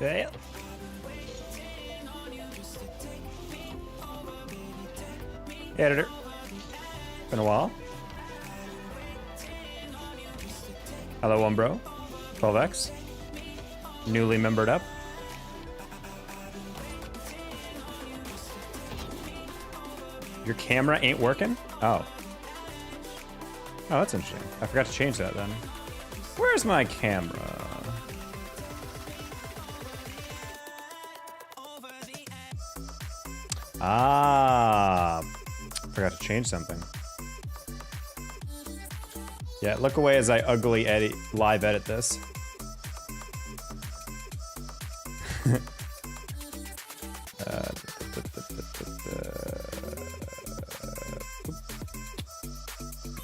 Yeah. Hey, editor. Been a while. Hello, one bro. 12x. Newly membered up. Your camera ain't working? Oh. Oh, that's interesting. I forgot to change that then. Where's my camera? Ah. Forgot to change something. Yeah, look away as I ugly edit, live edit this.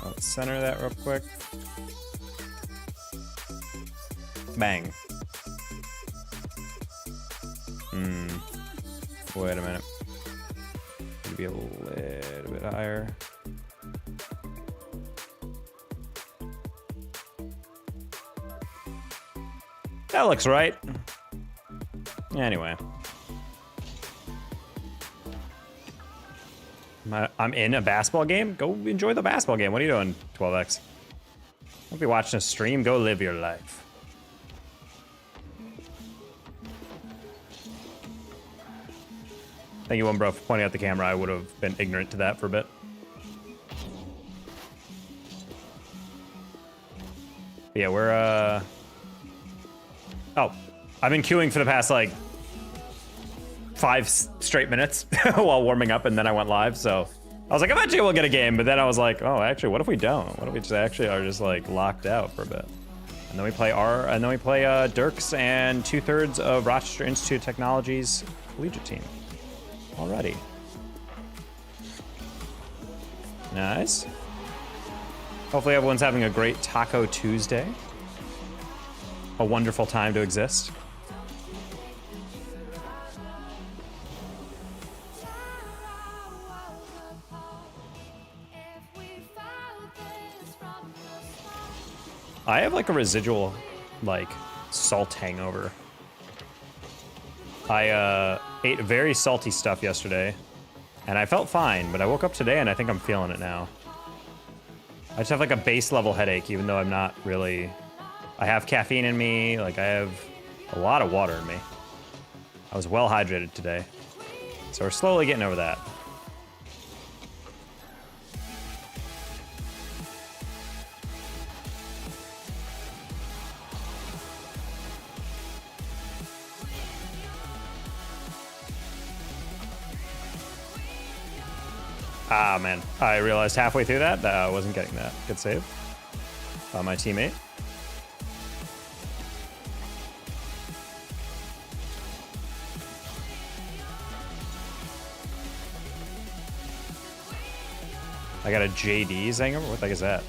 Let's center that real quick. Bang. Wait a minute. Maybe a little bit higher. That looks right. Anyway. I'm in a basketball game? Go enjoy the basketball game. What are you doing, 12x? Don't be watching a stream. Go live your life. Thank you, one bro, for pointing out the camera. I would have been ignorant to that for a bit. But yeah, we're oh, I've been queuing for the past like 5 straight minutes while warming up, and then I went live. So I was like, eventually we'll get a game. But then I was like, oh, actually, what if we don't? What if we just actually are just like locked out for a bit? And then we play Dirks and 2/3 of Rochester Institute of Technology's collegiate team. Alrighty. Nice. Hopefully everyone's having a great Taco Tuesday. A wonderful time to exist. I have like a residual, like, salt hangover. I ate very salty stuff yesterday, and I felt fine, but I woke up today and I think I'm feeling it now. I just have like a base level headache, even though I'm not really... I have caffeine in me, like I have a lot of water in me. I was well hydrated today. So we're slowly getting over that. Ah, man. I realized halfway through that I wasn't getting that. Good save. My teammate. I got a JD's hangover? What the heck is that?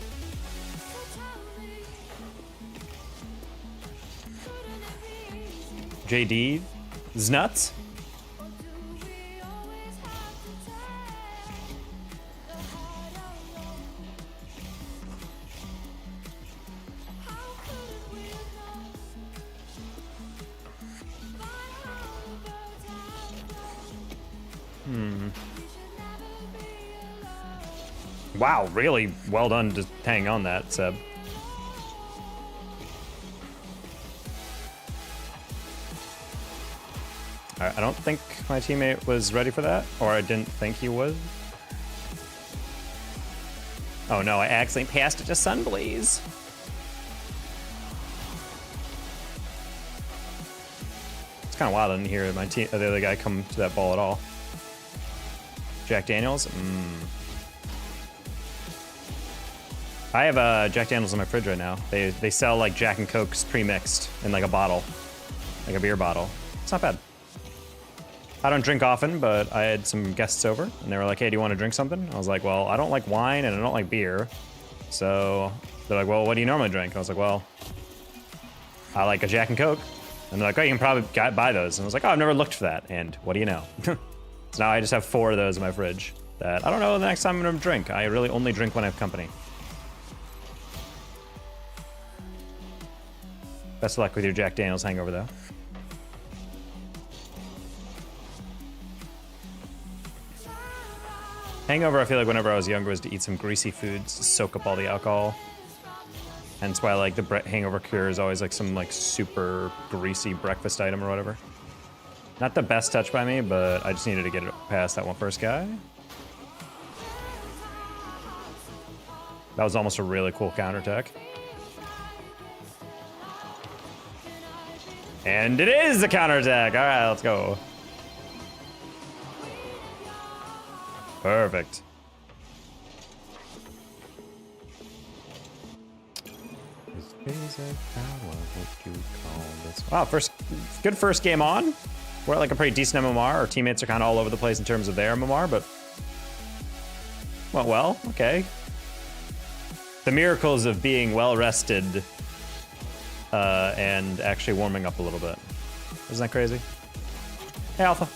JD's nuts? Wow, really well done to hang on that, Seb. I don't think my teammate was ready for that, or I didn't think he was. Oh no, I accidentally passed it to Sunblaze. It's kind of wild I didn't hear the other guy come to that ball at all. Jack Daniels? I have Jack Daniels in my fridge right now. They sell like Jack and Cokes pre-mixed in like a bottle, like a beer bottle. It's not bad. I don't drink often, but I had some guests over and they were like, hey, do you want to drink something? I was like, well, I don't like wine and I don't like beer. So they're like, well, what do you normally drink? I was like, well, I like a Jack and Coke. And they're like, oh, you can probably buy those. And I was like, oh, I've never looked for that. And what do you know? So now I just have 4 of those in my fridge that I don't know the next time I'm gonna drink. I really only drink when I have company. Best of luck with your Jack Daniels hangover, though. Hangover, I feel like whenever I was younger, was to eat some greasy foods, soak up all the alcohol. Hence why like the hangover cure is always like some like super greasy breakfast item or whatever. Not the best touch by me, but I just needed to get it past that one first guy. That was almost a really cool counterattack. And it is the counterattack. All right, let's go. Perfect. Wow, good first game on. We're at like a pretty decent MMR. Our teammates are kind of all over the place in terms of their MMR, but went well. Okay. The miracles of being well rested and actually warming up a little bit. Isn't that crazy? Hey, Alpha.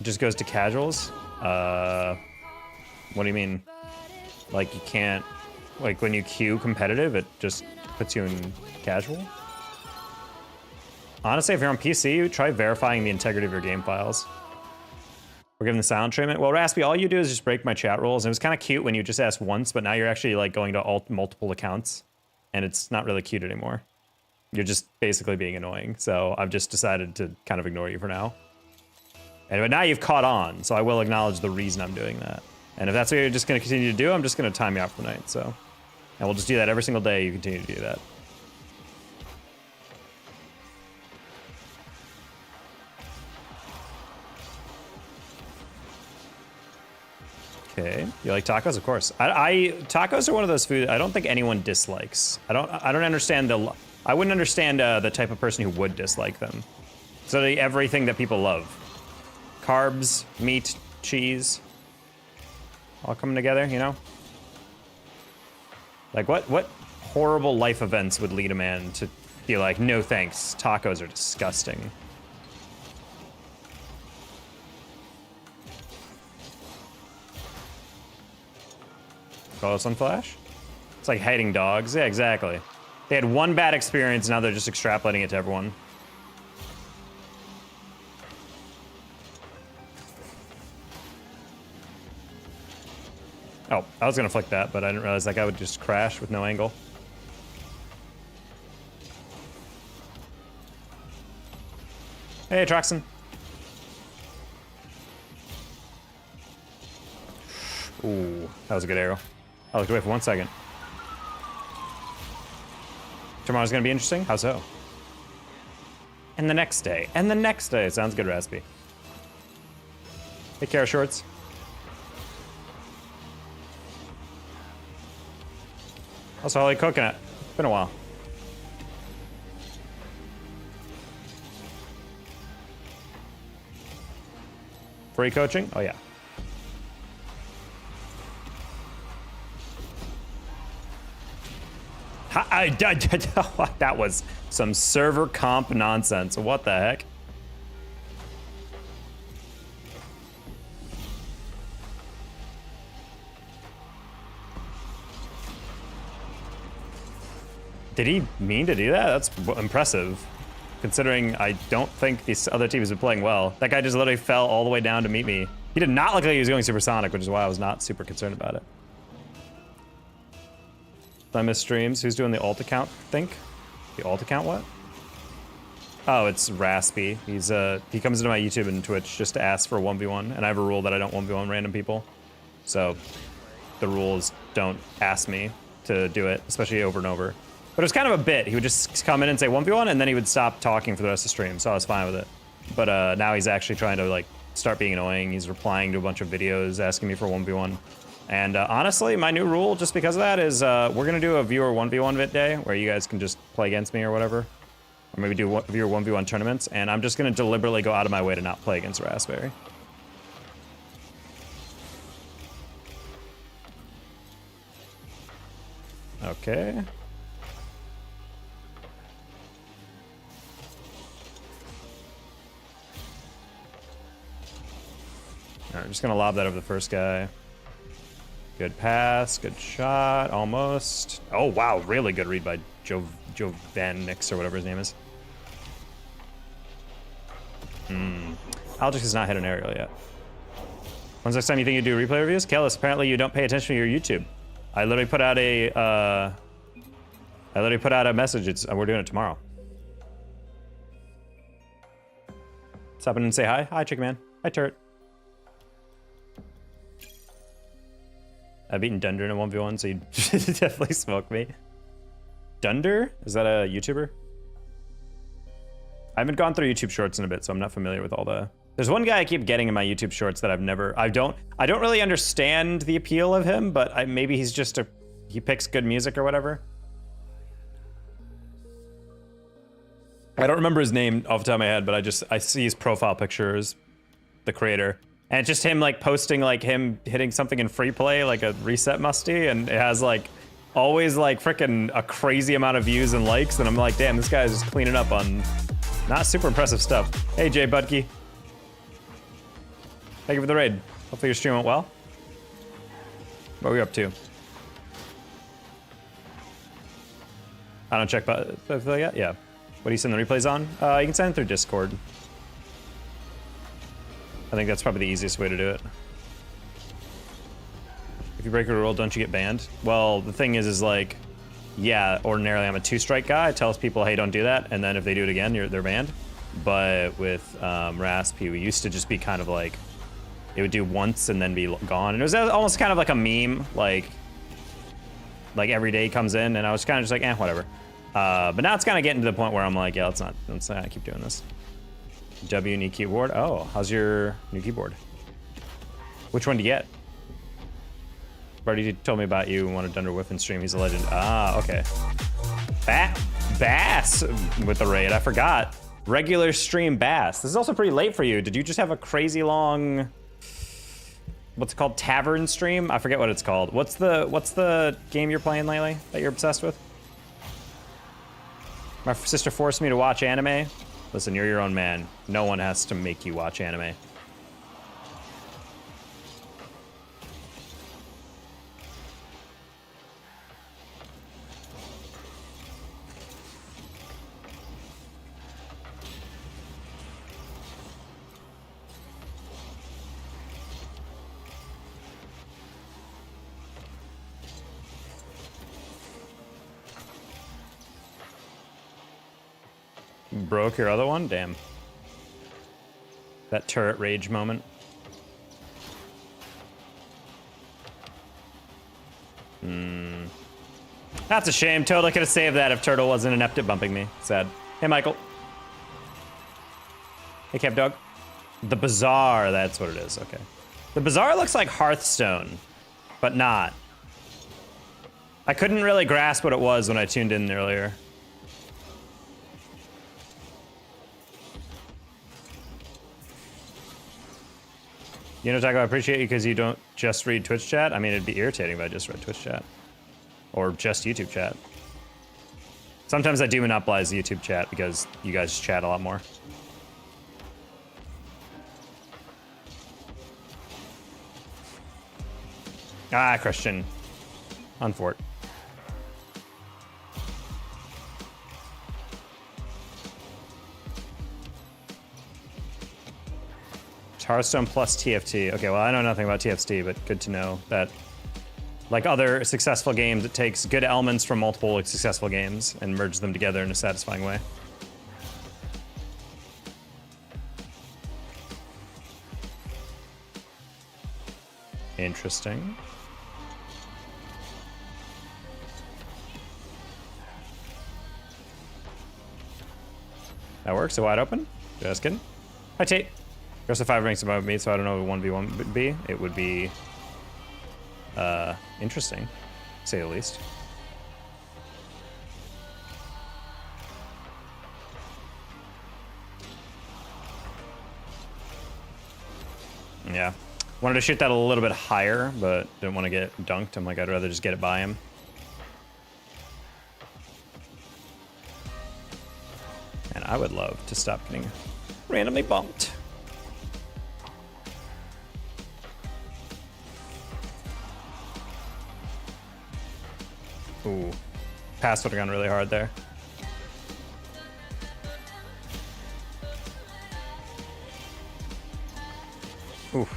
Just goes to casuals? What do you mean? Like you can't, like when you queue competitive, it just puts you in casual? Honestly, if you're on PC, try verifying the integrity of your game files. We're giving the silent treatment. Well, Raspy, all you do is just break my chat rules. And it was kind of cute when you just asked once, but now you're actually like going to multiple accounts, and it's not really cute anymore. You're just basically being annoying. So I've just decided to kind of ignore you for now. Anyway, now you've caught on, so I will acknowledge the reason I'm doing that. And if that's what you're just going to continue to do, I'm just going to time you out for the night, so. And we'll just do that every single day you continue to do that. Okay, you like tacos? Of course. Tacos are one of those foods I don't think anyone dislikes. I don't understand I wouldn't understand the type of person who would dislike them. So everything that people love. Carbs, meat, cheese, all coming together, you know? Like what horrible life events would lead a man to be like, no thanks, tacos are disgusting. Call us on Flash? It's like hating dogs. Yeah, exactly. They had one bad experience, now they're just extrapolating it to everyone. Oh, I was gonna flick that, but I didn't realize that guy would just crash with no angle. Hey, Troxon. Ooh, that was a good arrow. I looked away for 1 second. Tomorrow's gonna be interesting? How so? And the next day. And the next day. Sounds good, Raspy. Hey, Kara Shorts. Also, Holly Coconut. It's been a while. Free coaching? Oh, yeah. That was some server comp nonsense. What the heck? Did he mean to do that? That's impressive. Considering I don't think these other teams have been playing well. That guy just literally fell all the way down to meet me. He did not look like he was going supersonic, which is why I was not super concerned about it. I miss streams. Who's doing the alt account, think? The alt account what? Oh, it's Raspy. He's he comes into my YouTube and Twitch just to ask for a 1v1, and I have a rule that I don't 1v1 random people. So the rules don't ask me to do it, especially over and over. But it was kind of a bit. He would just come in and say 1v1, and then he would stop talking for the rest of the stream, so I was fine with it. But now he's actually trying to like start being annoying. He's replying to a bunch of videos asking me for 1v1. And honestly, my new rule, just because of that, is we're gonna do a viewer 1v1 vid day where you guys can just play against me or whatever. Or maybe do viewer 1v1 tournaments, and I'm just gonna deliberately go out of my way to not play against Raspberry. Okay. All right, just gonna lob that over the first guy. Good pass, good shot, almost. Oh wow, really good read by Jovanix or whatever his name is. Algix has not hit an aerial yet. When's the next time you think you do replay reviews? Kellis, apparently you don't pay attention to your YouTube. I literally put out a message. We're doing it tomorrow. Stop in and say hi. Hi, Chicken Man. Hi, Turret. I've beaten Dunder in a 1v1, so you definitely smoke me. Dunder? Is that a YouTuber? I haven't gone through YouTube Shorts in a bit, so I'm not familiar with all the... There's one guy I keep getting in my YouTube Shorts that I don't really understand the appeal of him, but maybe he's just he picks good music or whatever. I don't remember his name off the top of my head, but I see his profile picture as the creator. And it's just him like posting like him hitting something in free play, like a reset musty, and it has like always like freaking a crazy amount of views and likes, and I'm like, damn, this guy is just cleaning up on not super impressive stuff. Hey, Jay Budke. Thank you for the raid. Hopefully your stream went well. What are we up to? I don't check, but yeah. What do you send the replays on? You can send it through Discord. I think that's probably the easiest way to do it. If you break a rule, don't you get banned? Well, the thing is like, yeah, ordinarily I'm a 2-strike guy. It tells people, hey, don't do that. And then if they do it again, they're banned. But with Raspy, we used to just be kind of like, it would do once and then be gone. And it was almost kind of like a meme, like every day comes in, and I was kind of just like, whatever. But now it's kind of getting to the point where I'm like, yeah, let's not keep doing this. W new keyboard. Oh, how's your new keyboard? Which one do you get? Brady told me about you. Wanted Dunder Whiffin stream. He's a legend. Ah, okay. Bass with the raid. I forgot. Regular stream Bass. This is also pretty late for you. Did you just have a crazy long, what's it called, tavern stream? I forget what it's called. What's the game you're playing lately that you're obsessed with? My sister forced me to watch anime. Listen, you're your own man. No one has to make you watch anime. Broke your other one? Damn. That turret rage moment. That's a shame. Totally could have saved that if Turtle wasn't inept at bumping me. Sad. Hey, Michael. Hey, Kev Dog. The Bazaar, that's what it is. Okay. The Bazaar looks like Hearthstone, but not. I couldn't really grasp what it was when I tuned in earlier. You know, Taco, I appreciate you because you don't just read Twitch chat. I mean, it'd be irritating if I just read Twitch chat. Or just YouTube chat. Sometimes I do monopolize the YouTube chat because you guys chat a lot more. Ah, Christian. Unfort. Hearthstone plus TFT. Okay, well, I know nothing about TFT, but good to know that, like other successful games, it takes good elements from multiple successful games and merges them together in a satisfying way. Interesting. That works. So wide open. Just kidding. Hi, Tate. There's a 5 ranks above me, so I don't know what 1v1 would be. It would be interesting, to say the least. Yeah. Wanted to shoot that a little bit higher, but didn't want to get dunked. I'm like, I'd rather just get it by him. And I would love to stop getting randomly bumped. pass would have gone really hard there. Oof.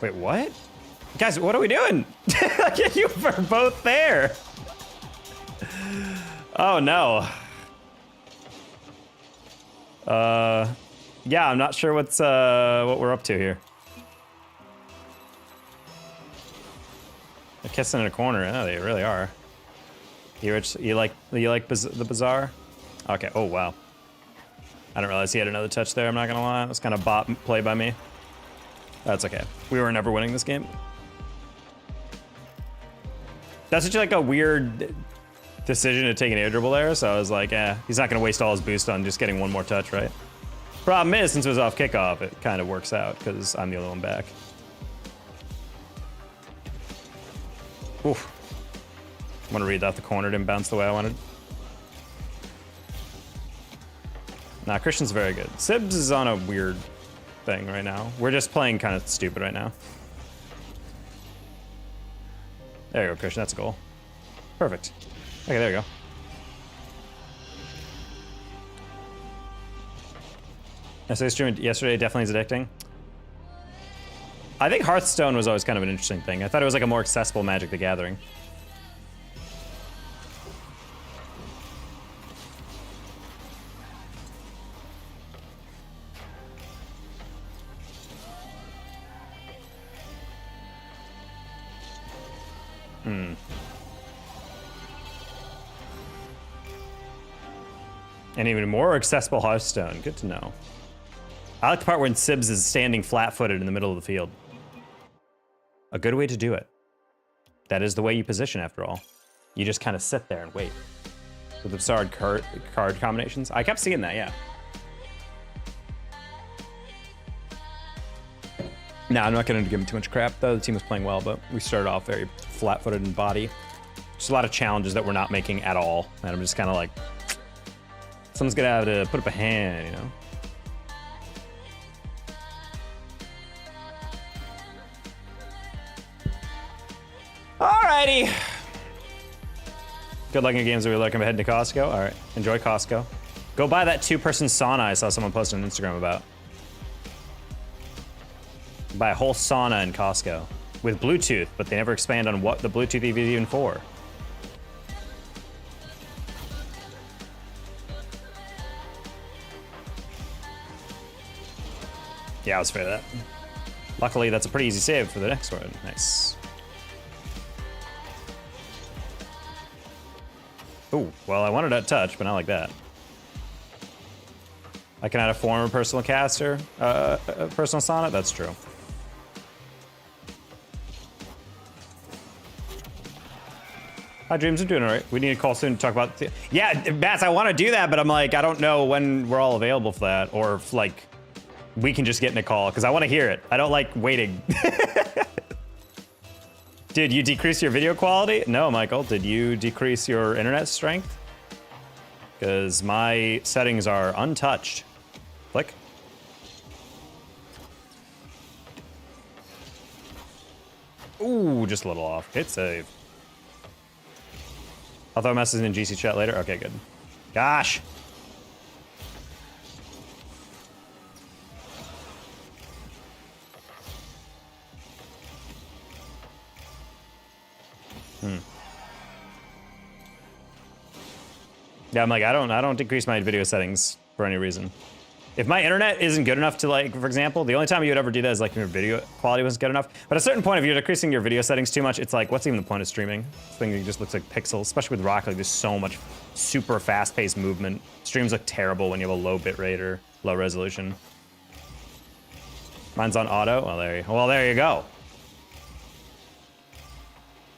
Wait, what? Guys, what are we doing? You were both there. Oh no. Yeah, I'm not sure what we're up to here. They're kissing in a corner. Oh, they really are. You like the bazaar? Okay. Oh wow. I didn't realize he had another touch there. I'm not gonna lie. It was kind of bot play by me. That's okay. We were never winning this game. That's such like a weird decision to take an air dribble there. So I was like, he's not gonna waste all his boost on just getting one more touch, right? Problem is, since it was off kickoff, it kind of works out because I'm the only one back. Oof. I'm gonna read that. The corner didn't bounce the way I wanted. Nah, Christian's very good. Sibs is on a weird thing right now. We're just playing kind of stupid right now. There you go, Christian. That's a goal. Perfect. Okay, there you go. Yesterday's stream yesterday definitely is addicting. I think Hearthstone was always kind of an interesting thing. I thought it was like a more accessible Magic the Gathering. And even more accessible Hearthstone. Good to know. I like the part when Sibs is standing flat-footed in the middle of the field. A good way to do it. That is the way you position, after all. You just kind of sit there and wait. With absurd card combinations. I kept seeing that, yeah. Nah, I'm not going to give him too much crap, though. The team was playing well, but we started off very flat-footed in body. Just a lot of challenges that we're not making at all. And I'm just kind of like... Someone's gonna have to put up a hand, you know? Alrighty. Good luck in games that we're looking ahead to Costco. All right, enjoy Costco. Go buy that 2-person sauna I saw someone post on Instagram about. Buy a whole sauna in Costco with Bluetooth, but they never expand on what the Bluetooth is even for. Yeah, I was fair to that. Luckily, that's a pretty easy save for the next one. Nice. Ooh, well, I wanted that touch, but not like that. I can add a former personal caster, a personal sauna. That's true. Hi, Dreams. I'm doing all right. We need to call soon to talk about... Yeah, Bats, I want to do that, but I'm like, I don't know when we're all available for that, or if, like... we can just get in a call, because I want to hear it. I don't like waiting. Did you decrease your video quality? No, Michael. Did you decrease your internet strength? Because my settings are untouched. Click. Ooh, just a little off. Hit save. I'll throw a message in GC chat later. Okay, good. Gosh. Yeah, I'm like, I don't decrease my video settings for any reason. If my internet isn't good enough to, like, for example, the only time you would ever do that is like your video quality wasn't good enough. But at a certain point, if you're decreasing your video settings too much, it's like, what's even the point of streaming? This thing just looks like pixels, especially with Rocket League. There's so much super fast-paced movement. Streams look terrible when you have a low bitrate or low resolution. Mine's on auto. Well, there you go.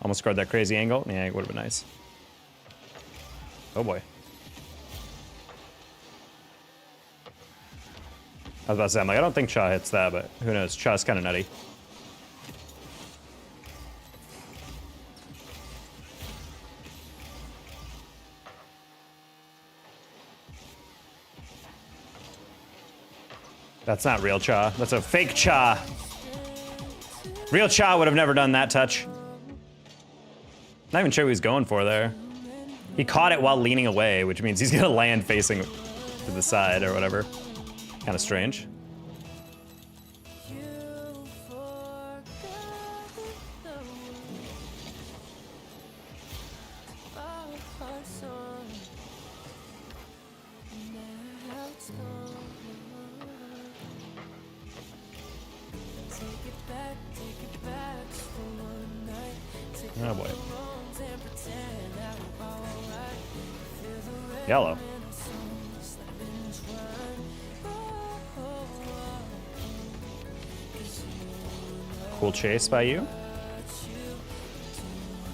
Almost scored that crazy angle. Yeah, it would have been nice. Oh boy. I was about to say, I'm like, I don't think Cha hits that, but who knows? Cha's kind of nutty. That's not real Cha. That's a fake Cha. Real Cha would have never done that touch. Not even sure what he was going for there. He caught it while leaning away, which means he's gonna land facing to the side or whatever. Kind of strange. Oh boy. Yellow. Cool chase by you.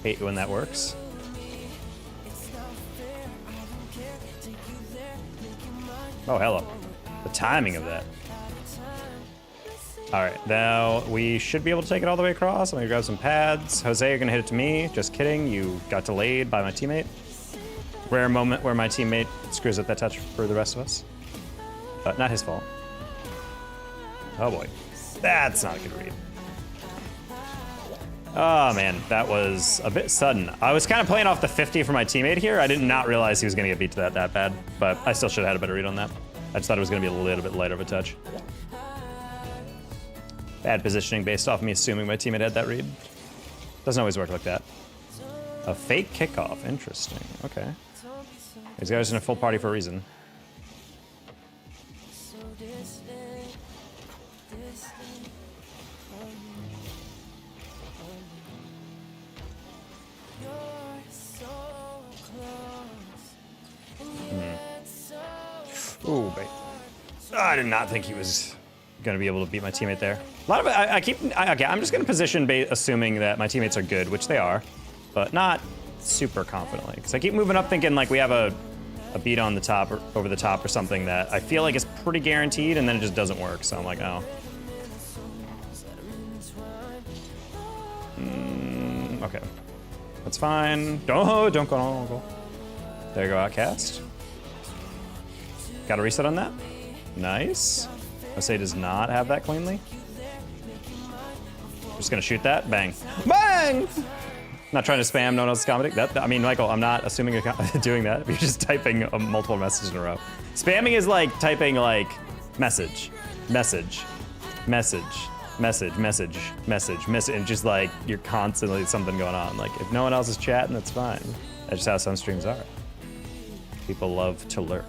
Hate when that works. Oh, hello. The timing of that. All right, now we should be able to take it all the way across. I'm gonna grab some pads. Jose, you're gonna hit it to me. Just kidding, you got delayed by my teammate. Rare moment where my teammate screws up that touch for the rest of us. But not his fault. Oh boy, that's not a good read. Oh man, that was a bit sudden. I was kind of playing off the 50 for my teammate here. I did not realize he was gonna get beat to that bad, but I still should have had a better read on that. I just thought it was gonna be a little bit lighter of a touch. Bad positioning based off me assuming my teammate had that read. Doesn't always work like that. A fake kickoff, interesting, okay. These guys are in a full party for a reason. Ooh, babe. I did not think he was gonna be able to beat my teammate there. A lot of it, okay, I'm just gonna position assuming that my teammates are good, which they are, but not super confidently. Because I keep moving up thinking like we have a beat on the top or over the top or something that I feel like is pretty guaranteed, and then it just doesn't work. So I'm like, oh. Okay. That's fine. Don't go. There you go, outcast. Got a reset on that. Nice. Jose does not have that cleanly. Just gonna shoot that. Bang. Bang! Not trying to spam no one else's commenting. I mean, Michael, I'm not assuming you're doing that. You're just typing multiple messages in a row. Spamming is like typing like message, message, message, message, message, message, message, and just like you're constantly something going on. Like if no one else is chatting, that's fine. That's just how some streams are. People love to lurk.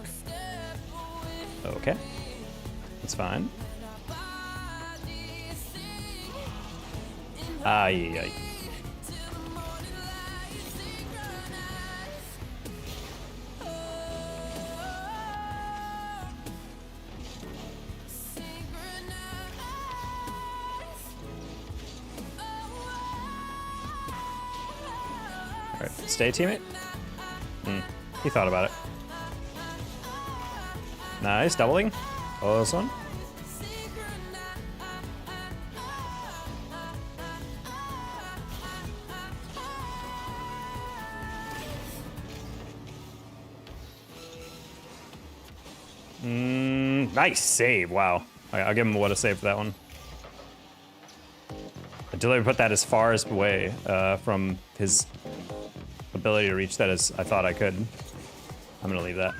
Okay. That's fine. Ay. All right, stay, teammate. He thought about it. Nice, doubling. Oh, this one. Nice save, wow. I'll give him what a save for that one. I deliberately put that as far as away from his ability to reach that as I thought I could. I'm gonna leave that.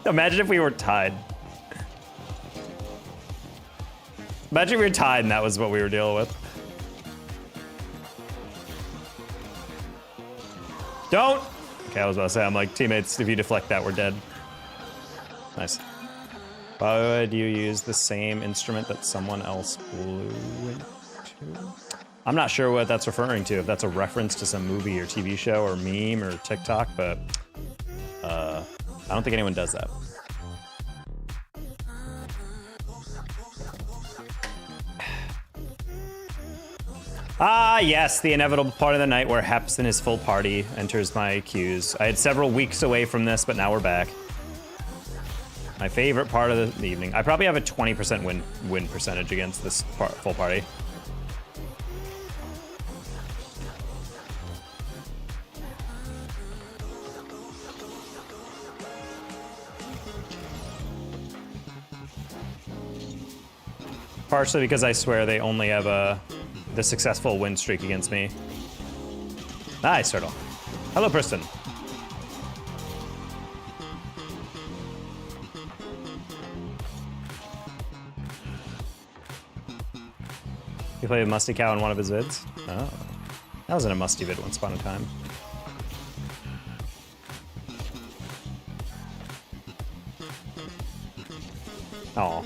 Imagine if we were tied. Imagine if we were tied and that was what we were dealing with. Don't! Okay, I was about to say, I'm like, teammates, if you deflect that, we're dead. Nice. Why would you use the same instrument that someone else blew into? I'm not sure what that's referring to, if that's a reference to some movie or TV show or meme or TikTok, but I don't think anyone does that. Ah, yes, the inevitable part of the night where Heps and his full party enters my queues. I had several weeks away from this, but now we're back. My favorite part of the evening. I probably have a 20% win percentage against this full party. Partially because I swear they only have the successful win streak against me. Nice, Turtle. Hello, Preston. He played a Musty Cow in one of his vids? Oh. That was in a Musty vid once upon a time. Oh.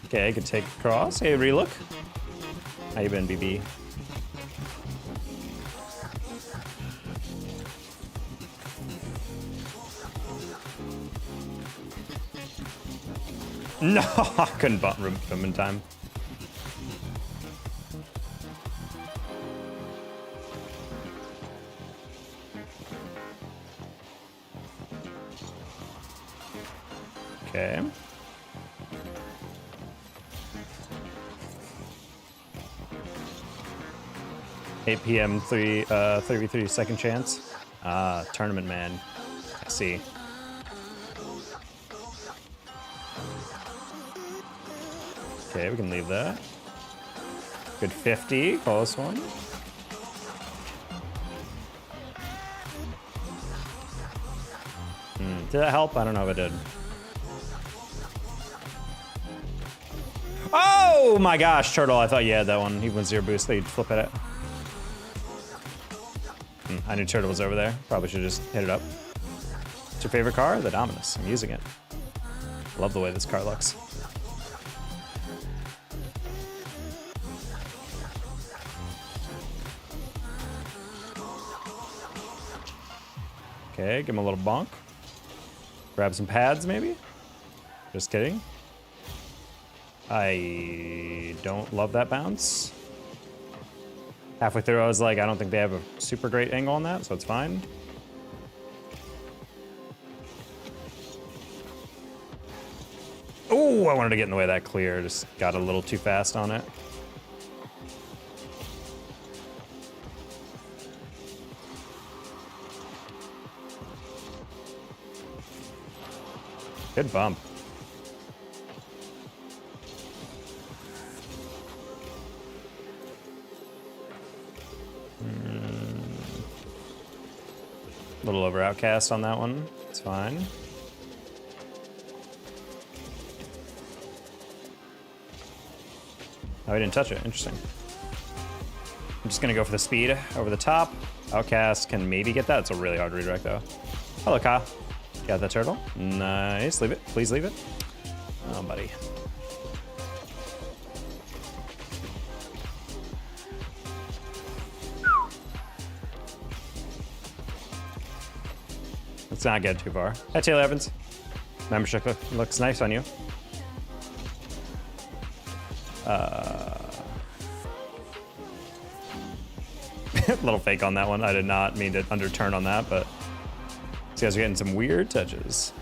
Okay, I could take cross. Hey, relook. How you been, BB? No, I couldn't bump him in time. Okay. $8 p.m. 3v3 second chance. Ah, tournament man. I see. Okay, we can leave that. Good 50, close one. Did that help? I don't know if it did. Oh my gosh, Turtle, I thought you had that one. He went 0 boost, they'd flip at it. I knew Turtle was over there. Probably should just hit it up. What's your favorite car? The Dominus. I'm using it. Love the way this car looks. Okay, give him a little bonk. Grab some pads, maybe? Just kidding. I don't love that bounce. Halfway through, I was like, I don't think they have a super great angle on that, so it's fine. Oh, I wanted to get in the way of that clear. Just got a little too fast on it. Good bump. A little over outcast on that one. It's fine. Oh, he didn't touch it. Interesting. I'm just gonna go for the speed over the top. Outcast can maybe get that. It's a really hard redirect though. Hello, Kyle. Got that turtle. Nice. Leave it. Please leave it. Oh, buddy. Let's not get too far. Hi, Taylor Evans. Membership looks nice on you. Little fake on that one. I did not mean to underturn on that, but these guys are getting some weird touches.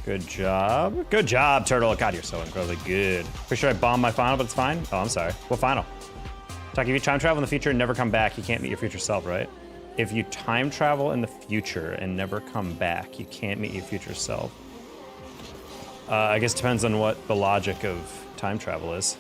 Good job. Good job, Turtle. God, you're so incredibly good. Pretty sure I bombed my final, but it's fine. Oh, I'm sorry. What final? Talk, if you time travel in the future and never come back, you can't meet your future self, right? If you time travel in the future and never come back, you can't meet your future self. I guess it depends on what the logic of time travel is.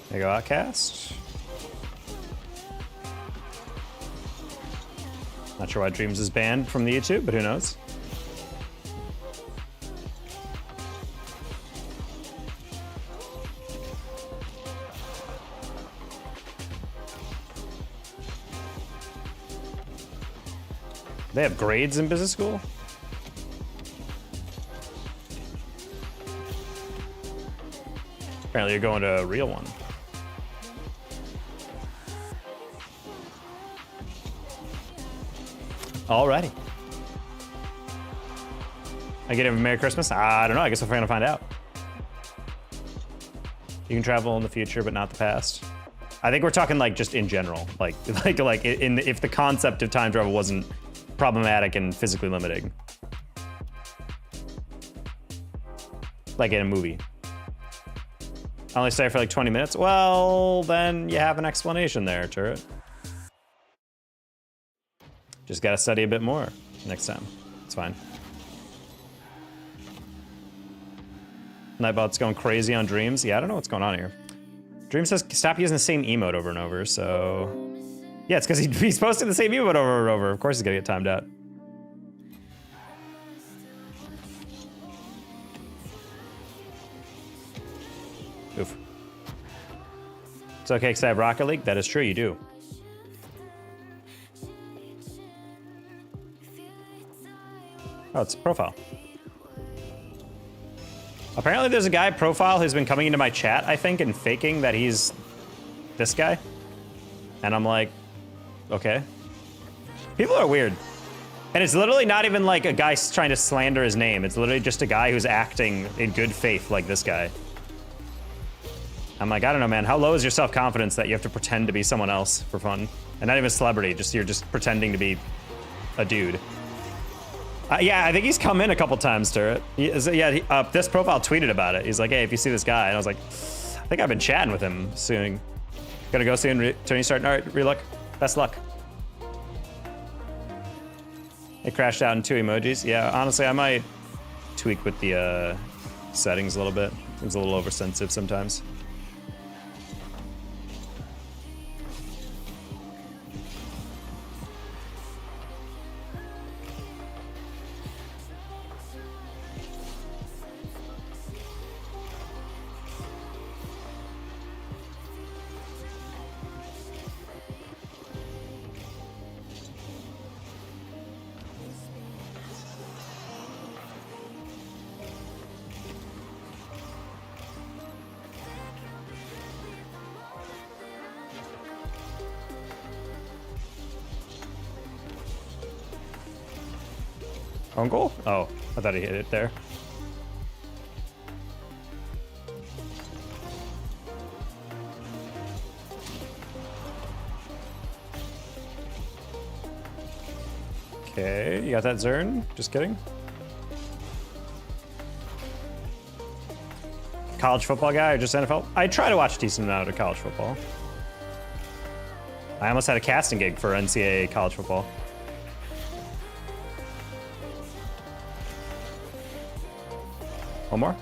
There you go, Outcast. Not sure why Dreams is banned from the YouTube, but who knows? They have grades in business school? Apparently you're going to a real one. Alrighty. I get him a Merry Christmas? I don't know, I guess we're gonna find out. You can travel in the future, but not the past. I think we're talking like just in general, like if the concept of time travel wasn't problematic and physically limiting. Like in a movie. I only stay for like 20 minutes? Well, then you have an explanation there, Turret. Just gotta study a bit more next time. It's fine. Nightbot's going crazy on Dreams. Yeah, I don't know what's going on here. Dream says stop using the same emote over and over, so... Yeah, it's because he's posting the same emote over and over. Of course he's gonna get timed out. Oof. It's okay because I have Rocket League? That is true, you do. Oh, it's profile. Apparently there's a guy profile who's been coming into my chat, I think, and faking that he's this guy. And I'm like, okay. People are weird. And it's literally not even like a guy trying to slander his name. It's literally just a guy who's acting in good faith like this guy. I'm like, I don't know, man. How low is your self-confidence that you have to pretend to be someone else for fun? And not even a celebrity, just you're just pretending to be a dude. Yeah, I think he's come in a couple times, Turret. This profile tweeted about it. He's like, hey, if you see this guy. And I was like, I think I've been chatting with him soon. Gonna go soon, Tony start. All right, reluck. Best luck. It crashed out in 2 emojis. Yeah, honestly, I might tweak with the settings a little bit. It's a little oversensitive sometimes. Own goal? Oh, I thought he hit it there. Okay, you got that, Zern? Just kidding. College football guy or just NFL? I try to watch a decent amount of college football. I almost had a casting gig for NCAA college football. One more?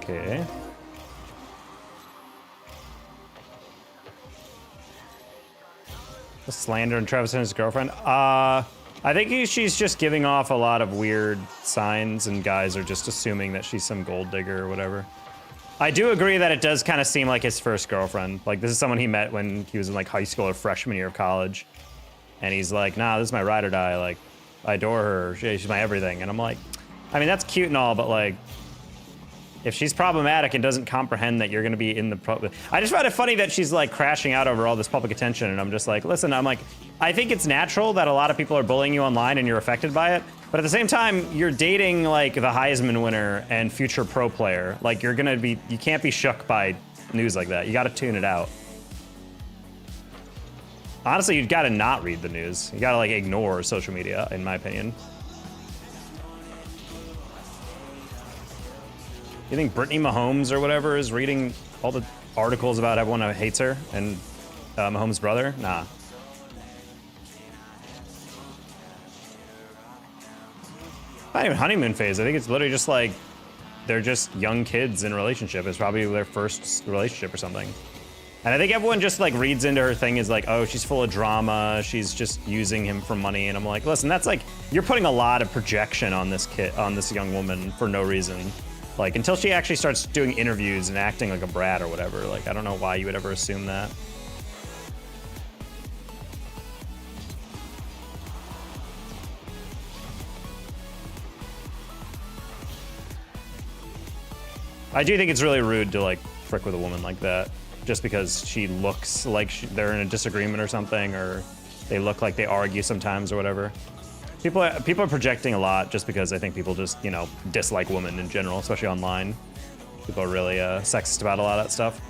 Okay. The slander and Travis and his girlfriend. I think she's just giving off a lot of weird signs, and guys are just assuming that she's some gold digger or whatever. I do agree that it does kind of seem like his first girlfriend. Like, this is someone he met when he was in, like, high school or freshman year of college. And he's like, nah, this is my ride or die. Like, I adore her. She's my everything. And I'm like, I mean, that's cute and all, but, like, if she's problematic and doesn't comprehend that you're going to be in the... I just find it funny that she's, like, crashing out over all this public attention. And I'm just like, listen, I'm like... I think it's natural that a lot of people are bullying you online and you're affected by it. But at the same time, you're dating like the Heisman winner and future pro player. Like you can't be shook by news like that. You got to tune it out. Honestly, you've got to not read the news. You got to like ignore social media, in my opinion. You think Brittany Mahomes or whatever is reading all the articles about everyone who hates her and Mahomes' brother? Nah. Not even honeymoon phase. I think it's literally just like they're just young kids in a relationship. It's probably their first relationship or something. And I think everyone just like reads into her thing as like, oh, she's full of drama. She's just using him for money. And I'm like, listen, that's like, you're putting a lot of projection on this on this young woman for no reason. Like, until she actually starts doing interviews and acting like a brat or whatever. Like, I don't know why you would ever assume that. I do think it's really rude to like frick with a woman like that, just because she looks like they're in a disagreement or something, or they look like they argue sometimes or whatever. People are projecting a lot just because I think people just, you know, dislike women in general, especially online. People are really sexist about a lot of that stuff.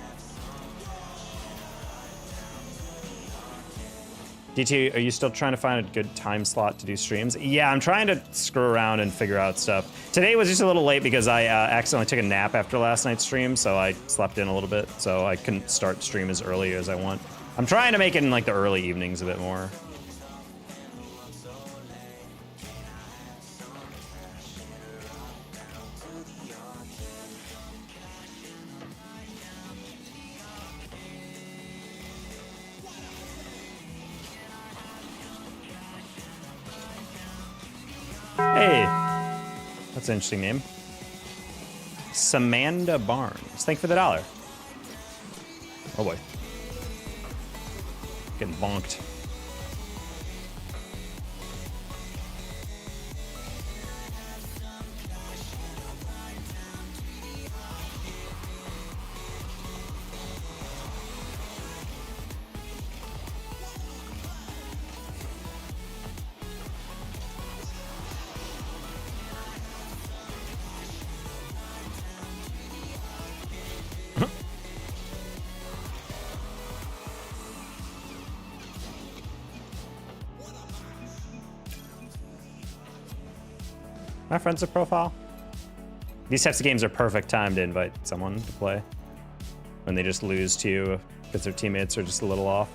DT, are you still trying to find a good time slot to do streams? Yeah, I'm trying to screw around and figure out stuff. Today was just a little late because I accidentally took a nap after last night's stream, so I slept in a little bit, so I couldn't start stream as early as I want. I'm trying to make it in like the early evenings a bit more. Hey, that's an interesting name. Samanda Barnes. Thank you for the $1. Oh boy. Getting bonked. My friends of profile. These types of games are perfect time to invite someone to play when they just lose to you because their teammates are just a little off.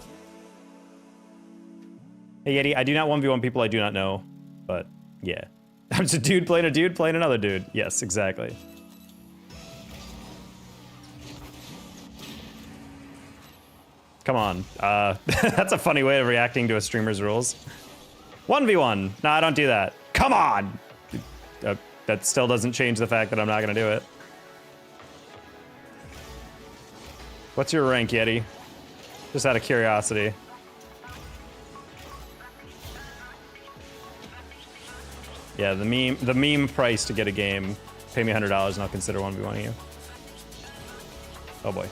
Hey Yeti, I do not 1v1 people I do not know, but yeah. I'm just a dude playing another dude. Yes, exactly. Come on. That's a funny way of reacting to a streamer's rules. 1v1. No, I don't do that. Come on! That still doesn't change the fact that I'm not gonna do it. What's your rank, Yeti? Just out of curiosity. Yeah, the meme price to get a game. Pay me $100 and I'll consider 1v1ing you. Oh boy.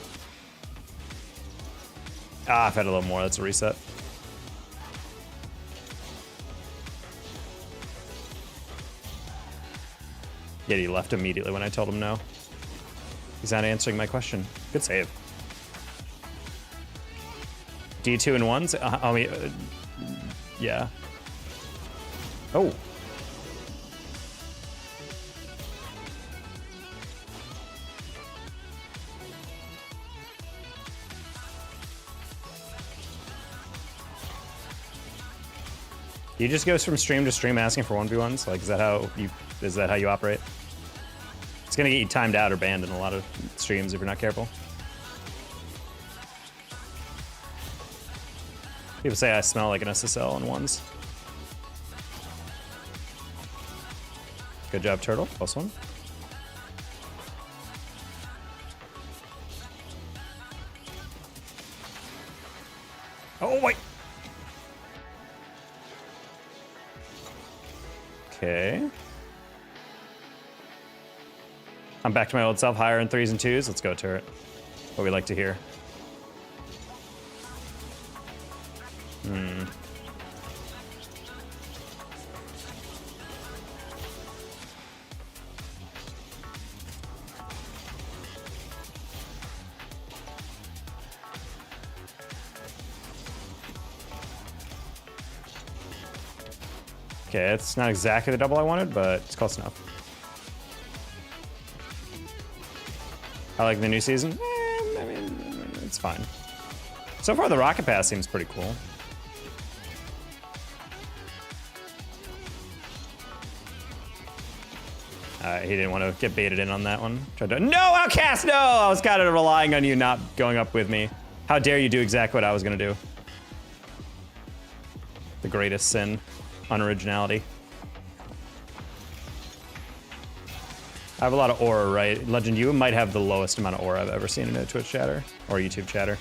Ah, I've had a little more. That's a reset. Yeti left immediately when I told him no. He's not answering my question. Good save. D2 and ones? I mean, yeah. Oh. You just goes from stream to stream asking for 1v1s? Like, is that how you operate? It's gonna get you timed out or banned in a lot of streams if you're not careful. People say I smell like an SSL on ones. Good job, Turtle. Plus one. Oh, wait. Okay. I'm back to my old self, higher in 3s and 2s. Let's go, turret. What we like to hear. Okay, it's not exactly the double I wanted, but it's close enough. I like the new season. I mean, it's fine. So far, the rocket pass seems pretty cool. He didn't want to get baited in on that one. Tried to, no, Outcast, no! I was kind of relying on you not going up with me. How dare you do exactly what I was gonna do? The greatest sin, unoriginality. I have a lot of aura, right? Legend, you might have the lowest amount of aura I've ever seen in a Twitch chatter or YouTube chatter.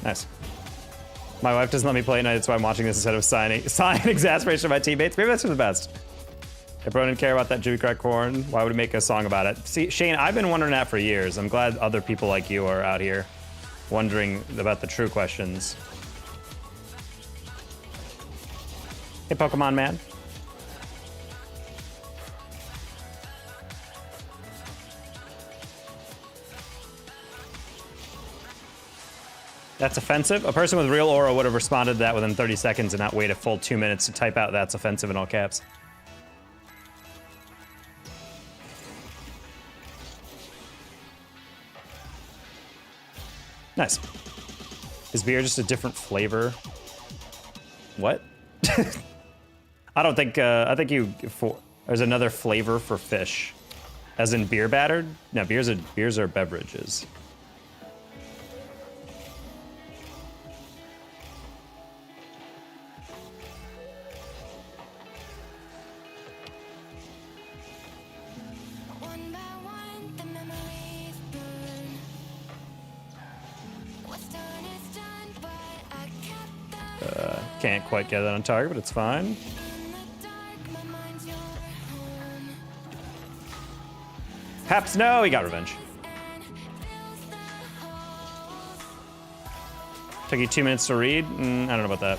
Nice. My wife doesn't let me play at night, that's why I'm watching this instead of signing exasperation of my teammates. Maybe that's for the best. If Bro didn't care about that Jimmy Crack corn, why would he make a song about it? See, Shane, I've been wondering that for years. I'm glad other people like you are out here wondering about the true questions. Hey, Pokemon man. That's offensive. A person with real aura would have responded to that within 30 seconds and not wait a full 2 minutes to type out "that's offensive" in all caps. Nice. Is beer just a different flavor? What? I don't think, I think there's another flavor for fish. As in beer battered? No, beers are beverages. Can't quite get that on target, but it's fine. Haps, no, he got revenge. Took you 2 minutes to read? I don't know about that.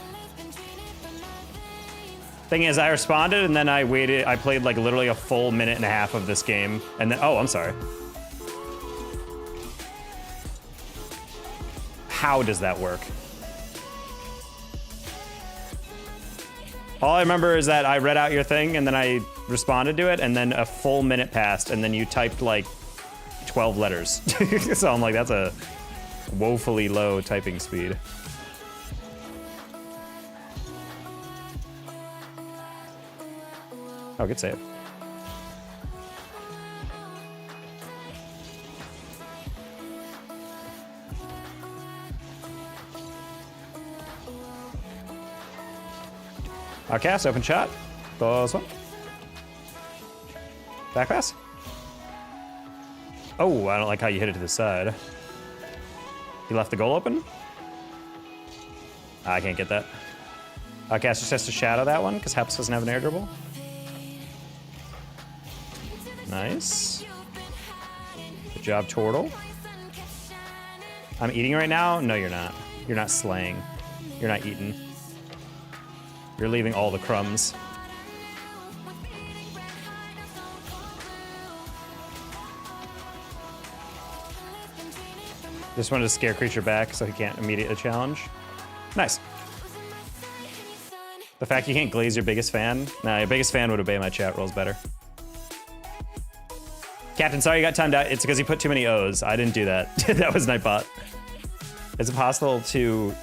Thing is, I responded and then I waited. I played like literally a full minute and a half of this game. And then, oh, I'm sorry. How does that work? All I remember is that I read out your thing and then I responded to it and then a full minute passed and then you typed like 12 letters. So I'm like, that's a woefully low typing speed. Oh, good save. Cast, open shot. Close one. Back pass. Oh, I don't like how you hit it to the side. You left the goal open? I can't get that. Cast just has to shadow that one because Heps doesn't have an air dribble. Nice. Good job, Tortle. I'm eating right now? No, you're not. You're not slaying. You're not eating. You're leaving all the crumbs. Just wanted to scare creature back so he can't immediately challenge. Nice. The fact you can't glaze your biggest fan? Nah, your biggest fan would obey my chat rules better. Captain, sorry you got timed out. It's because you put too many O's. I didn't do that. That was Nightbot. Is it possible to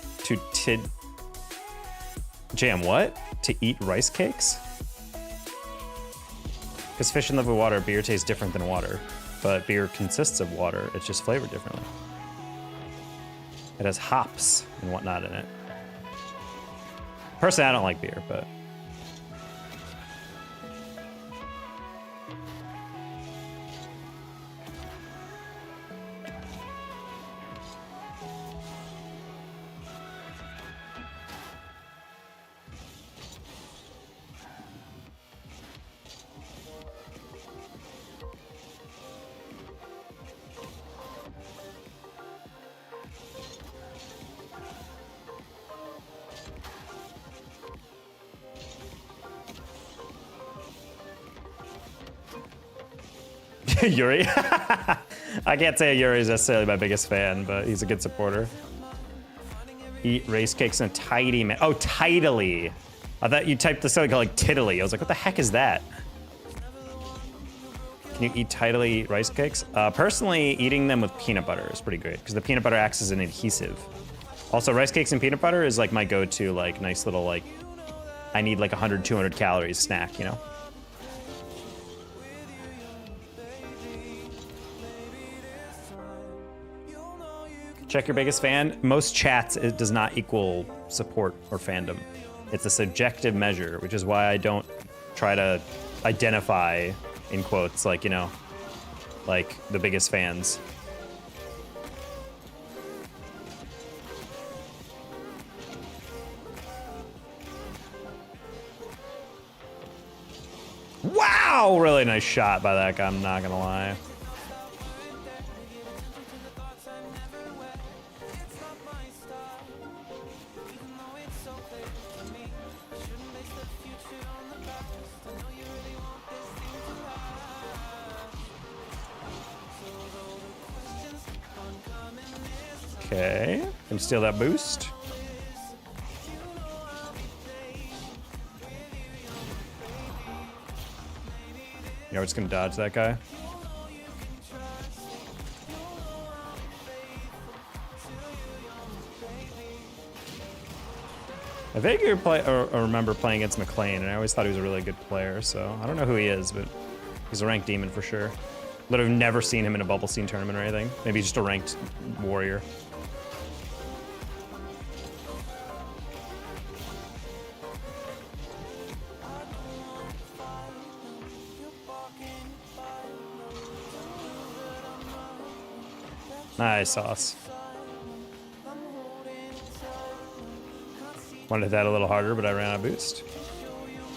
Jam, what? To eat rice cakes? Because fish and live with water, beer tastes different than water. But beer consists of water, it's just flavored differently. It has hops and whatnot in it. Personally, I don't like beer, but... Yuri? I can't say Yuri's necessarily my biggest fan, but he's a good supporter. Eat race cakes in a tidy man. Oh, tidily. I thought you typed this something like tiddly. I was like, what the heck is that? Can you eat tidily rice cakes? Personally, eating them with peanut butter is pretty great because the peanut butter acts as an adhesive. Also, rice cakes and peanut butter is like my go-to, like nice little like I need like 100, 200 calories snack, you know? Check your biggest fan. Most chats, it does not equal support or fandom. It's a subjective measure, which is why I don't try to identify, in quotes, like, you know, like the biggest fans. Wow, really nice shot by that guy, I'm not gonna lie. Okay, can steal that boost. Yeah, we're just gonna dodge that guy. I vaguely remember playing against McLean, and I always thought he was a really good player, so I don't know who he is, but he's a ranked demon for sure. Literally never seen him in a bubble scene tournament or anything. Maybe just a ranked warrior. Nice sauce. Wanted that a little harder, but I ran out of boost.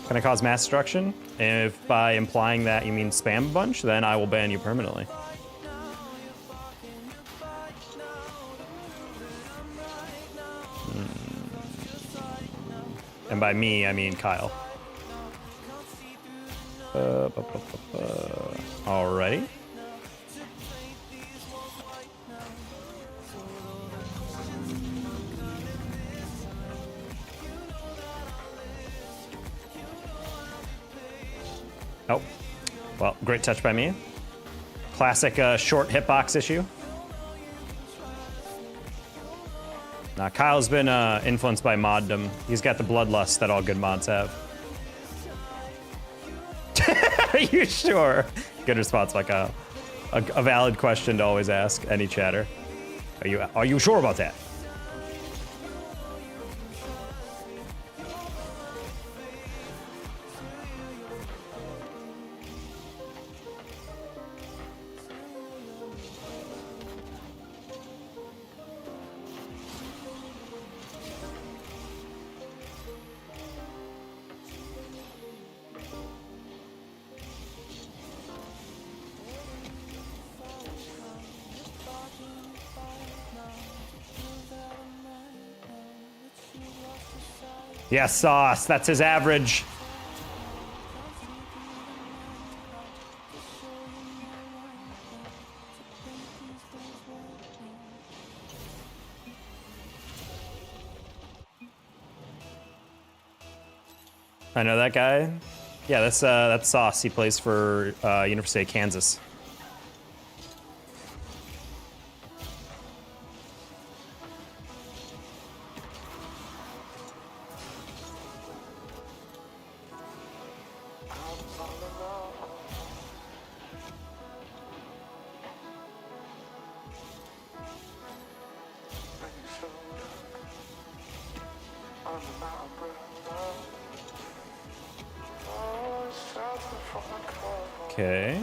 Can I cause mass destruction? If by implying that you mean spam a bunch, then I will ban you permanently. And by me, I mean Kyle. Alrighty. Oh, well, great touch by me. Classic short hitbox issue. Nah, Kyle's been influenced by moddom. He's got the bloodlust that all good mods have. Are you sure? Good response by Kyle. A valid question to always ask any chatter. Are you sure about that? Yeah, sauce. That's his average. I know that guy. Yeah, that's Sauce. He plays for University of Kansas. Okay.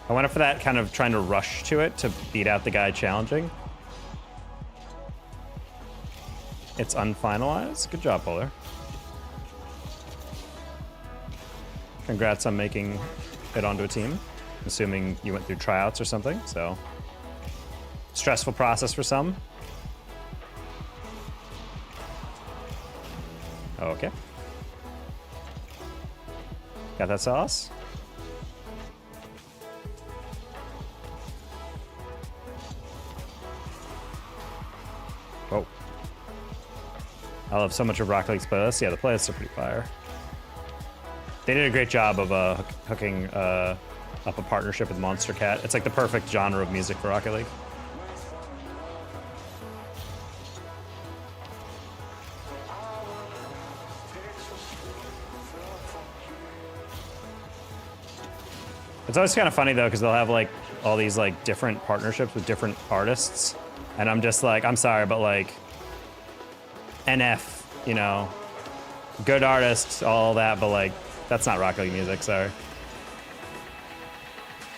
I went up for that kind of trying to rush to it to beat out the guy challenging. It's unfinalized. Good job, Polar. Congrats on making it onto a team. Assuming you went through tryouts or something, so. Stressful process for some. Okay. Got that sauce? Oh. I love so much of Rocket League's playlists. Yeah, the playlists are pretty fire. They did a great job of hooking up a partnership with Monster Cat. It's like the perfect genre of music for Rocket League. It's always kind of funny though, because they'll have like all these like different partnerships with different artists, and I'm just like, I'm sorry, but like NF, you know, good artists, all that, but like that's not Rocket League music. Sorry.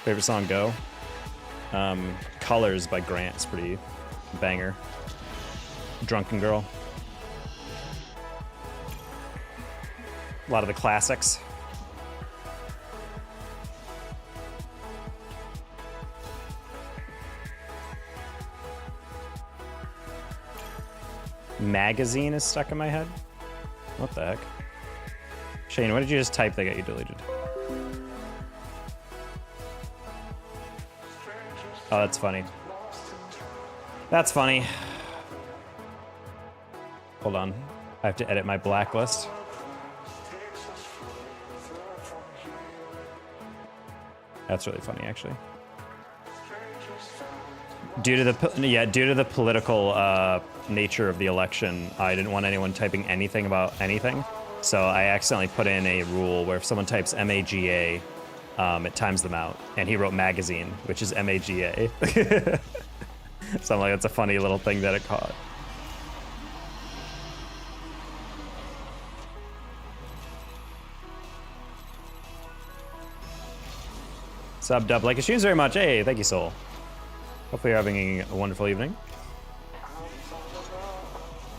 Favorite song, Go. Colors by Grant is pretty banger. Drunken Girl. A lot of the classics. Magazine is stuck in my head. What the heck? Shane, what did you just type that got you deleted? Oh, that's funny. That's funny. Hold on. I have to edit my blacklist. That's really funny, actually. Due to the political nature of the election, I didn't want anyone typing anything about anything. So I accidentally put in a rule where if someone types MAGA, it times them out. And he wrote magazine, which is MAGA. So I'm like, that's a funny little thing that it caught. Sub dub like it streams very much. Hey, thank you, Soul. Hopefully you're having a wonderful evening.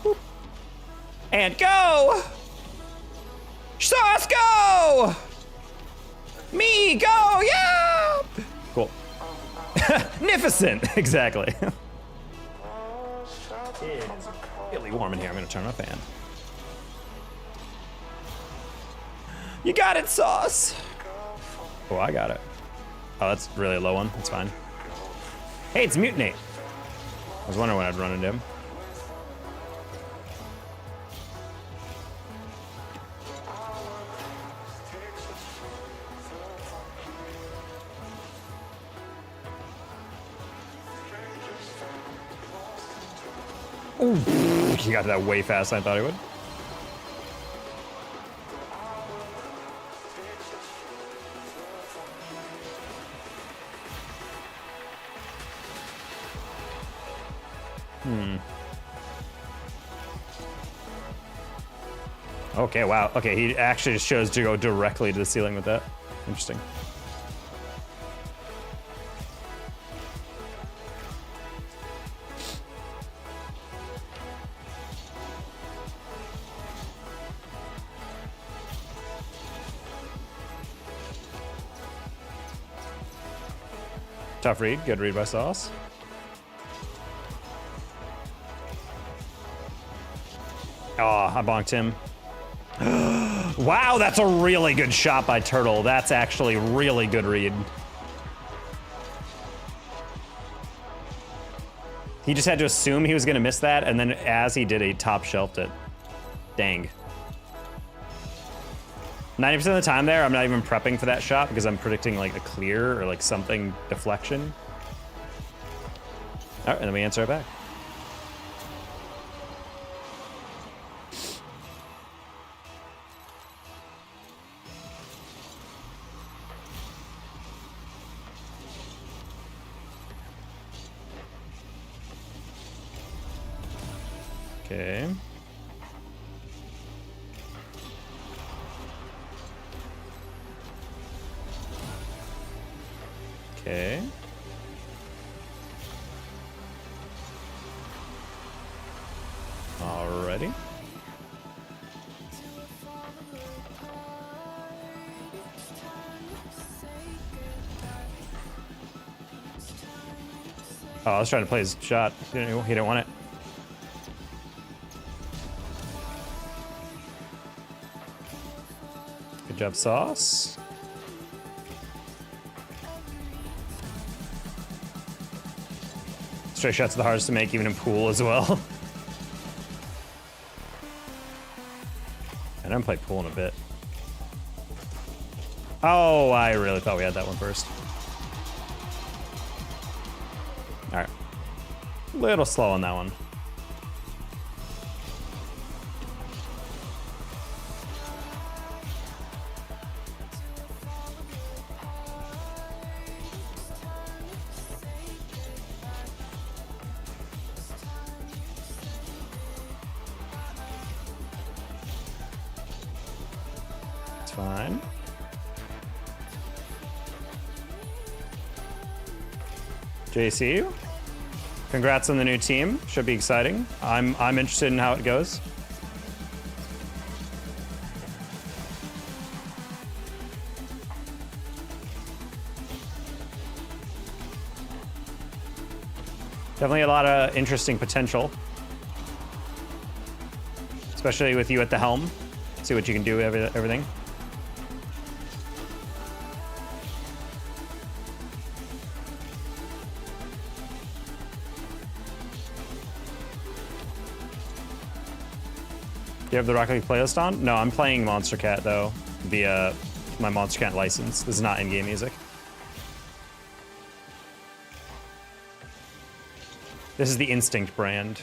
Boop. And go! Sauce, go! Me, go, yeah! Cool. Magnificent, exactly. It is really warm in here. I'm gonna turn on a fan. You got it, Sauce! Oh, I got it. Oh, that's really a low one. That's fine. Hey, it's Mutinate. I was wondering when I'd run into him. Ooh, he got that way faster than I thought he would. Okay, wow. Okay, he actually just chose to go directly to the ceiling with that. Interesting. Tough read. Good read by Sauce. Oh, I bonked him. Wow, that's a really good shot by Turtle. That's actually really good read. He just had to assume he was going to miss that, and then as he did, he top shelved it. Dang. 90% of the time there, I'm not even prepping for that shot because I'm predicting like a clear or like something deflection. All right, and then we answer it back. Okay. Okay. Alrighty. Oh, I was trying to play his shot. He didn't want it. Good job, Sauce. Straight shots are the hardest to make, even in pool as well. I haven't played pool in a bit. Oh, I really thought we had that one first. All right. Little slow on that one. It's fine. JC, congrats on the new team. Should be exciting. I'm interested in how it goes. Definitely a lot of interesting potential, especially with you at the helm. See what you can do with everything. Do you have the Rocket League playlist on? No, I'm playing Monster Cat, though, via my Monster Cat license. This is not in-game music. This is the Instinct brand.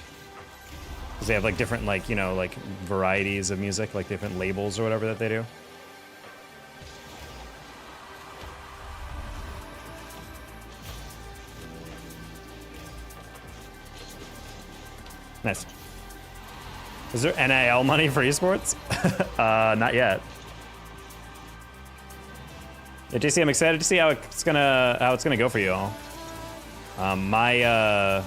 Because they have, like, different, like, you know, like, varieties of music, like, different labels or whatever that they do. Nice. Is there NIL money for esports? Not yet. Yeah, JC, I'm excited to see how it's gonna go for you all. I'm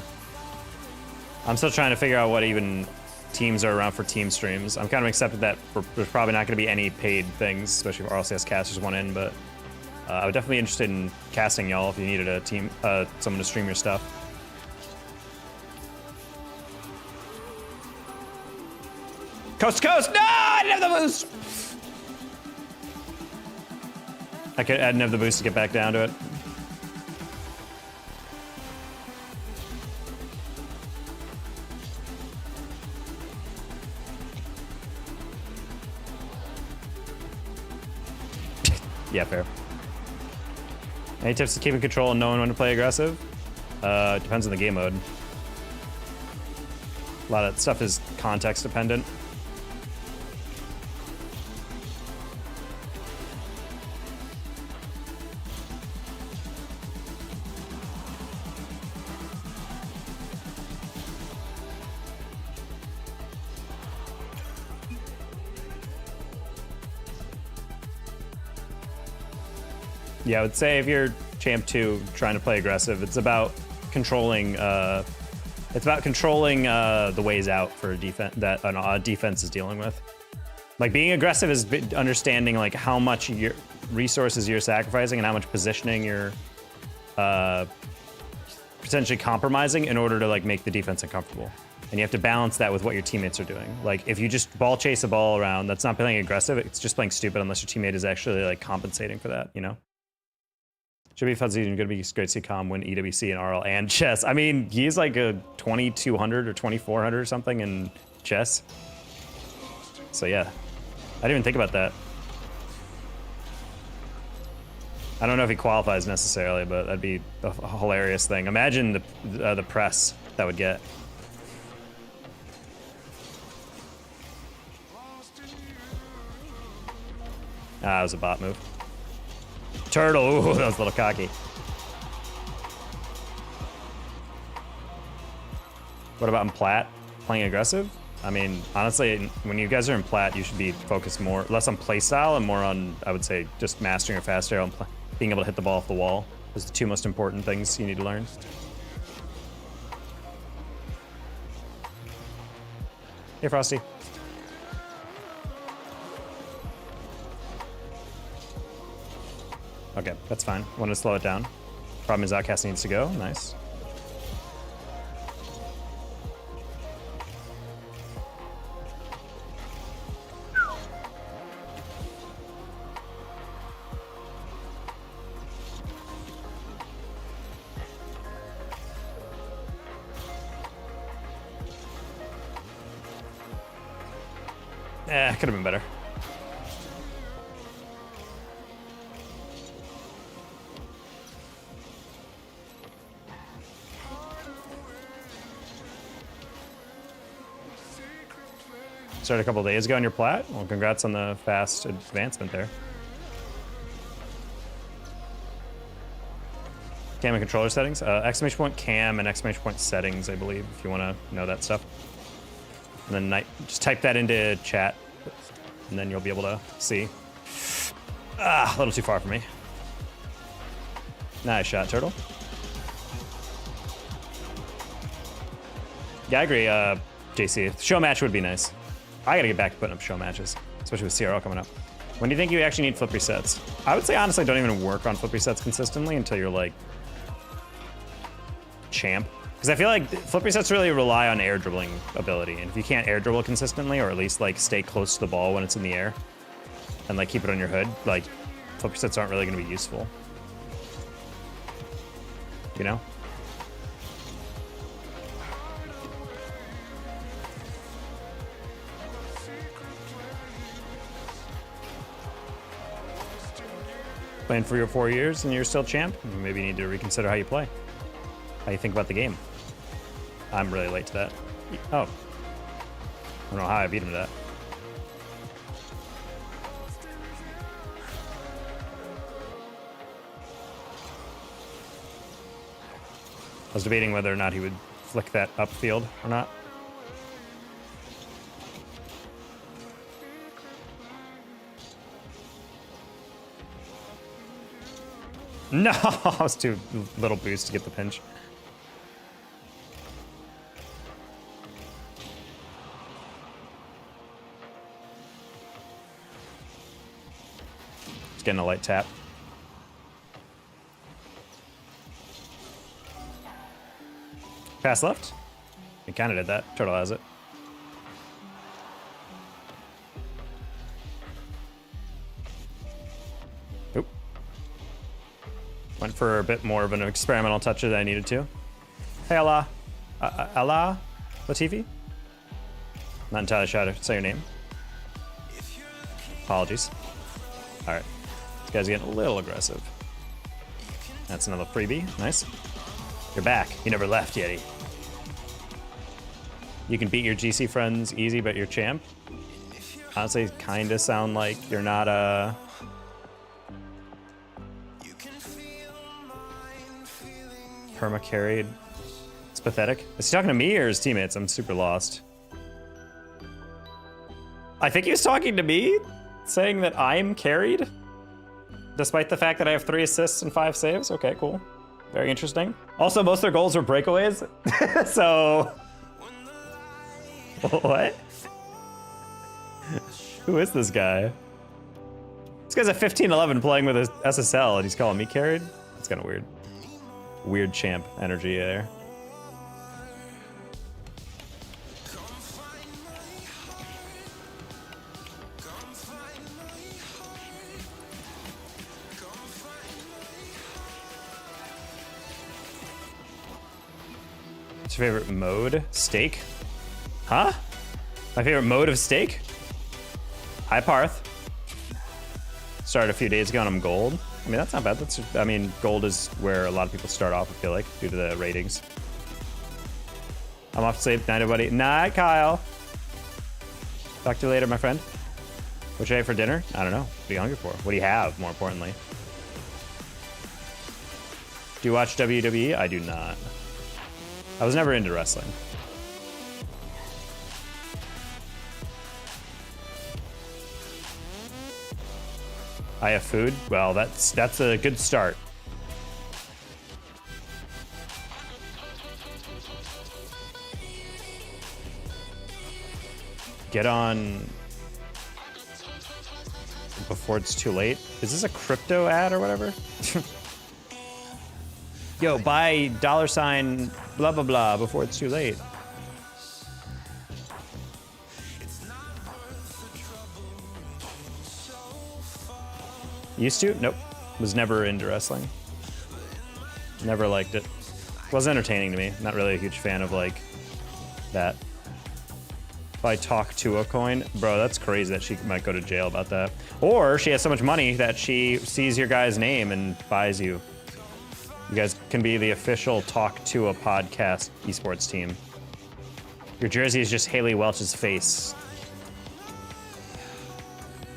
still trying to figure out what even teams are around for team streams. I'm kind of accepted that there's probably not going to be any paid things, especially if RLCS casters want in. But I would definitely be interested in casting y'all if you needed a team, someone to stream your stuff. Coast to coast! No! I didn't have the boost! I didn't have the boost to get back down to it. Yeah, fair. Any tips to keeping control and knowing when to play aggressive? Depends on the game mode. A lot of stuff is context dependent. Yeah, I would say if you're champ 2 trying to play aggressive, it's about controlling the ways out for a defense that a defense is dealing with. Like being aggressive is understanding like how much your resources you're sacrificing and how much positioning you're potentially compromising in order to like make the defense uncomfortable. And you have to balance that with what your teammates are doing. Like if you just ball chase a ball around, that's not playing aggressive. It's just playing stupid unless your teammate is actually like compensating for that, you know? Should be fuzzy and going to be great to see Com win EWC and RL and chess. I mean, he's like a 2200 or 2400 or something in chess. So yeah, I didn't even think about that. I don't know if he qualifies necessarily, but that'd be a hilarious thing. Imagine the press that would get. Ah, that was a bot move. Turtle, ooh, that was a little cocky. What about in plat? Playing aggressive? I mean, honestly, when you guys are in plat, you should be focused less on play style and more on, I would say, just mastering a fast arrow and being able to hit the ball off the wall. Those are the two most important things you need to learn. Hey, Frosty. Okay, that's fine. Want to slow it down. Problem is Outcast needs to go. Nice. Could have been better. Started a couple days ago on your plat. Well, congrats on the fast advancement there. Cam and controller settings. Exclamation point cam and exclamation point settings, I believe, if you want to know that stuff. And then just type that into chat, and then you'll be able to see. Ah, a little too far for me. Nice shot, Turtle. Yeah, I agree, JC. Show match would be nice. I gotta get back to putting up show matches, especially with CRL coming up. When do you think you actually need flip resets? I would say, honestly, don't even work on flip resets consistently until you're, like, champ. Because I feel like flip resets really rely on air dribbling ability. And if you can't air dribble consistently, or at least, like, stay close to the ball when it's in the air, and, like, keep it on your hood, like, flip resets aren't really gonna be useful. You know? Playing for your 4 years and you're still champ, maybe you need to reconsider how you play, how you think about the game. I'm really late to that. Oh. I don't know how I beat him to that. I was debating whether or not he would flick that upfield or not. No, I was too little boost to get the pinch. Just getting a light tap. Pass left? He kind of did that. Turtle has it. Oop. Went for a bit more of an experimental touch that I needed to. Hey, Allah. Allah Latifi? Not entirely sure how to say your name. Apologies. All right. This guy's getting a little aggressive. That's another freebie. Nice. You're back. You never left, Yeti. You can beat your GC friends easy, but you're champ. Honestly, kind of sound like you're not a... perma-carried. It's pathetic. Is he talking to me or his teammates? I'm super lost. I think he was talking to me, saying that I'm carried, despite the fact that I have 3 assists and 5 saves. Okay, cool. Very interesting. Also, most of their goals were breakaways, so... What? Who is this guy? This guy's a 15-11 playing with a SSL, and he's calling me carried? That's kind of weird. Weird champ energy there. What's your favorite mode? Steak? Huh? My favorite mode of steak? High Parth. Started a few days ago and I'm gold. I mean, that's not bad. I mean, gold is where a lot of people start off, I feel like, due to the ratings. I'm off to sleep. Night, everybody. Night, Kyle. Talk to you later, my friend. What should I eat for dinner? I don't know. What are you hungry for? What do you have, more importantly? Do you watch WWE? I do not. I was never into wrestling. I have food? Well, that's a good start. Get on before it's too late. Is this a crypto ad or whatever? Yo, buy $ blah blah blah before it's too late. Used to? Nope. Was never into wrestling. Never liked it. Wasn't entertaining to me. Not really a huge fan of, like, that. If I talk to a coin, bro, that's crazy that she might go to jail about that. Or she has so much money that she sees your guy's name and buys you. You guys can be the official Talk to a Podcast esports team. Your jersey is just Haley Welch's face.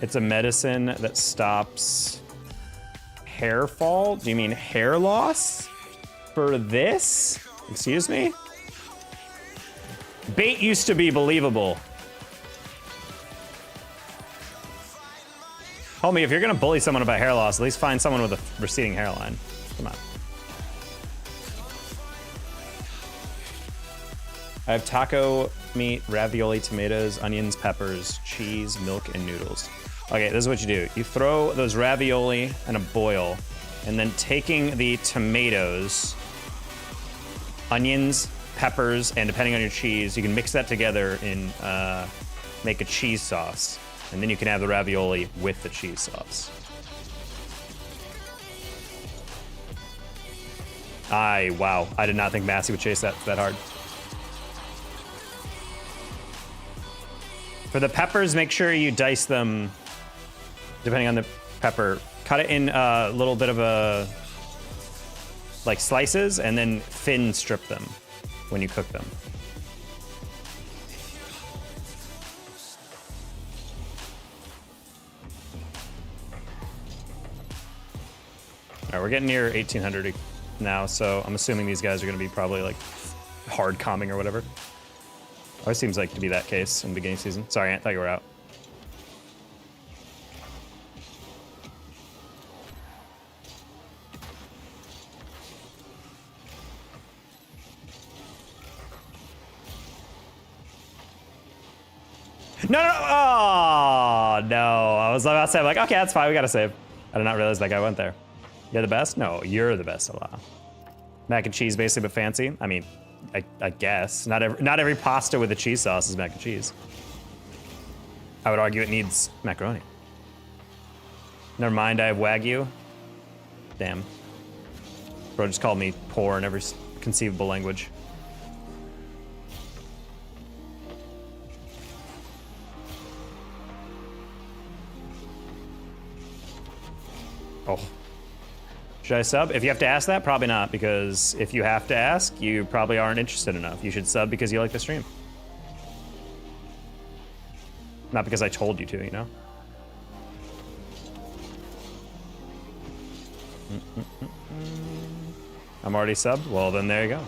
It's a medicine that stops hair fall. Do you mean hair loss? For this? Excuse me? Bait used to be believable. Homie, if you're gonna bully someone about hair loss, at least find someone with a receding hairline. Come on. I have taco meat, ravioli, tomatoes, onions, peppers, cheese, milk, and noodles. Okay, this is what you do. You throw those ravioli in a boil, and then taking the tomatoes, onions, peppers, and depending on your cheese, you can mix that together and make a cheese sauce. And then you can have the ravioli with the cheese sauce. Wow. I did not think Massey would chase that hard. For the peppers, make sure you dice them, depending on the pepper. Cut it in a little bit of like slices, and then thin strip them when you cook them. All right, we're getting near 1800 now, so I'm assuming these guys are going to be probably like hard calming or whatever. Always seems like to be that case in the beginning season. Sorry, Ant, thought you were out. No, no, no. Oh, no. I was about to say, I'm like, okay, that's fine. We got to save. I did not realize that guy went there. You're the best? No, you're the best, Allah. Mac and cheese, basically, but fancy. I mean, I guess. Not every pasta with a cheese sauce is mac and cheese. I would argue it needs macaroni. Never mind, I have Wagyu. Damn. Bro just called me poor in every conceivable language. Oh. Should I sub? If you have to ask that, probably not, because if you have to ask, you probably aren't interested enough. You should sub because you like the stream. Not because I told you to, you know? I'm already subbed? Well, then there you go.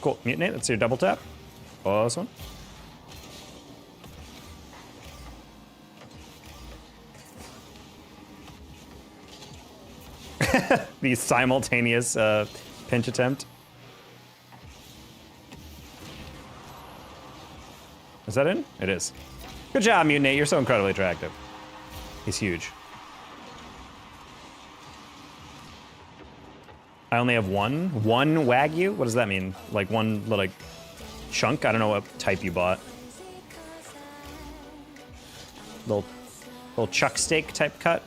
Cool. Mutinate, that's your double tap. Oh, this one. The simultaneous pinch attempt. Is that in? It is. Good job, Mutinate. You're so incredibly attractive. He's huge. I only have one Wagyu? What does that mean? Like one little chunk? I don't know what type you bought. Little chuck steak type cut?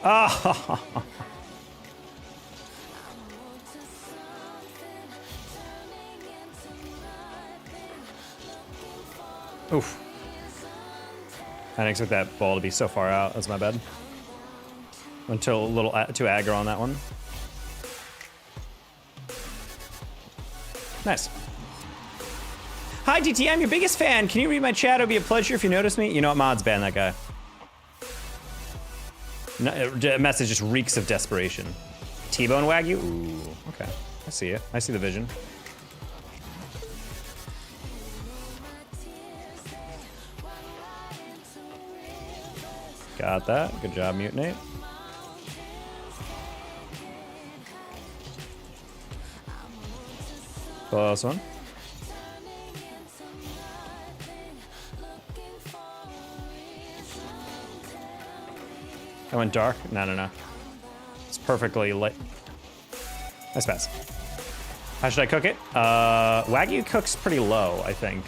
Oh. Oof. I didn't expect that ball to be so far out. That's my bad. Until a little too aggro on that one. Nice. Hi, DT, I'm your biggest fan. Can you read my chat? It would be a pleasure if you notice me. You know what, mods, ban that guy. No, the message just reeks of desperation. T-bone Wagyu? Ooh, okay. I see it. I see the vision. Got that. Good job, Mutinate. Close one. I went dark? No. It's perfectly lit. Nice pass. How should I cook it? Wagyu cooks pretty low, I think.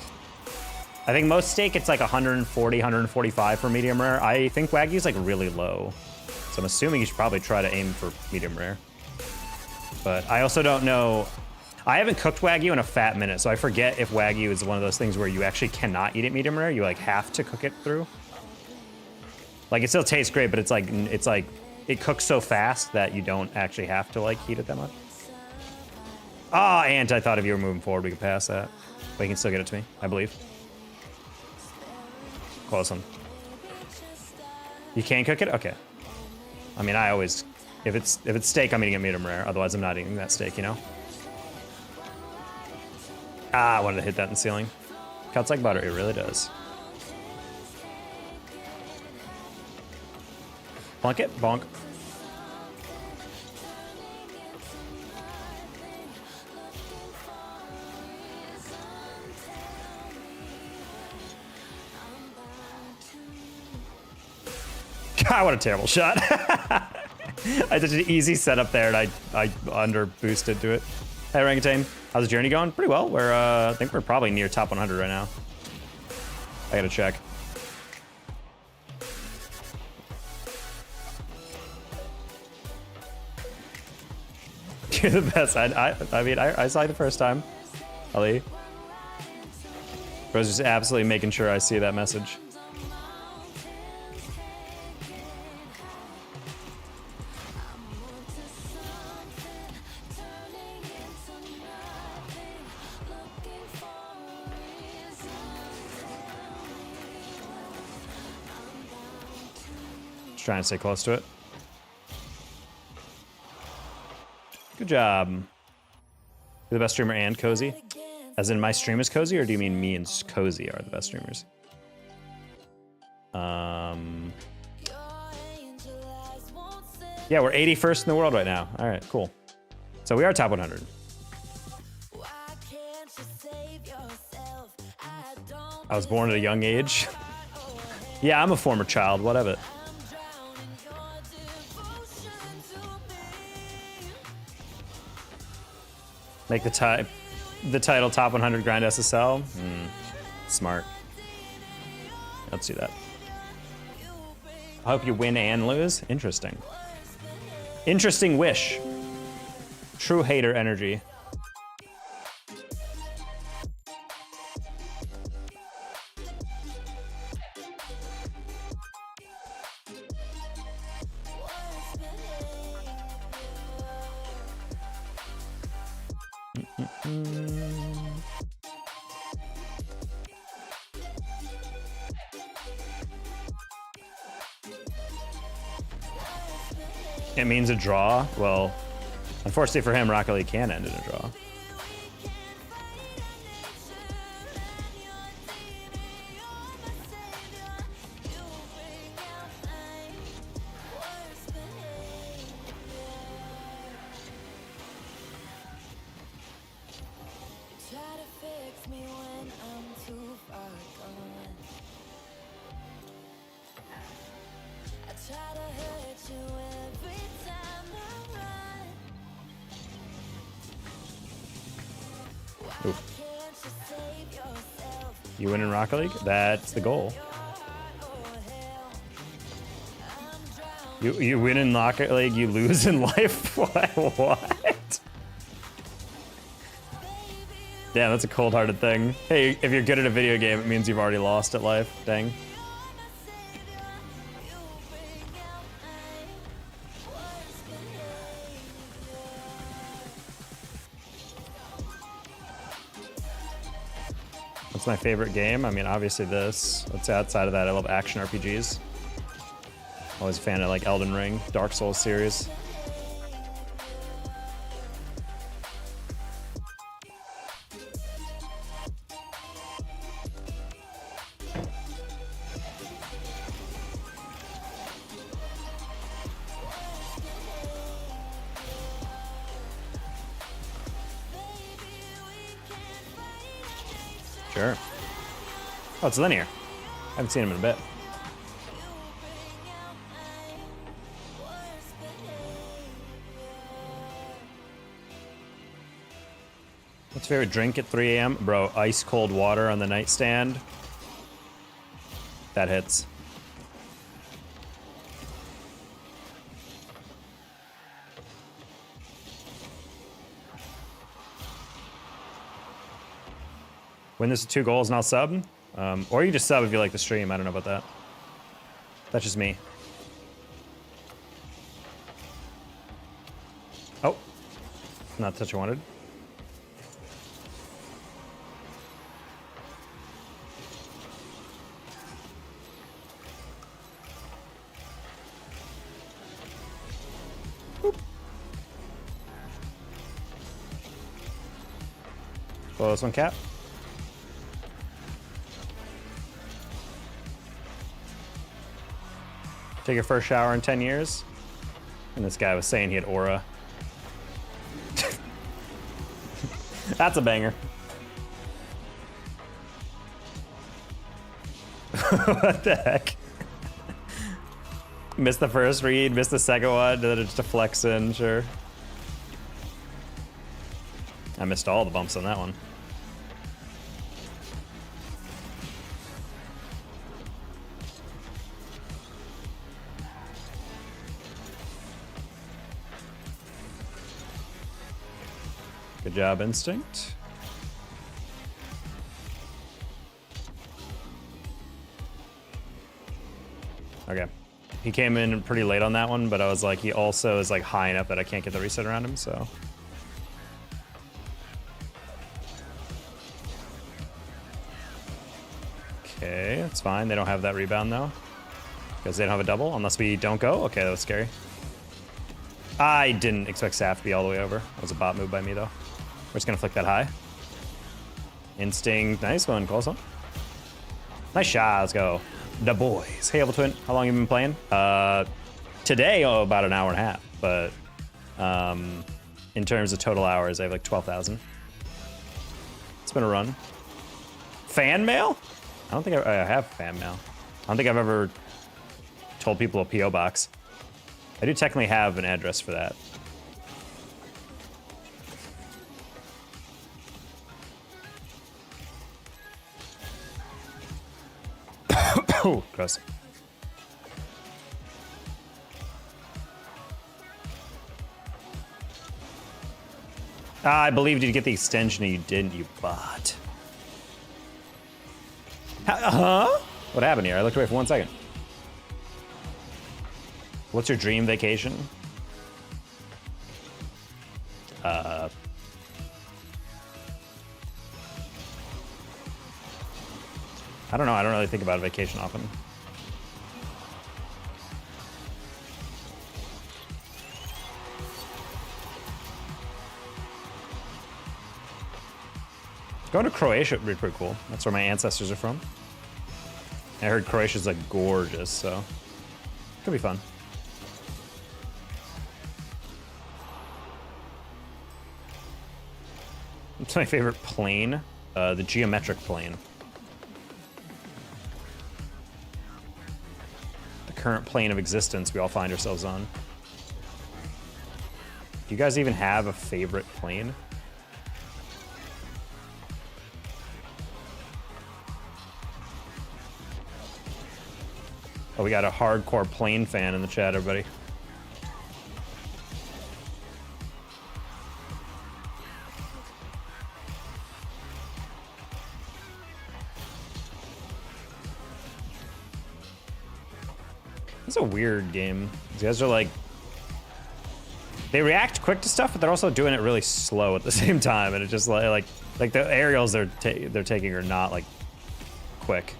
I think most steak, it's like 140, 145 for medium rare. I think Wagyu's like really low. So I'm assuming you should probably try to aim for medium rare. But I also don't know. I haven't cooked Wagyu in a fat minute, so I forget if Wagyu is one of those things where you actually cannot eat it medium rare. You like have to cook it through. Like it still tastes great, but it's like it cooks so fast that you don't actually have to like heat it that much. Ah, Ant, I thought if you were moving forward, we could pass that. But you can still get it to me, I believe. Close one. You can cook it? Okay. I mean, I always, if it's steak, I'm eating it medium rare. Otherwise, I'm not eating that steak, you know? Ah, I wanted to hit that in the ceiling. Cuts like butter, it really does. Bonk it, bonk. God, what a terrible shot. I did an easy setup there and I under boosted to it. Hey, Orangutan, how's the journey going? Pretty well. We're, I think we're probably near top 100 right now. I gotta check. You're the best. I mean, I saw you the first time, Ali. Bro's just absolutely making sure I see that message. Trying to stay close to it. Good job. You're the best streamer and Cozy? As in my stream is Cozy, or do you mean me and Cozy are the best streamers? Yeah, we're 81st in the world right now. All right, cool. So we are top 100. I was born at a young age. Yeah, I'm a former child. What of it? Make the title top 100 grind SSL. Smart. Let's do that. I hope you win and lose. Interesting. Interesting wish. True hater energy. It means a draw. Well, unfortunately for him, Rocket League can end in a draw. Oof. You win in Rocket League? That's the goal. You win in Rocket League, you lose in life? What? Damn, that's a cold-hearted thing. Hey, if you're good at a video game, it means you've already lost at life. Dang. What's my favorite game? I mean, obviously this. What's outside of that? I love action RPGs. Always a fan of like Elden Ring, Dark Souls series. Sure. Oh, it's linear. I haven't seen him in a bit. What's your favorite drink at 3 a.m.? Bro, ice cold water on the nightstand. That hits. Win this with 2 goals and I'll sub. Or you just sub if you like the stream. I don't know about that. That's just me. Oh. Not the touch I wanted. Boop. Blow this one, Cap. Take your first shower in 10 years. And this guy was saying he had aura. That's a banger. What the heck? Missed the first read, missed the second one, then it just deflects in, sure. I missed all the bumps on that one. Good job, Instinct. Okay. He came in pretty late on that one, but I was like, he also is like high enough that I can't get the reset around him, so. Okay, that's fine. They don't have that rebound though. Because they don't have a double, unless we don't go. Okay, that was scary. I didn't expect Saf to be all the way over. That was a bot move by me though. We're just gonna flick that high. Instinct, nice one, close one. Nice shot, let's go. The boys. Hey, Twin, how long have you been playing? Today, about an hour and a half, but in terms of total hours, I have like 12,000. It's been a run. Fan mail? I don't think I have fan mail. I don't think I've ever told people a P.O. box. I do technically have an address for that. Oh, gross. I believed you'd get the extension and you didn't, you bot. Huh? What happened here? I looked away for 1 second. What's your dream vacation? I don't know. I don't really think about a vacation often. Going to Croatia would be pretty cool. That's where my ancestors are from. I heard Croatia's like gorgeous, so could be fun. What's my favorite plane? The geometric plane. The current plane of existence we all find ourselves on. Do you guys even have a favorite plane? Oh, we got a hardcore plane fan in the chat, everybody. It's a weird game. These guys are like, they react quick to stuff, but they're also doing it really slow at the same time, and it just like the aerials they're taking are not like quick.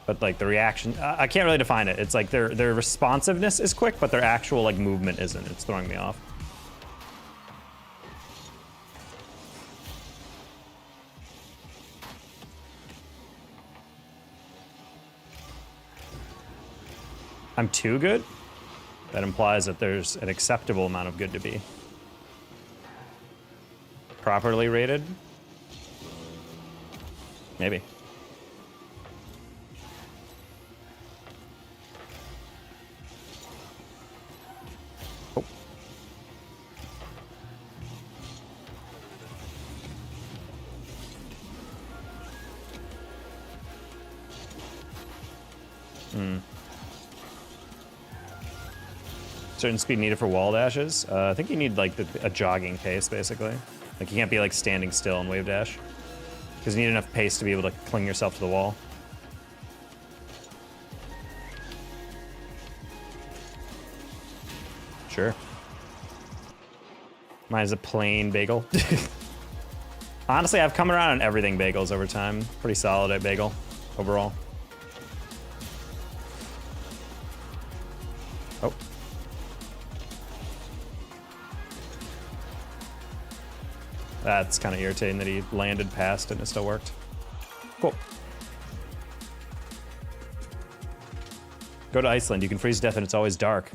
But like the reaction, I can't really define it. It's like their responsiveness is quick, but their actual like movement isn't. It's throwing me off. I'm too good? That implies that there's an acceptable amount of good to be. Properly rated? Maybe. Oh. Certain speed needed for wall dashes. I think you need like a jogging pace, basically. Like you can't be like standing still and wave dash. Because you need enough pace to be able to cling yourself to the wall. Sure. Mine is a plain bagel. Honestly, I've come around on everything bagels over time. Pretty solid at bagel overall. Oh. That's kind of irritating that he landed past and it still worked. Cool. Go to Iceland. You can freeze to death and it's always dark.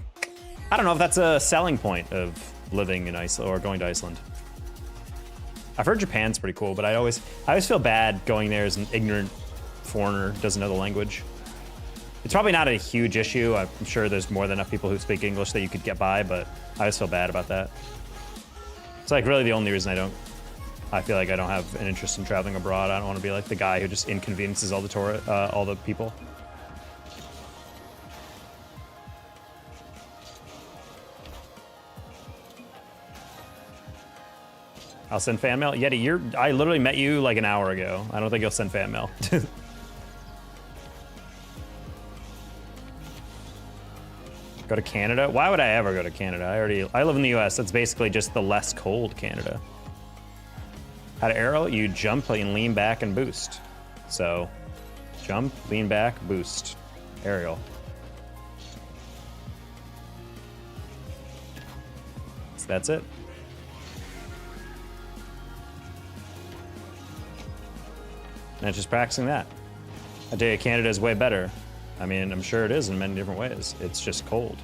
I don't know if that's a selling point of living in Iceland or going to Iceland. I've heard Japan's pretty cool, but I always feel bad going there as an ignorant foreigner who doesn't know the language. It's probably not a huge issue. I'm sure there's more than enough people who speak English that you could get by, but I always feel bad about that. It's like really the only reason I feel like I don't have an interest in traveling abroad. I don't want to be like the guy who just inconveniences all the people. I'll send fan mail. Yeti, I literally met you like an hour ago. I don't think you'll send fan mail. Go to Canada? Why would I ever go to Canada? I live in the US. That's basically just the less cold Canada. How to arrow? You jump and lean back and boost. So, jump, lean back, boost. Aerial. So that's it. And it's just practicing that. I tell you, Canada is way better. I mean, I'm sure it is in many different ways. It's just cold.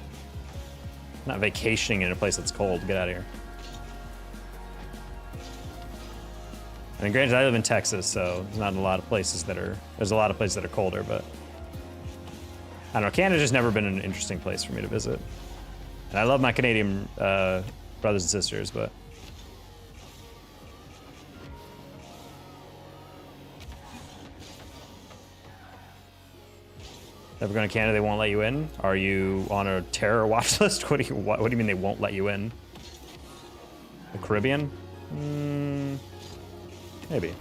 Not vacationing in a place that's cold. Get out of here. I mean, granted, I live in Texas, so there's not a lot of places that are... There's a lot of places that are colder, but... I don't know. Canada's just never been an interesting place for me to visit. And I love my Canadian brothers and sisters, but... Never going to Canada, they won't let you in? Are you on a terror watch list? What do you mean they won't let you in? The Caribbean? Maybe.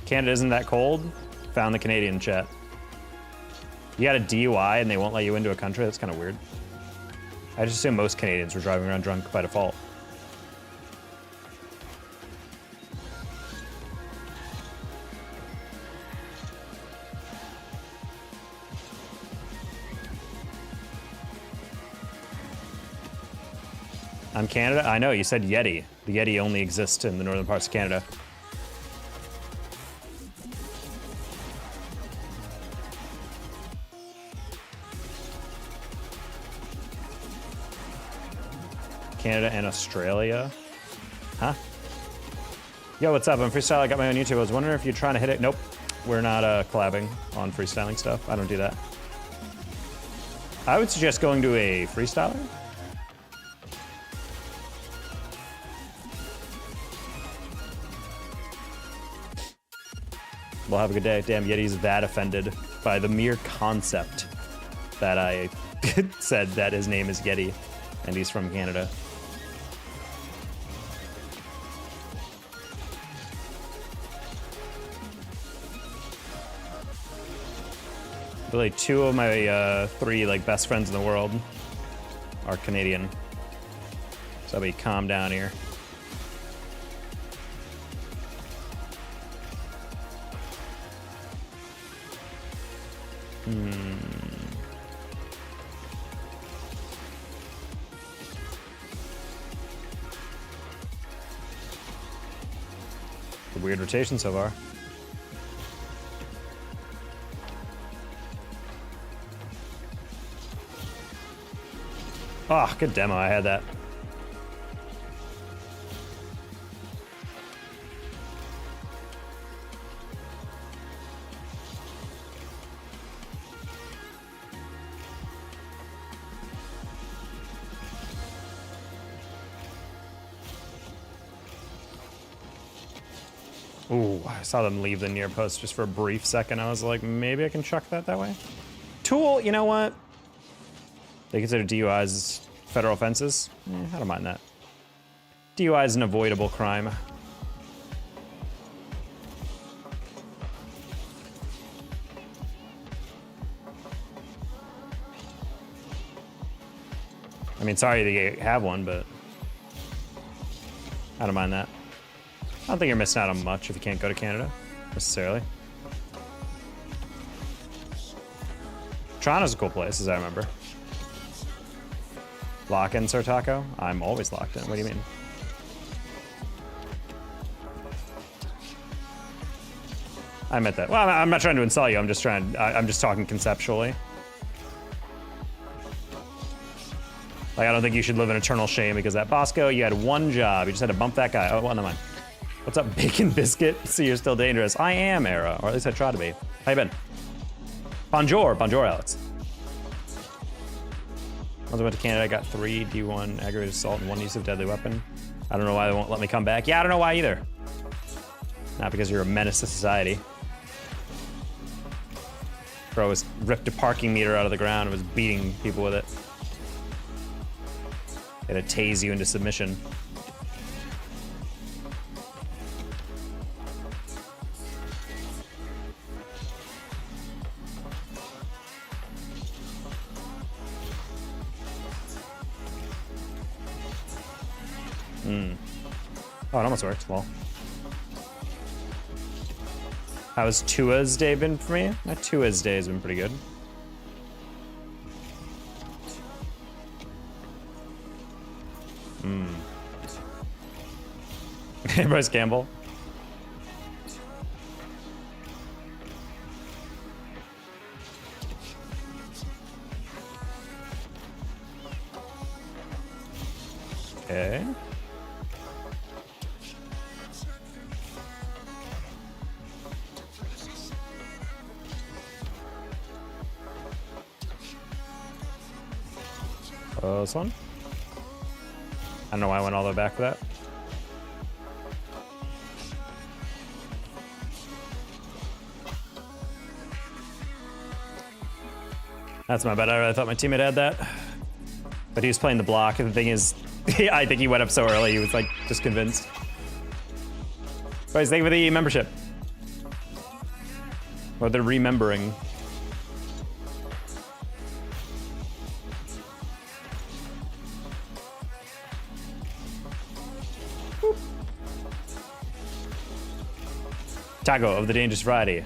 Canada isn't that cold? Found the Canadian chat. You got a DUI and they won't let you into a country? That's kind of weird. I just assume most Canadians were driving around drunk by default. I'm Canada? I know, you said Yeti. The Yeti only exists in the northern parts of Canada. Canada and Australia? Huh? Yo, what's up? I'm Freestyle. I got my own YouTube. I was wondering if you're trying to hit it. Nope. We're not collabing on freestyling stuff. I don't do that. I would suggest going to a freestyler. Well, have a good day. Damn, Yeti's that offended by the mere concept that I said that his name is Yeti and he's from Canada. Really, 2 of my 3 like best friends in the world are Canadian. So I'll be calm down here. A weird rotation so far. Oh, good demo. I had that. Ooh, I saw them leave the near post just for a brief second. I was like, maybe I can chuck that way. Tool, you know what? They consider DUIs federal offenses? I don't mind that. DUI is an avoidable crime. I mean, sorry that you have one, but I don't mind that. I don't think you're missing out on much if you can't go to Canada, necessarily. Toronto's a cool place, as I remember. Lock in, Sir Taco? I'm always locked in. What do you mean? I meant that. Well, I'm not trying to insult you. I'm just talking conceptually. Like, I don't think you should live in eternal shame because that Bosco, you had one job. You just had to bump that guy. Oh, well, never mind. What's up, Bacon Biscuit? See, you're still dangerous. I am, Era. Or at least I try to be. How you been? Bonjour. Bonjour, Alex. Once I went to Canada, I got 3 D1 aggravated assault and 1 use of deadly weapon. I don't know why they won't let me come back. Yeah, I don't know why either. Not because you're a menace to society. Bro was ripped a parking meter out of the ground and was beating people with it. It'd tase you into submission. Oh, it almost worked. Well. How's Tuahsday been for me? My Tuahsday has been pretty good. Bryce Campbell. Okay. This one? I don't know why I went all the way back for that. That's my bad. I really thought my teammate had that. But he was playing the block, and the thing is, I think he went up so early, he was like, just convinced. Guys, thank you for the membership. Or the remembering. Tago of the dangerous variety.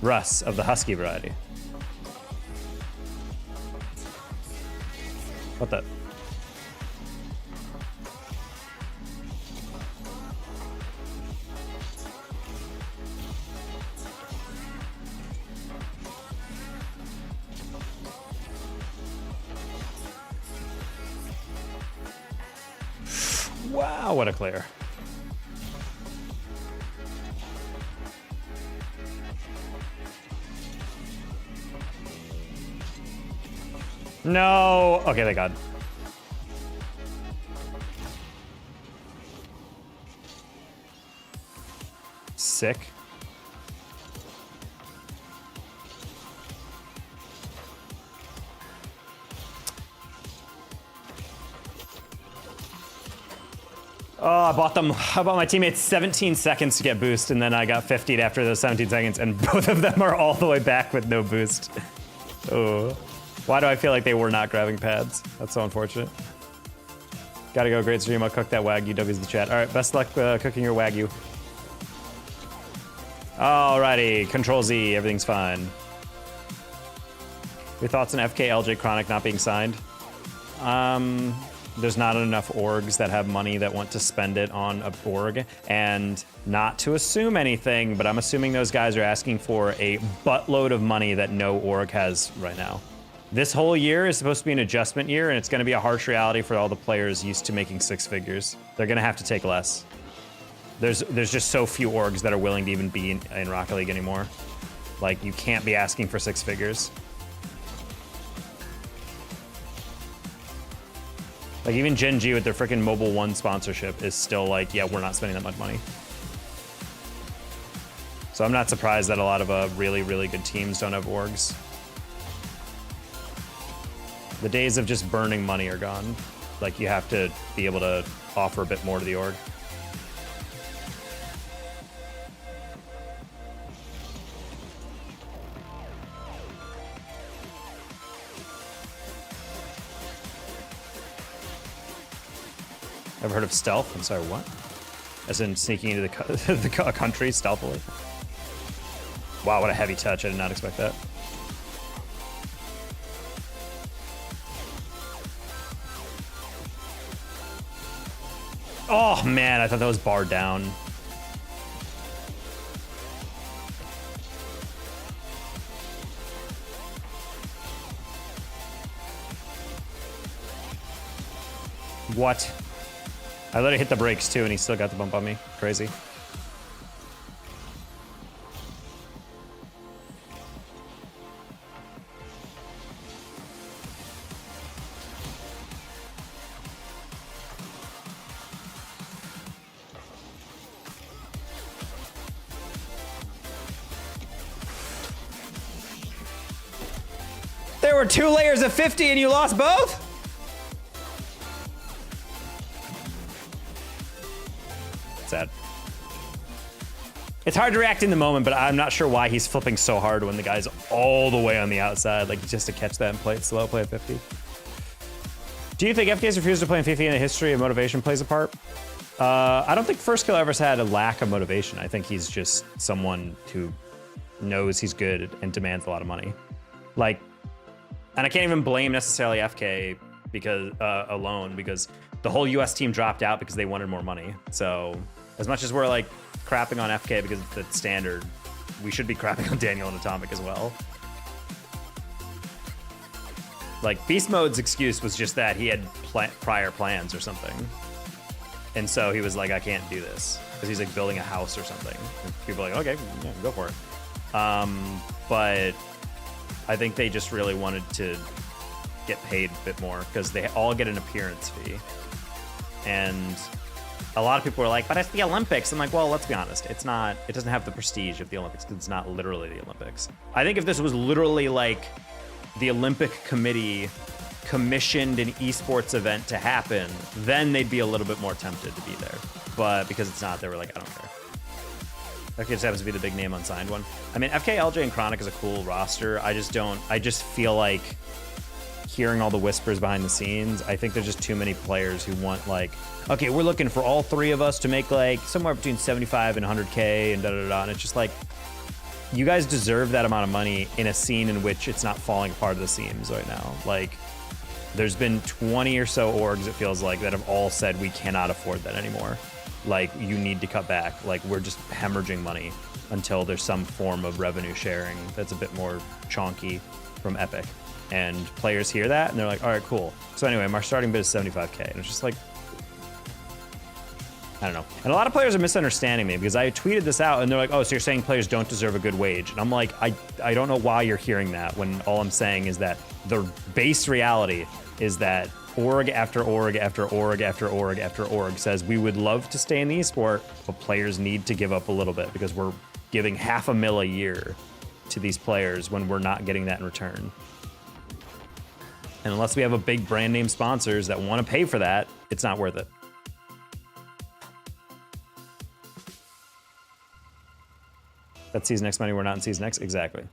Russ of the husky variety. What the? Wow, what a clear. No. Okay, thank God. Sick. Oh, I bought my teammates 17 seconds to get boost, and then I got 50'd after those 17 seconds, and both of them are all the way back with no boost. Oh. Why do I feel like they were not grabbing pads? That's so unfortunate. Gotta go, great stream. I'll cook that Wagyu. W's in the chat. All right, best luck cooking your Wagyu. Alrighty, Control Z, everything's fine. Your thoughts on FK LJ Chronic not being signed? There's not enough orgs that have money that want to spend it on a org, and not to assume anything, but I'm assuming those guys are asking for a buttload of money that no org has right now. This whole year is supposed to be an adjustment year, and it's going to be a harsh reality for all the players used to making 6 figures. They're going to have to take less. There's just so few orgs that are willing to even be in Rocket League anymore. Like, you can't be asking for 6 figures. Like, even Gen G with their freaking Mobile One sponsorship is still like, yeah, we're not spending that much money. So I'm not surprised that a lot of really, really good teams don't have orgs. The days of just burning money are gone. Like, you have to be able to offer a bit more to the org. Ever heard of stealth? I'm sorry, what? As in sneaking into the country stealthily? Wow, what a heavy touch. I did not expect that. Oh, man, I thought that was barred down. What? I let it hit the brakes, too, and he still got the bump on me. Crazy. There were 2 layers of 50 and you lost both? Sad. It's hard to react in the moment, but I'm not sure why he's flipping so hard when the guy's all the way on the outside. Like, just to catch that and play it slow, play at 50. Do you think FK's refusal to play in FIFA in the history of motivation plays a part? I don't think First Kill ever's had a lack of motivation. I think he's just someone who knows he's good and demands a lot of money. Like, and I can't even blame necessarily FK because alone, because the whole US team dropped out because they wanted more money. So as much as we're like crapping on FK because it's the standard, we should be crapping on Daniel and Atomic as well. Like, Beast Mode's excuse was just that he had prior plans or something. And so he was like, I can't do this. Because he's like building a house or something. And people are like, okay, yeah, go for it. But I think they just really wanted to get paid a bit more because they all get an appearance fee. And a lot of people were like, but it's the Olympics. I'm like, well, let's be honest. It's not, it doesn't have the prestige of the Olympics because it's not literally the Olympics. I think if this was literally like the Olympic Committee commissioned an esports event to happen, then they'd be a little bit more tempted to be there. But because it's not, they were like, I don't care. FK just happens to be the big name unsigned one. I mean, FK, LJ, and Chronic is a cool roster. I just feel like hearing all the whispers behind the scenes, I think there's just too many players who want like, okay, we're looking for all 3 of us to make like somewhere between 75 and 100K and da-da-da. And it's just like, you guys deserve that amount of money in a scene in which it's not falling apart at the seams right now. Like, there's been 20 or so orgs, it feels like, that have all said we cannot afford that anymore. Like, you need to cut back. Like, we're just hemorrhaging money until there's some form of revenue sharing that's a bit more chonky from Epic. And players hear that and they're like, all right, cool. So anyway, my starting bid is 75K. And it's just like, I don't know. And a lot of players are misunderstanding me because I tweeted this out and they're like, oh, so you're saying players don't deserve a good wage. And I'm like, I don't know why you're hearing that when all I'm saying is that the base reality is that org after org after org after org after org says we would love to stay in the esport, but players need to give up a little bit because we're giving $500,000 a year to these players when we're not getting that in return. And unless we have a big brand name sponsors that want to pay for that, it's not worth it. That's Season X money, we're not in Season X? Exactly.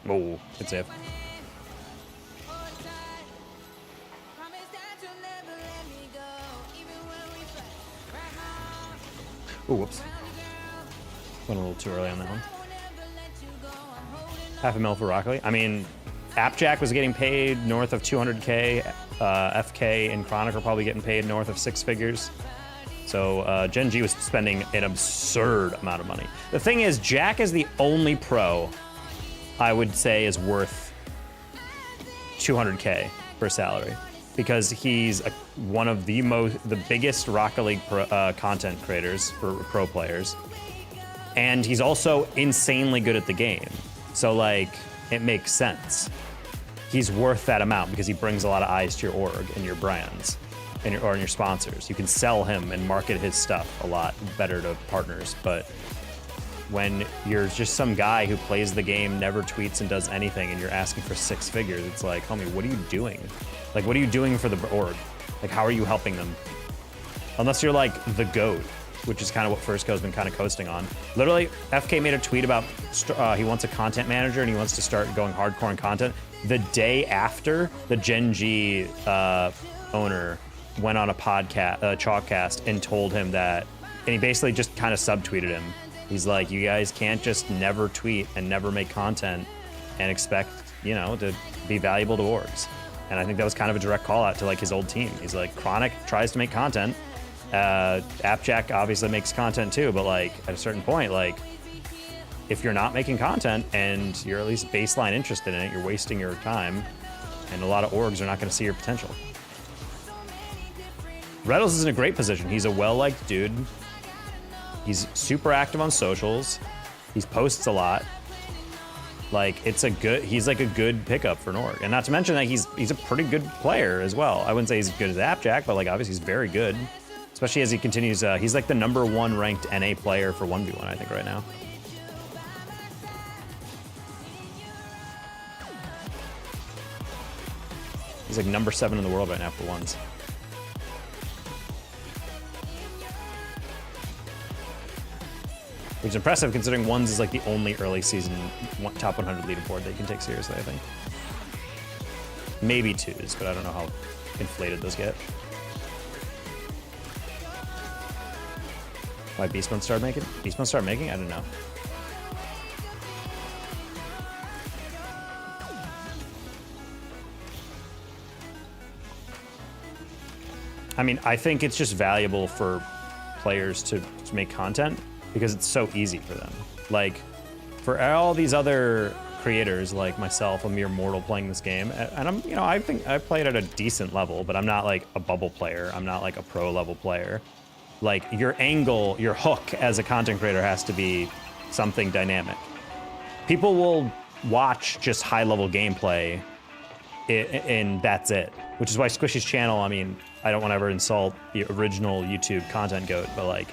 Oh, good save. Oh, whoops. Went a little too early on that one. $500,000 for Rocket League. I mean, Appjack was getting paid north of 200K. FK and Chronic are probably getting paid north of 6 figures. So Gen G was spending an absurd amount of money. The thing is, Jack is the only pro I would say is worth 200K for salary because he's one of the biggest Rocket League content creators for pro players. And he's also insanely good at the game. So like, it makes sense. He's worth that amount because he brings a lot of eyes to your org and your brands and your sponsors. You can sell him and market his stuff a lot better to partners. But when you're just some guy who plays the game, never tweets and does anything, and you're asking for 6 figures, it's like, homie, what are you doing? Like, what are you doing for the org? Like, how are you helping them? Unless you're like the GOAT. which is kind of what Fursko's been kind of coasting on. Literally, FK made a tweet about he wants a content manager and he wants to start going hardcore on content. The day after, the Gen G owner went on a podcast, Chalkcast, and told him that, and he basically just kind of subtweeted him. He's like, you guys can't just never tweet and never make content and expect, you know, to be valuable to orgs. And I think that was kind of a direct call out to like his old team. He's like, Chronic tries to make content. Appjack obviously makes content too, but like at a certain point, like if you're not making content and you're at least baseline interested in it, you're wasting your time, and a lot of orgs are not going to see your potential. Reddles is in a great position. He's a well-liked dude. He's super active on socials. He posts a lot. Like he's like a good pickup for an org. And not to mention that he's a pretty good player as well. I wouldn't say he's as good as Appjack, but like obviously he's very good. Especially as he continues, he's like the #1 ranked NA player for 1v1, I think, right now. He's like #7 in the world right now for ones. Which is impressive considering ones is like the only early season top 100 leaderboard that you can take seriously, I think. Maybe twos, but I don't know how inflated those get. Why Beast Mode started making? Beast Mode started making? I don't know. I mean, I think it's just valuable for players to make content because it's so easy for them. Like, for all these other creators like myself, a mere mortal playing this game, and I'm, you know, I think I played at a decent level, but I'm not like a bubble player. I'm not like a pro level player. Like, your angle, your hook as a content creator has to be something dynamic. People will watch just high level gameplay and that's it. Which is why Squishy's channel, I mean, I don't want to ever insult the original YouTube content goat, but like,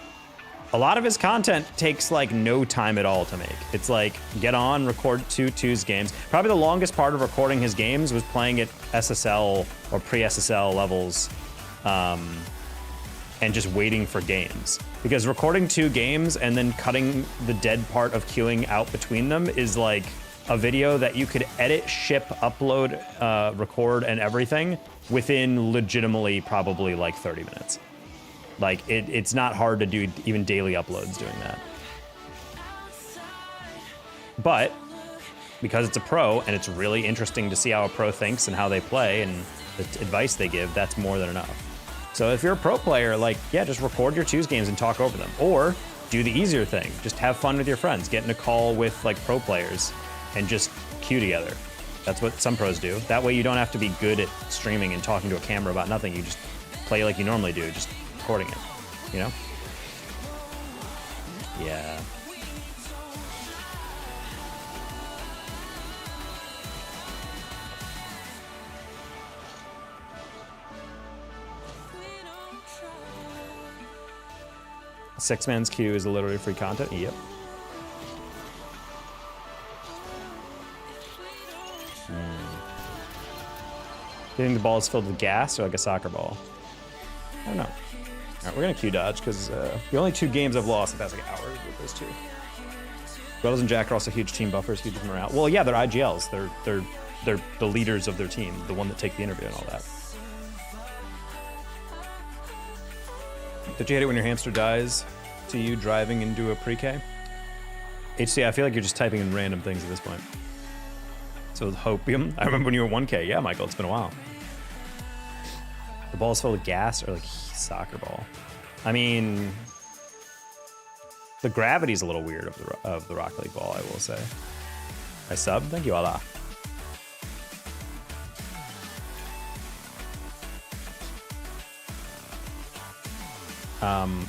a lot of his content takes like no time at all to make. It's like, get on, record twos games. Probably the longest part of recording his games was playing at SSL or pre-SSL levels, and just waiting for games. Because recording 2 games and then cutting the dead part of queuing out between them is like a video that you could edit, ship, upload, record, and everything within legitimately probably like 30 minutes. Like, it's not hard to do even daily uploads doing that. But because it's a pro and it's really interesting to see how a pro thinks and how they play and the advice they give, that's more than enough. So if you're a pro player, like, yeah, just record your twos games and talk over them. Or do the easier thing. Just have fun with your friends. Get in a call with like pro players and just queue together. That's what some pros do. That way you don't have to be good at streaming and talking to a camera about nothing. You just play like you normally do, just recording it, you know? Yeah. Six-man's queue is literally free content? Yep. Do you think the ball is filled with gas or like a soccer ball? I don't know. All right, we're gonna queue dodge because the only 2 games I've lost in the past like hours with those 2. Reddles and Jack are also huge team buffers, huge morale. Well, yeah, they're IGLs. They're the leaders of their team, the one that take the interview and all that. Did you hate it when your hamster dies to you driving into a pre-K? HC, I feel like you're just typing in random things at this point. So with Hopium, I remember when you were 1K. Yeah, Michael, it's been a while. The ball is full of gas or like soccer ball? I mean, the gravity's a little weird of the Rocket League ball, I will say. I sub? Thank you, Allah.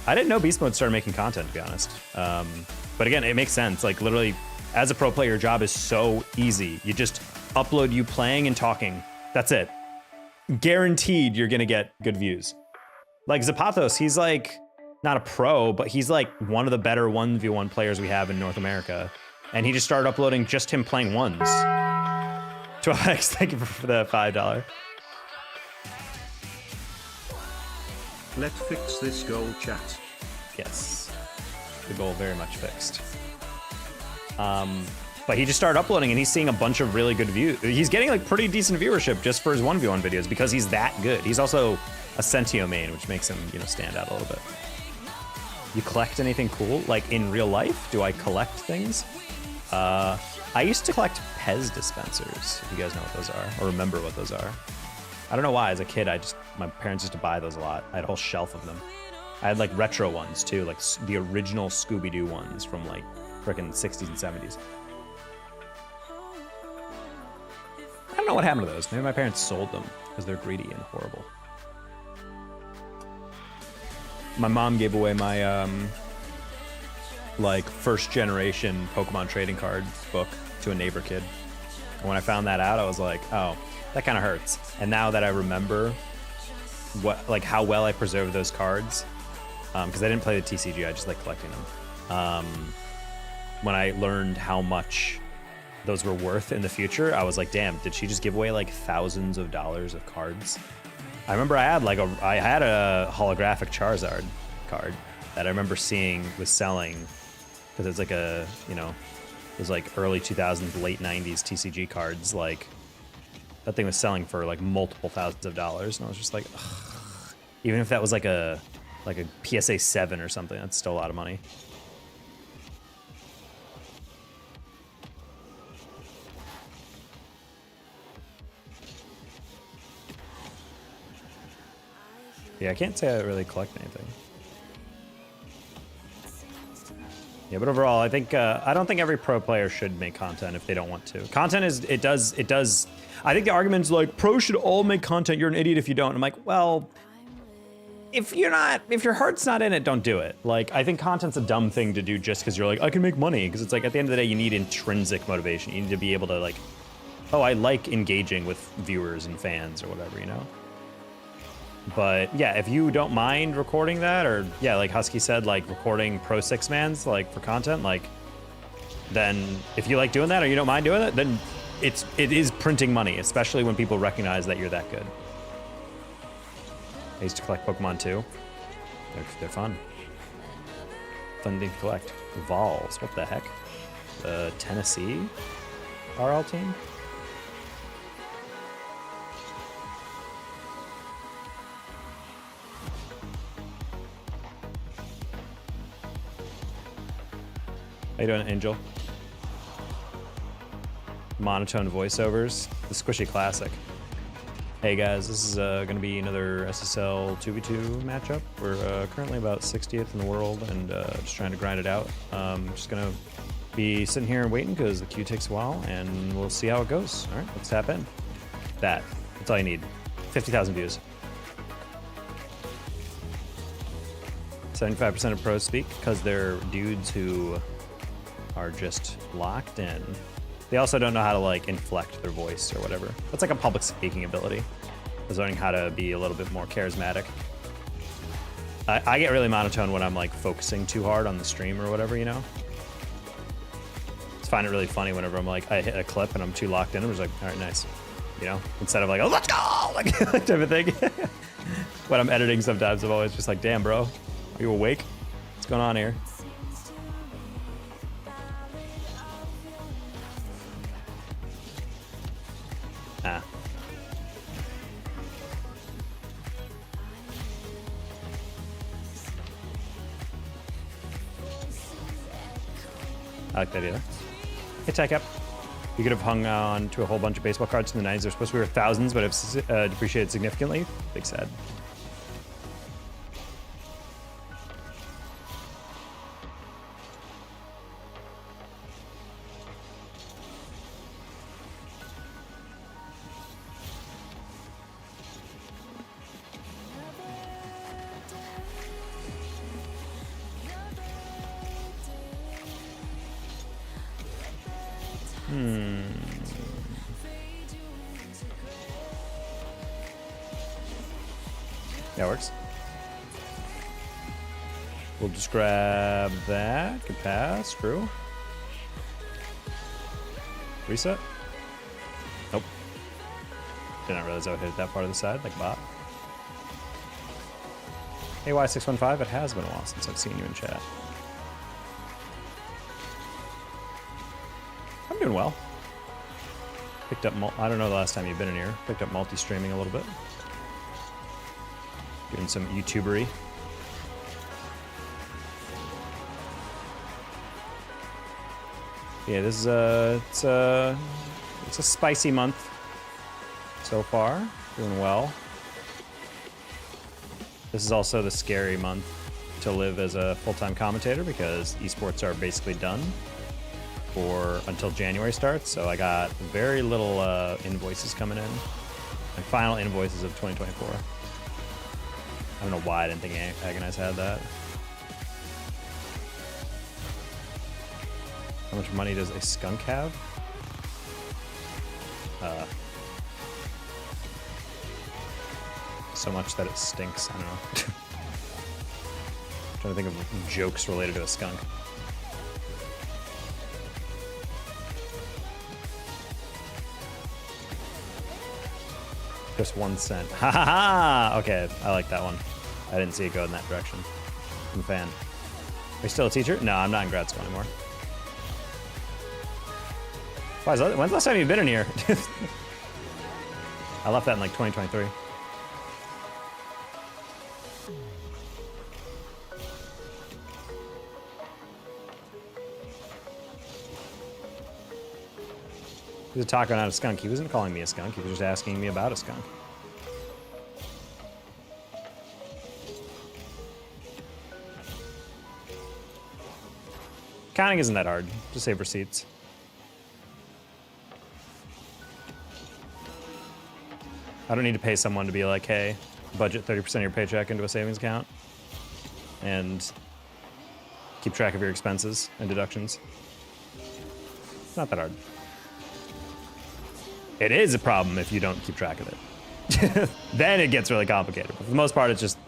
I didn't know Beast Mode started making content, to be honest. But again, it makes sense. Like, literally, as a pro player, your job is so easy. You just upload you playing and talking. That's it. Guaranteed you're gonna get good views. Like, Zapathos, he's like, not a pro, but he's like one of the better 1v1 players we have in North America. And he just started uploading just him playing ones. 12x, thank you for the $5. Let's fix this goal, chat. Yes. The goal very much fixed. But he just started uploading and he's seeing a bunch of really good views. He's getting like pretty decent viewership just for his 1v1 videos because he's that good. He's also a Sentio main, which makes him, you know, stand out a little bit. You collect anything cool? Like in real life, do I collect things? I used to collect Pez dispensers, if you guys know what those are, or remember what those are. I don't know why, as a kid, my parents used to buy those a lot. I had a whole shelf of them. I had like retro ones too, like the original Scooby-Doo ones from like frickin' 60s and 70s. I don't know what happened to those. Maybe my parents sold them because they're greedy and horrible. My mom gave away my like first generation Pokemon trading card book to a neighbor kid. And when I found that out, I was like, oh, that kind of hurts. And now that I remember how well I preserved those cards, because I didn't play the TCG, I just like collecting them. When I learned how much those were worth in the future, I was like, damn, did she just give away like thousands of dollars of cards? I remember I had a holographic Charizard card that I remember seeing was selling, because it's like a, you know, it was like early 2000s, late 90s TCG cards. Like that thing was selling for like multiple thousands of dollars, and I was just like, ugh. Even if that was like a PSA 7 or something, that's still a lot of money. Yeah, I can't say I really collect anything. Yeah, but overall, I think I don't think every pro player should make content if they don't want to. Content is it does. I think the argument's like pros should all make content. You're an idiot if you don't. I'm like, well, if your heart's not in it, don't do it. Like, I think content's a dumb thing to do just because you're like, I can make money. Because it's like at the end of the day, you need intrinsic motivation. You need to be able to like, oh, I like engaging with viewers and fans or whatever, you know. But yeah, if you don't mind recording that, or yeah, like Husky said, like recording Pro 6-mans like for content, like then if you like doing that or you don't mind doing it, then it is printing money, especially when people recognize that you're that good. I used to collect Pokemon too. They're fun. Fun thing to collect. Vols, what the heck? The Tennessee RL team? How you doing, Angel? Monotone voiceovers. The Squishy Classic. Hey guys, this is going to be another SSL 2v2 matchup. We're currently about 60th in the world and just trying to grind it out. Just going to be sitting here and waiting because the queue takes a while and we'll see how it goes. All right, let's tap in. That's all you need. 50,000 views. 75% of pros speak because they're dudes who are just locked in. They also don't know how to like inflect their voice or whatever. That's like a public speaking ability. Is learning how to be a little bit more charismatic. I get really monotone when I'm like focusing too hard on the stream or whatever, you know? I just find it really funny whenever I'm like, I hit a clip and I'm too locked in. I'm just like, all right, nice. You know? Instead of like, oh, let's go! Like type of thing. When I'm editing sometimes, I'm always just like, damn, bro. Are you awake? What's going on here? Ah. I like that either. Hey, Tech Up. You could have hung on to a whole bunch of baseball cards in the 90s. They're supposed to be worth thousands, but have depreciated significantly. Big sad. That works. We'll just grab that. Good pass. True. Reset. Nope. Did not realize I would hit that part of the side, like a bot. Hey, Y615, it has been a while since I've seen you in chat. I'm doing well. Picked up, I don't know the last time you've been in here. Picked up multi-streaming a little bit. Doing some YouTubery. Yeah, this is it's a spicy month so far. Doing well. This is also the scary month to live as a full-time commentator because esports are basically done for until January starts. So I got very little invoices coming in. My final invoices of 2024. I don't know why I didn't think Agonize had that. How much money does a skunk have? So much that it stinks. I don't know. Trying to think of jokes related to a skunk. Just 1 cent. Ha ha ha! Okay, I like that one. I didn't see it go in that direction. I'm a fan. Are you still a teacher? No, I'm not in grad school anymore. When's the last time you've been in here? I left that in like 2023. He was a taco, not a skunk. He wasn't calling me a skunk. He was just asking me about a skunk. Counting isn't that hard. Just save receipts. I don't need to pay someone to be like, hey, budget 30% of your paycheck into a savings account and keep track of your expenses and deductions. It's not that hard. It is a problem if you don't keep track of it. Then it gets really complicated. But for the most part, it's just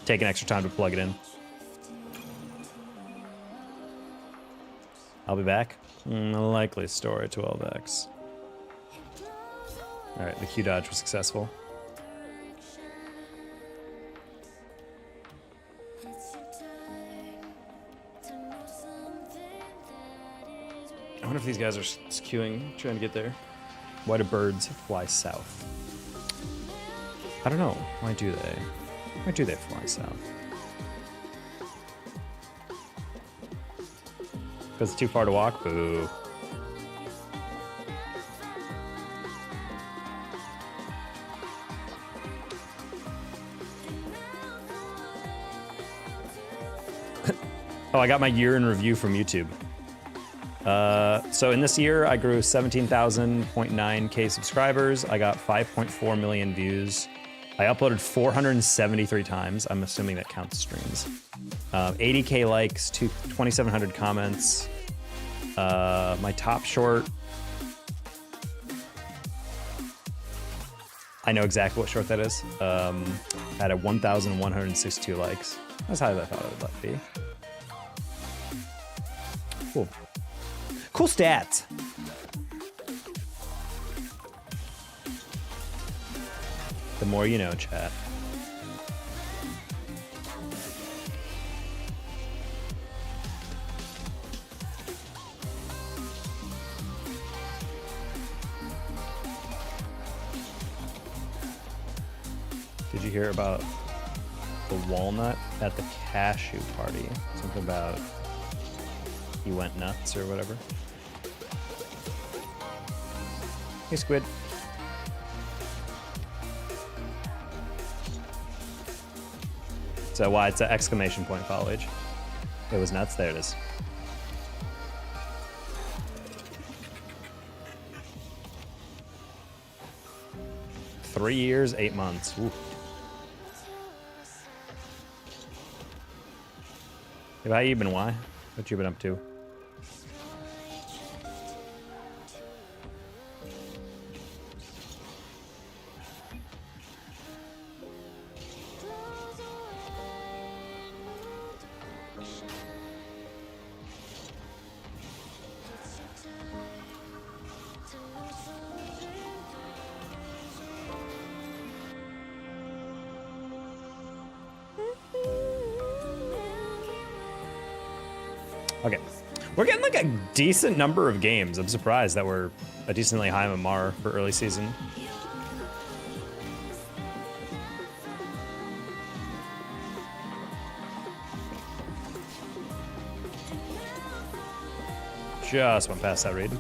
taking extra time to plug it in. I'll be back. Likely story 12x. All right, the Q dodge was successful. I wonder if these guys are queuing, trying to get there. Why do birds fly south? I don't know. Why do they? Why do they fly south? Because it's too far to walk? Boo. Oh, I got my year in review from YouTube. So in this year, I grew 17,000.9K subscribers. I got 5.4 million views. I uploaded 473 times. I'm assuming that counts streams. 80K likes, 2,700 comments. My top short. I know exactly what short that is. Had a 1,162 likes. That's how I thought it would be. Cool. Cool stats. The more you know, chat. Did you hear about the walnut at the cashew party? Something about he went nuts or whatever. Hey, Squid. So why it's an exclamation point follow age. It was nuts. There it is. Three years, 8 months. Ooh. Have I even why? What you been up to? Okay. We're getting like a decent number of games. I'm surprised that we're a decently high MMR for early season. Just went past that read.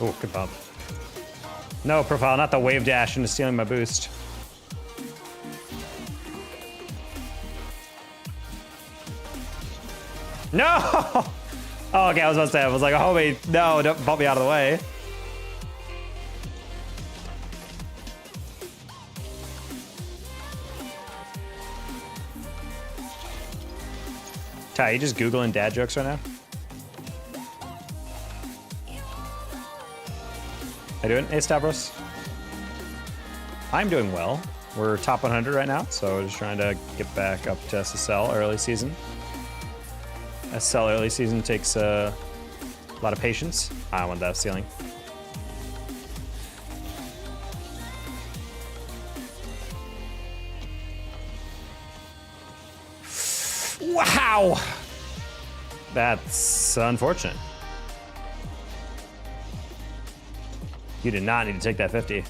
Oh, good bump. No, Profile, not the wave dash into stealing my boost. No! Oh, okay, I was about to say, I was like, oh, wait, no, don't bump me out of the way. Ty, you just Googling dad jokes right now? How you doing? Hey, Stavros. I'm doing well. We're top 100 right now, so just trying to get back up to SSL early season. SSL early season takes a lot of patience. I want that ceiling. Wow! That's unfortunate. You did not need to take that 50.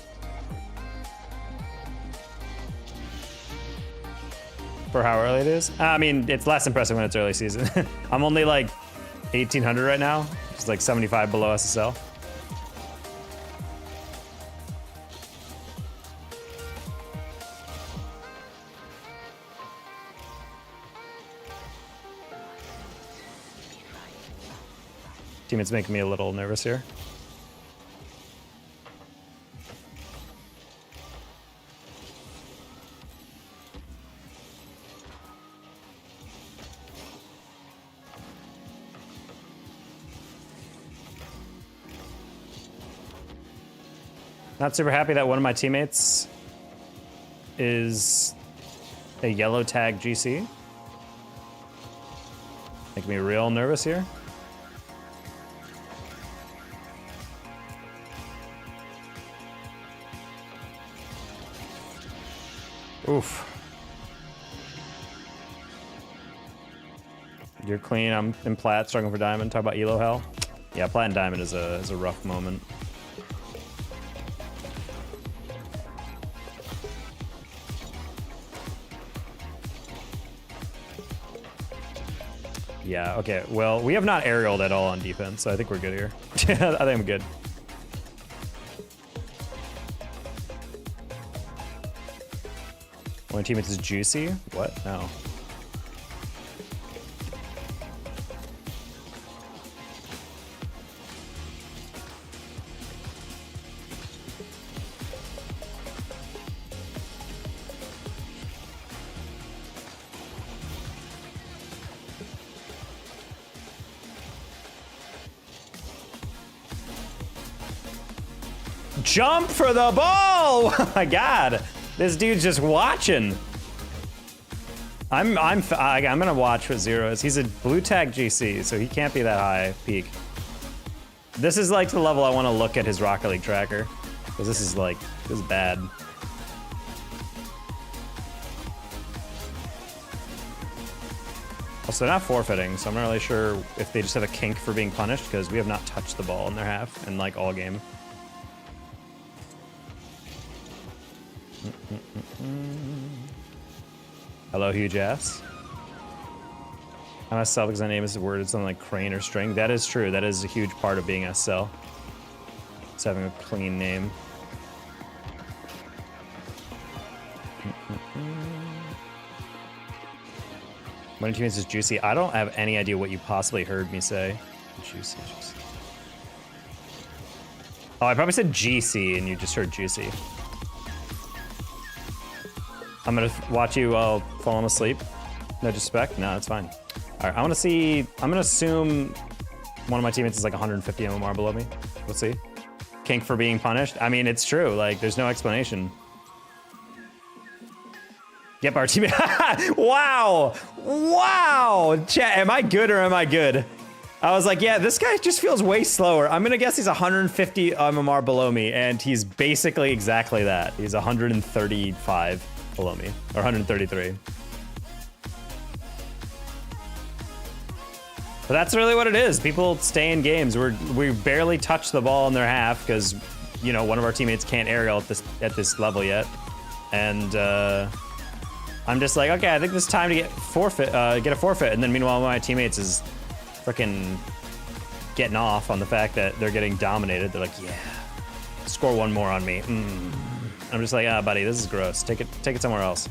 For how early it is? I mean, it's less impressive when it's early season. I'm only like 1,800 right now. It's like 75 below SSL. Teammates making me a little nervous here. Not super happy that one of my teammates is a yellow tag GC. Making me real nervous here. Oof. You're clean. I'm in plat, struggling for diamond. Talk about elo hell. Yeah, plat and diamond is a rough moment. Yeah, okay. Well, we have not aerialed at all on defense, so I think we're good here. I think I'm good. One teammate is juicy? What? No. Jump for the ball! Oh my god. This dude's just watching. I'm gonna watch what Zero is. He's a blue tag GC, so he can't be that high peak. This is like the level I want to look at his Rocket League tracker, because this is bad. Also, they're not forfeiting, so I'm not really sure if they just have a kink for being punished, because we have not touched the ball in their half in like all game. Hello, huge ass. I'm SL because my name is worded something like crane or string. That is true. That is a huge part of being SL. It's having a clean name. One teammates is juicy. I don't have any idea what you possibly heard me say. Juicy, juicy. Oh, I probably said GC and you just heard juicy. I'm gonna watch you while falling asleep. No disrespect. No, it's fine. All right, I want to see. I'm gonna assume One of my teammates is like 150 MMR below me. We'll see. Kink for being punished. I mean, it's true. Like, there's no explanation. Yep, our teammate. Wow. Wow. Chat, am I good or am I good? I was like, yeah, this guy just feels way slower. I'm gonna guess he's 150 MMR below me, and he's basically exactly that. He's 135 below me, or 133. But that's really what it is. People stay in games. We barely touch the ball in their half because, you know, one of our teammates can't aerial at this level yet, and I'm just like, okay, I think it's time to get a forfeit, and then meanwhile, one of my teammates is freaking getting off on the fact that they're getting dominated. They're like, yeah, score one more on me. I'm just like, ah, buddy, this is gross. Take it somewhere else.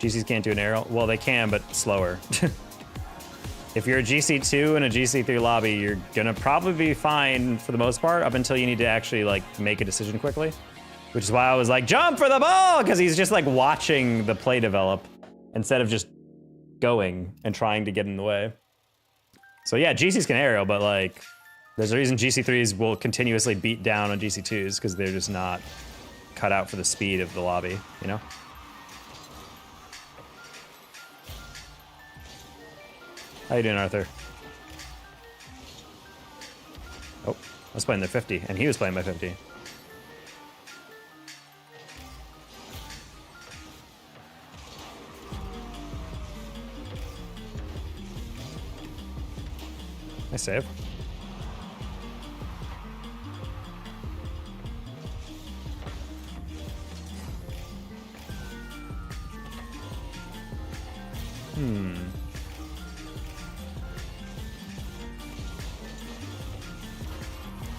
GCs can't do an aerial. Well, they can, but slower. If you're a GC2 in a GC3 lobby, you're gonna probably be fine for the most part up until you need to actually like make a decision quickly. Which is why I was like, jump for the ball! Because he's just like watching the play develop instead of just going and trying to get in the way. So yeah, GCs can aerial, but like, there's a reason GC3s will continuously beat down on GC2s because they're just not cut out for the speed of the lobby, you know? How you doing, Arthur? Oh, I was playing their 50, and he was playing my 50. Nice save.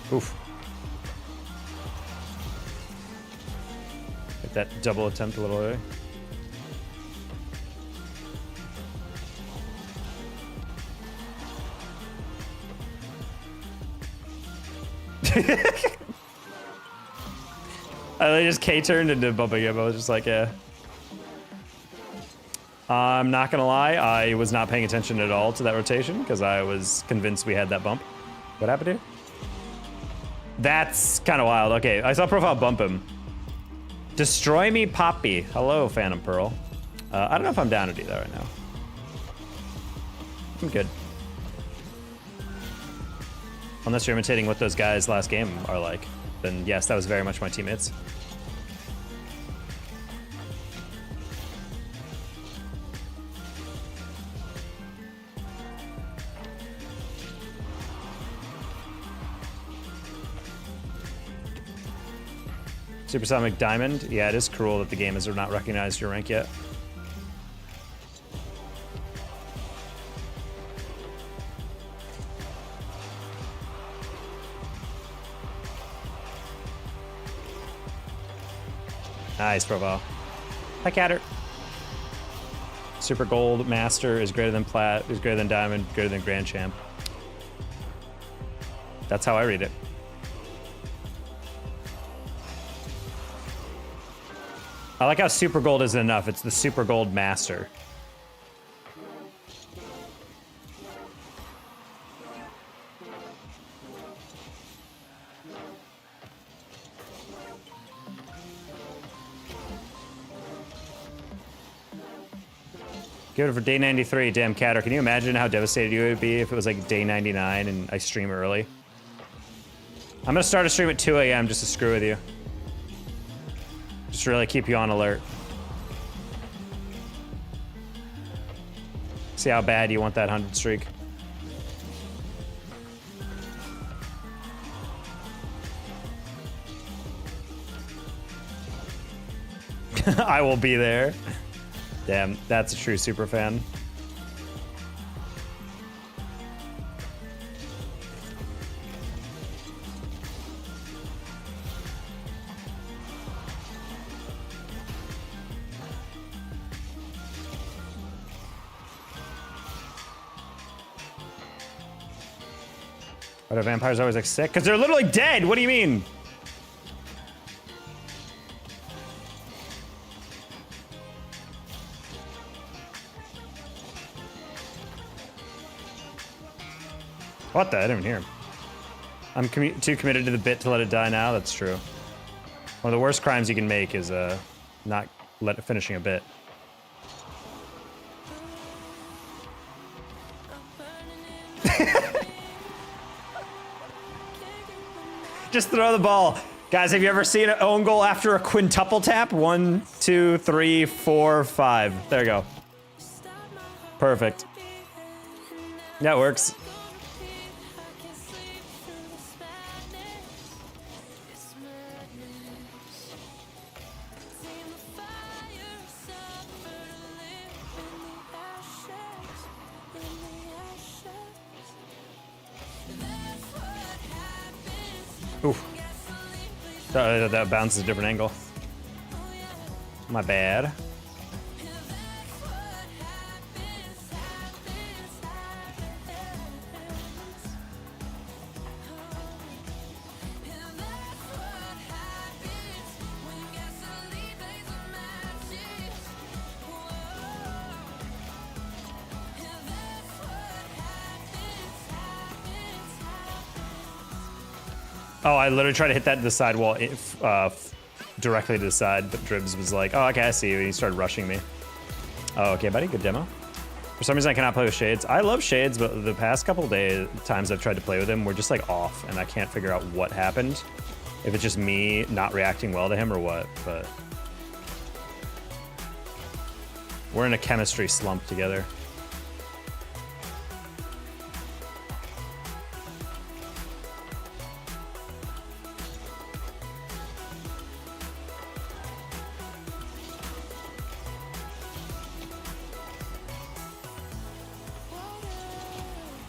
Oof. Get that double attempt a little early. They just K-turned into bumping him. I was just like, yeah. I'm not gonna lie, I was not paying attention at all to that rotation because I was convinced we had that bump. What happened here? That's kind of wild. Okay, I saw profile bump him. Destroy me, Poppy. Hello, Phantom Pearl. I don't know if I'm down to do that right now. I'm good. Unless you're imitating what those guys last game are like, then yes, that was very much my teammates. Supersonic Diamond. Yeah, it is cruel that the game has not recognized your rank yet. Nice profile. Hi, Catter. Super Gold Master is greater than Plat, is greater than Diamond, greater than Grand Champ. That's how I read it. I like how Super Gold isn't enough. It's the Super Gold Master. Give it for day 93. Damn, Catter, can you imagine how devastated you would be if it was like day 99 and I stream early? I'm gonna start a stream at 2 a.m. just to screw with you. Just really keep you on alert. See how bad you want that 100 streak. I will be there. Damn, that's a true super fan. Why do vampires always like sick? Because they're literally dead! What do you mean? What the? I didn't even hear him. I'm too committed to the bit to let it die now. That's true. One of the worst crimes you can make is not finishing a bit. Just throw the ball. Guys, have you ever seen an own goal after a quintuple tap? 1, 2, 3, 4, 5. There you go. Perfect. That works. Oof. That bounces a different angle. My bad. Oh, I literally tried to hit that to the side wall, directly to the side, but Dribs was like, oh, okay, I see you, and he started rushing me. Oh, okay, buddy, good demo. For some reason, I cannot play with Shades. I love Shades, but the past couple of times I've tried to play with him, we're just like off, and I can't figure out what happened. If it's just me not reacting well to him or what, but... we're in a chemistry slump together.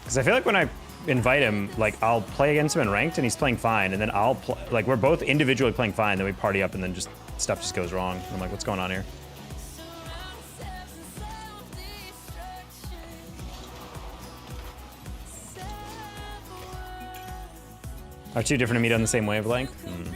Because I feel like when I invite him, like, I'll play against him in ranked and he's playing fine, and then I'll play, like, we're both individually playing fine, then we party up and then just stuff just goes wrong. I'm like, what's going on here? Are two different to meet on the same wavelength? Hmm.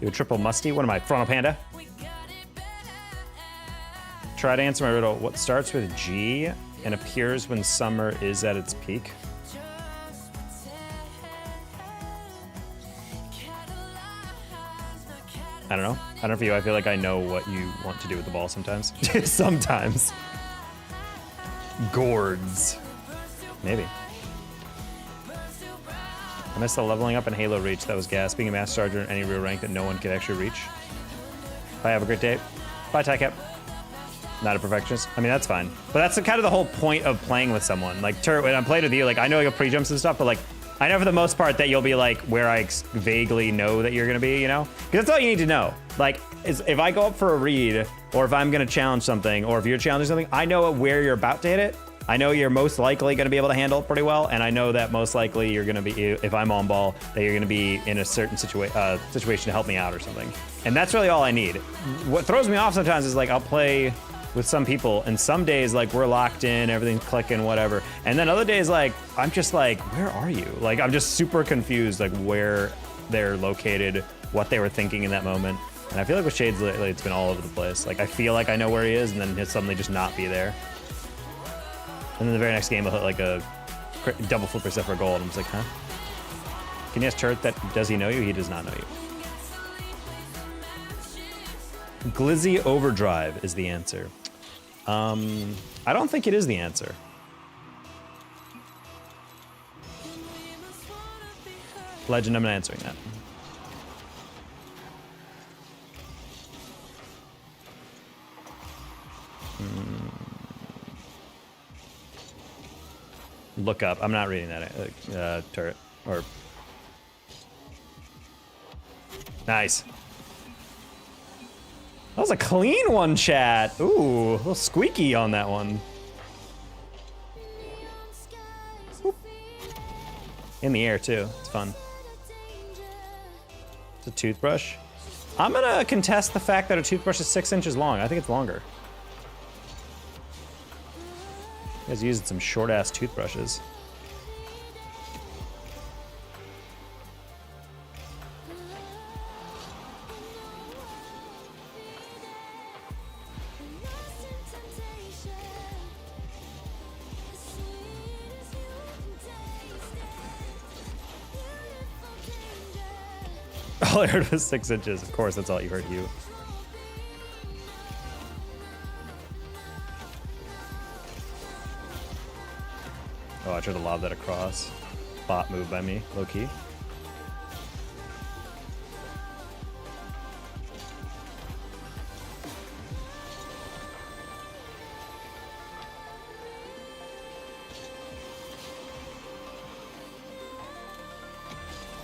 Do a triple musty. What am I, Frontal Panda? Try to answer my riddle. What starts with G and appears when summer is at its peak? I don't know. I don't know for you. I feel like I know what you want to do with the ball sometimes. Sometimes. Gourds. Maybe. I missed the leveling up and Halo reach. That was gas. Being a Master Sergeant in any real rank that no one could actually reach. Bye, have a great day. Bye, Tycap. Not a perfectionist. I mean, that's fine. But that's kind of the whole point of playing with someone. Like, Turret, when I'm playing with you, like, I know you'll pre-jumps and stuff, but, like, I know for the most part that you'll be, like, where I vaguely know that you're going to be, you know? Because that's all you need to know. Like, if I go up for a read, or if I'm going to challenge something, or if you're challenging something, I know where you're about to hit it. I know you're most likely going to be able to handle it pretty well, and I know that most likely you're going to be, if I'm on ball, that you're going to be in a certain situation to help me out or something. And that's really all I need. What throws me off sometimes is, like, I'll play with some people, and some days, like, we're locked in, everything's clicking, whatever. And then other days, like, I'm just like, where are you? Like, I'm just super confused, like, where they're located, what they were thinking in that moment. And I feel like with Shades lately, it's been all over the place. Like, I feel like I know where he is, and then he'll suddenly just not be there. And then the very next game, I'll hit like a double flipper set for a goal, and I'm just like, huh? Can you ask Turret that, does he know you? He does not know you. Glizzy Overdrive is the answer. I don't think it is the answer. Legend, I'm not answering that. Look up. I'm not reading that, Turret. Or... nice. That was a clean one, chat. Ooh, a little squeaky on that one. Oop. In the air, too. It's fun. It's a toothbrush. I'm gonna contest the fact that a toothbrush is 6 inches long. I think it's longer. You guys are using some short-ass toothbrushes. All I heard was 6 inches. Of course, that's all you heard, Hugh. Oh, I tried to lob that across. Bot move by me, low key.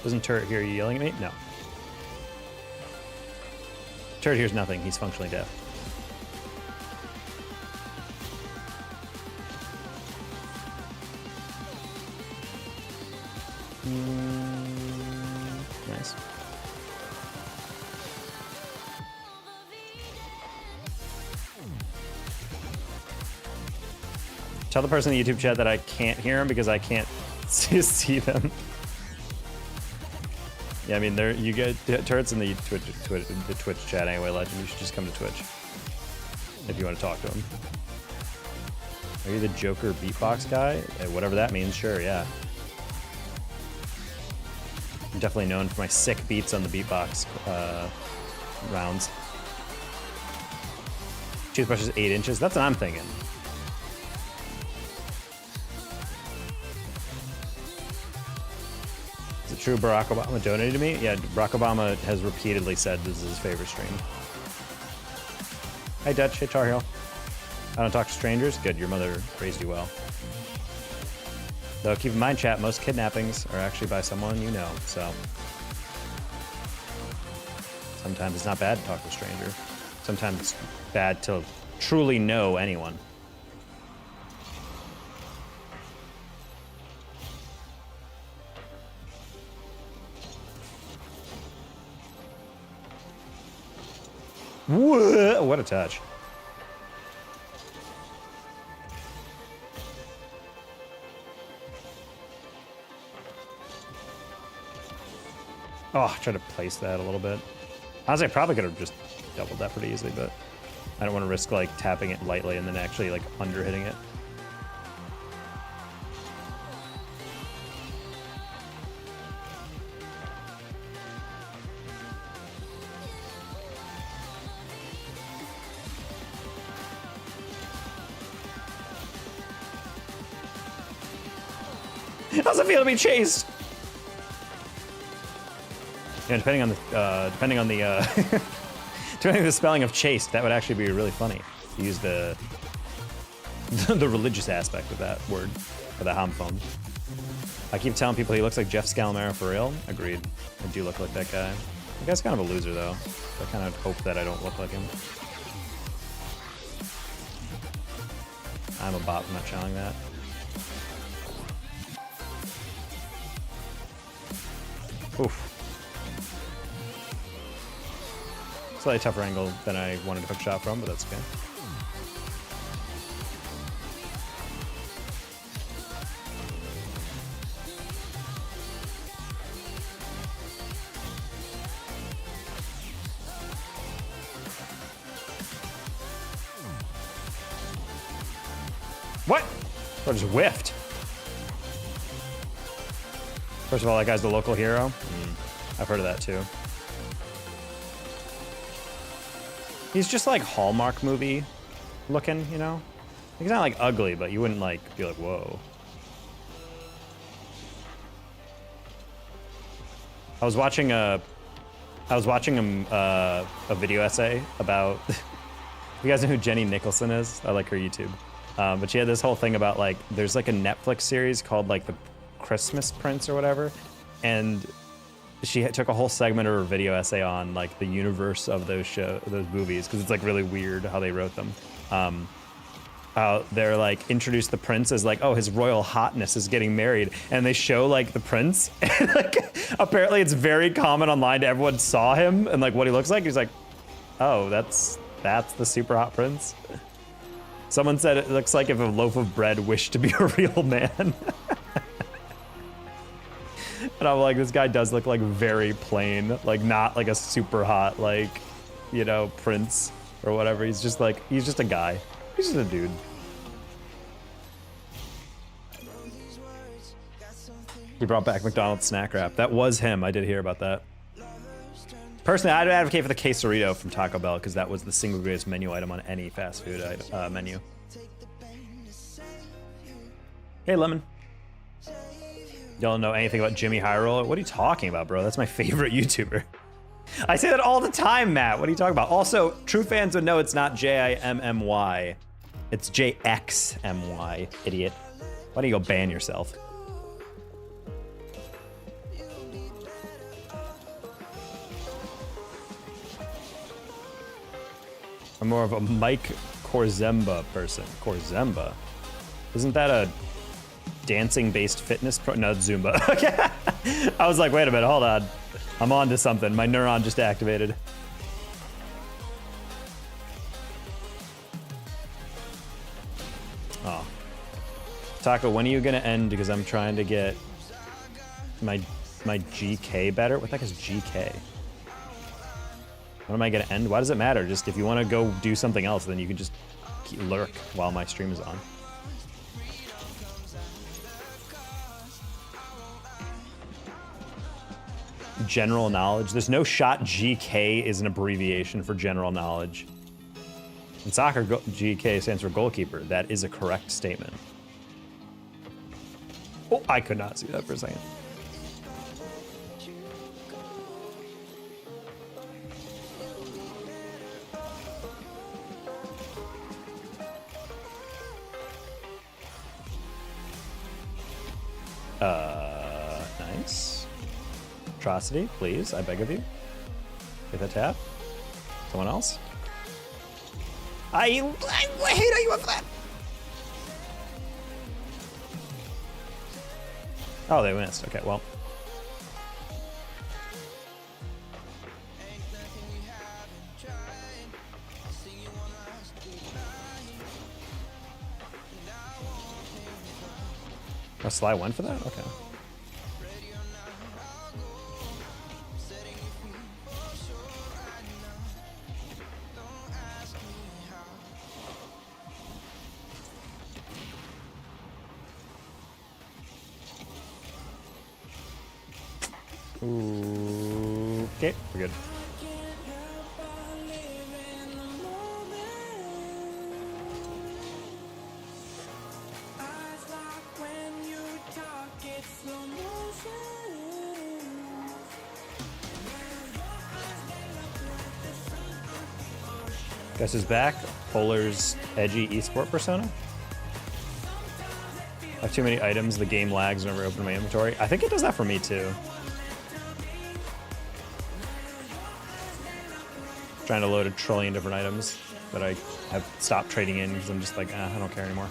Doesn't turret hear you yelling at me? No. Turret hears nothing. He's functionally deaf. Nice. Tell the person in the YouTube chat that I can't hear them because I can't see them. Yeah, I mean, there you get turrets in the Twitch chat anyway, Legend. You should just come to Twitch if you want to talk to him. Are you the Joker beatbox guy? Whatever that means, sure, yeah. I'm definitely known for my sick beats on the beatbox rounds. Toothbrush is 8 inches. That's what I'm thinking. Is it true Barack Obama donated to me? Yeah, Barack Obama has repeatedly said this is his favorite stream. Hey Dutch, hey Tar Heel. I don't talk to strangers? Good, your mother raised you well. Though keep in mind, chat, most kidnappings are actually by someone you know, so. Sometimes it's not bad to talk to a stranger. Sometimes it's bad to truly know anyone. Whoa, what a touch. Oh, I tried to place that a little bit. Honestly, I probably could have just doubled that pretty easily, but I don't want to risk like tapping it lightly and then actually like under hitting it. How's it feel to be chased? Yeah, depending on the depending on the spelling of chased, that would actually be really funny. To use the the religious aspect of that word, or the homophone. I keep telling people he looks like Jeff Scalamaro for real. Agreed. I do look like that guy. That guy's kind of a loser though. So I kind of hope that I don't look like him. I'm a bot for not channeling that. Oof. Slightly tougher angle than I wanted to hook shot from, but that's okay. What? I just whiffed. First of all, that guy's the local hero. I've heard of that too. He's just like Hallmark movie looking, you know? He's not like ugly, but you wouldn't like be like, whoa. I was watching a video essay about you guys know who Jenny Nicholson is? I like her YouTube. But she had this whole thing about like there's like a Netflix series called like The Christmas Prince or whatever, and she took a whole segment of her video essay on like the universe of those movies, because it's like really weird how they wrote them. How they're like introduced the prince as like, oh, his royal hotness is getting married, and they show like the prince, and like apparently it's very common online to everyone saw him and like what he looks like. He's like, oh, that's the super hot prince. Someone said it looks like if a loaf of bread wished to be a real man. And I'm like, this guy does look like very plain, like not like a super hot, like, you know, prince or whatever. He's just like, he's just a guy. He's just a dude. He brought back McDonald's snack wrap. That was him. I did hear about that. Personally, I'd advocate for the quesarito from Taco Bell because that was the single greatest menu item on any fast food menu. Hey, Lemon. Y'all don't know anything about Jimmy High Roller? What are you talking about, bro? That's my favorite YouTuber. I say that all the time, Matt. What are you talking about? Also, true fans would know it's not Jimmy. It's JXMY, idiot. Why don't you go ban yourself? I'm more of a Mike Korzemba person. Korzemba? Isn't that a dancing-based fitness pro? No, it's Zumba. Okay. I was like, wait a minute, hold on. I'm on to something. My neuron just activated. Oh. Taco, when are you gonna end? Because I'm trying to get my GK better. What the heck is GK? When am I gonna end? Why does it matter? Just if you want to go do something else, then you can just lurk while my stream is on. General knowledge. There's no shot GK is an abbreviation for general knowledge. In soccer, GK stands for goalkeeper. That is a correct statement. Oh, I could not see that for a second. Nice. Tuahsday, please, I beg of you. Get that tap. Someone else? I hate how you went for that. Oh, they missed. Okay, well. Oh, Sly went for that? Okay. Ooh, okay, we're good. Guess who's back? Polar's edgy esport persona? I have too many items, the game lags whenever I open my inventory. I think it does that for me too. Trying to load a trillion different items that I have stopped trading in because I'm just like, I don't care anymore.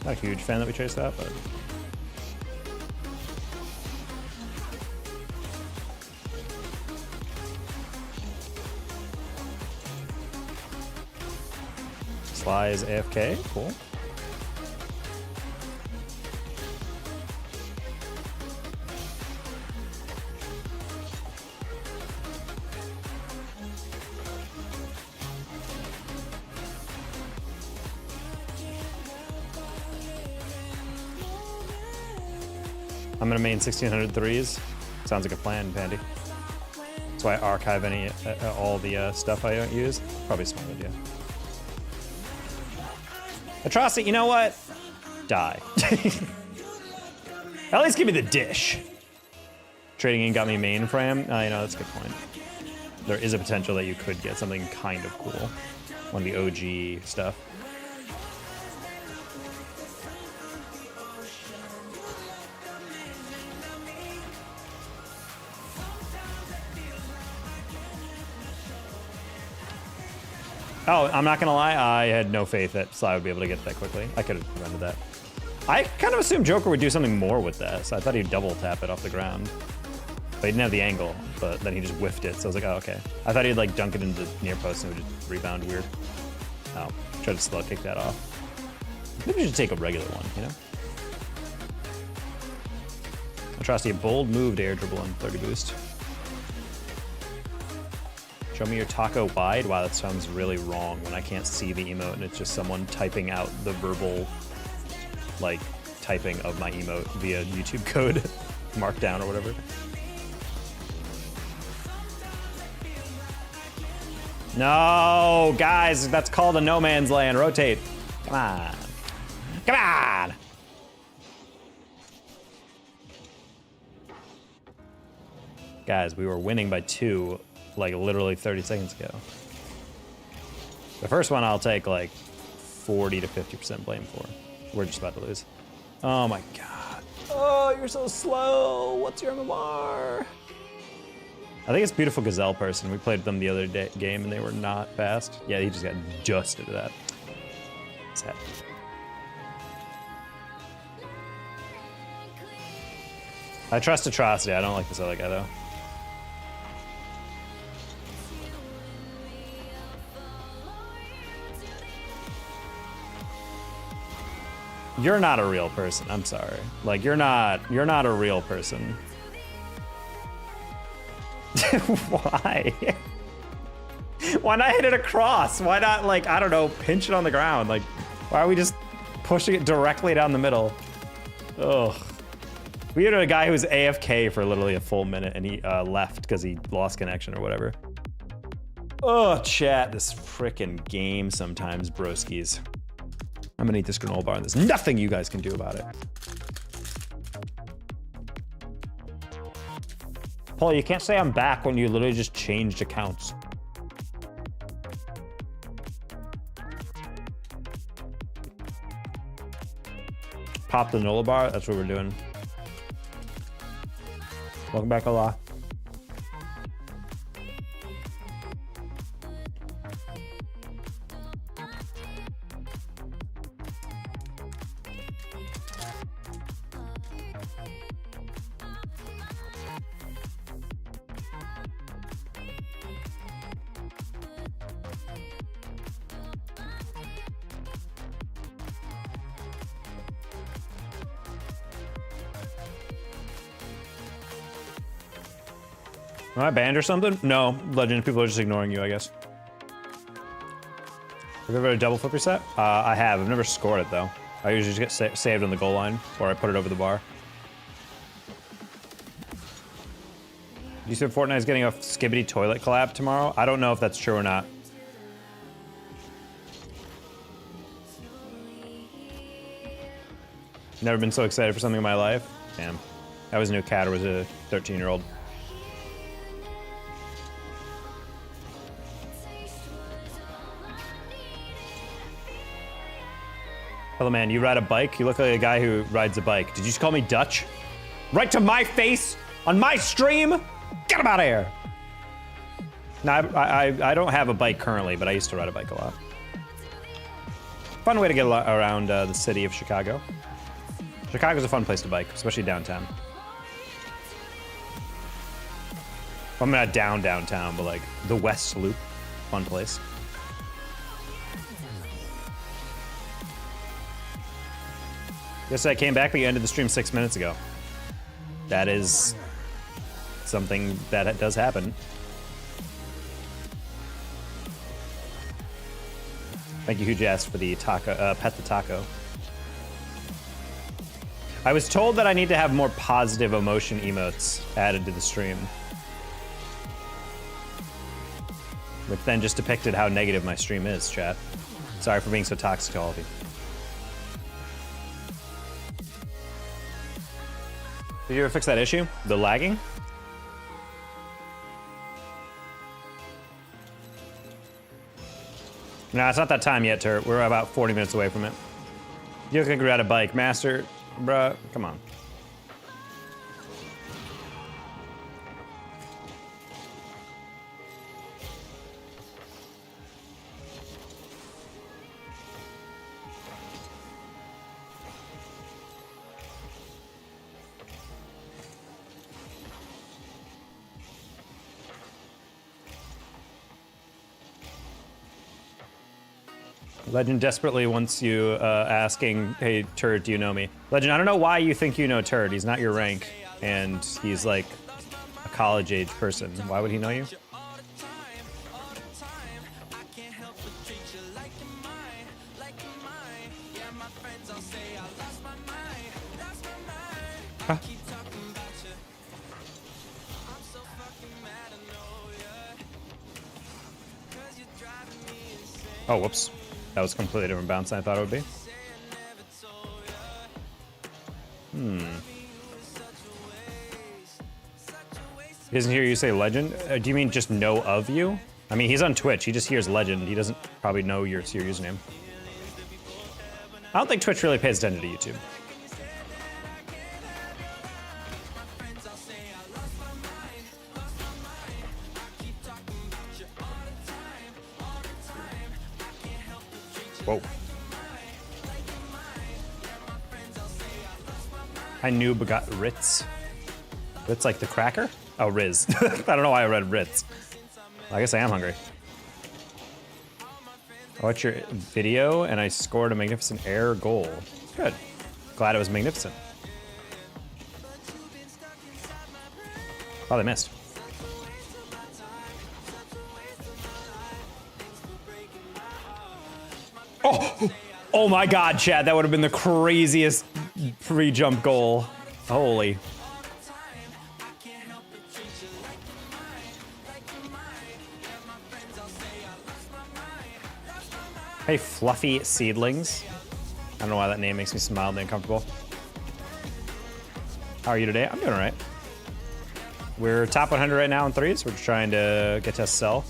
Not a huge fan that we chased that, but Sly is AFK, cool. I'm gonna main 1600 threes. Sounds like a plan, Pandy. That's why I archive all the stuff I don't use. Probably a smart idea. Tuahsday, you know what? Die. At least give me the dish. Trading in got me mainframe. You know, that's a good point. There is a potential that you could get something kind of cool. One of the OG stuff. Oh, I'm not gonna lie, I had no faith that Sly would be able to get that quickly. I could have prevented that. I kind of assumed Joker would do something more with that, so I thought he'd double tap it off the ground. But he didn't have the angle, but then he just whiffed it, so I was like, oh, okay. I thought he'd like dunk it into the near post and it would just rebound weird. Oh, try to slow kick that off. Maybe we should take a regular one, you know? Tuahsday, a bold move to air dribble and 30 boost. Show me your taco wide. Wow, that sounds really wrong when I can't see the emote and it's just someone typing out the verbal, like, typing of my emote via YouTube code, markdown or whatever. No, guys, that's called a no man's land. Rotate. Come on. Come on. Guys, we were winning by 2, like literally 30 seconds ago. The first one I'll take like 40 to 50% blame for. We're just about to lose. Oh my God. Oh, you're so slow. What's your MMR? I think it's Beautiful Gazelle person. We played them the other game and they were not fast. Yeah, he just got dusted to that. Sad. I trust Tuahsday. I don't like this other guy though. You're not a real person. I'm sorry. Like you're not a real person. Why? Why not hit it across? Why not, like, I don't know, pinch it on the ground? Like, why are we just pushing it directly down the middle? Ugh. We had a guy who was AFK for literally a full minute and he left because he lost connection or whatever. Oh, chat, this frickin' game sometimes, broskies. I'm gonna eat this granola bar and there's nothing you guys can do about it. Paul, you can't say I'm back when you literally just changed accounts. Pop the granola bar, that's what we're doing. Welcome back, Allah. Am I banned or something? No, Legend, people are just ignoring you, I guess. Have you ever had a double flip reset? I have. I've never scored it, though. I usually just get saved on the goal line, or I put it over the bar. You said Fortnite's getting a skibbity toilet collab tomorrow? I don't know if that's true or not. Never been so excited for something in my life. Damn. I was a new cat. I was a 13-year-old. Hello, man. You ride a bike? You look like a guy who rides a bike. Did you just call me Dutch? Right to my face on my stream? Get him out of here. No, I don't have a bike currently, but I used to ride a bike a lot. Fun way to get around the city of Chicago. Chicago's a fun place to bike, especially downtown. I'm not downtown, but like the West Loop, fun place. Yes, I came back, but you ended the stream 6 minutes ago. That is something that does happen. Thank you, Huge Ass, for the taco, pet the taco. I was told that I need to have more positive emotion emotes added to the stream. Which then just depicted how negative my stream is, chat. Sorry for being so toxic to all of you. Did you ever fix that issue? The lagging? No, it's not that time yet, Turt. We're about 40 minutes away from it. You look like you're at a bike. Master, bruh, come on. Legend desperately wants you asking, hey, Turd, do you know me? Legend, I don't know why you think you know Turd. He's not your rank, and he's like a college-age person. Why would he know you? Oh, whoops. That was a completely different bounce than I thought it would be. He doesn't hear you say legend? Do you mean just know of you? I mean, he's on Twitch. He just hears legend. He doesn't probably know your username. I don't think Twitch really pays attention to YouTube. Whoa. I knew but got Ritz. Ritz like the cracker? Oh, Riz. I don't know why I read Ritz. I guess I am hungry. I watched your video and I scored a magnificent air goal. Good. Glad it was magnificent. Oh, they missed. Oh! Oh my god, Chad, that would have been the craziest pre-jump goal. Holy. Hey, fluffy seedlings. I don't know why that name makes me mildly uncomfortable. How are you today? I'm doing all right. We're top 100 right now in threes. We're just trying to get to a sell.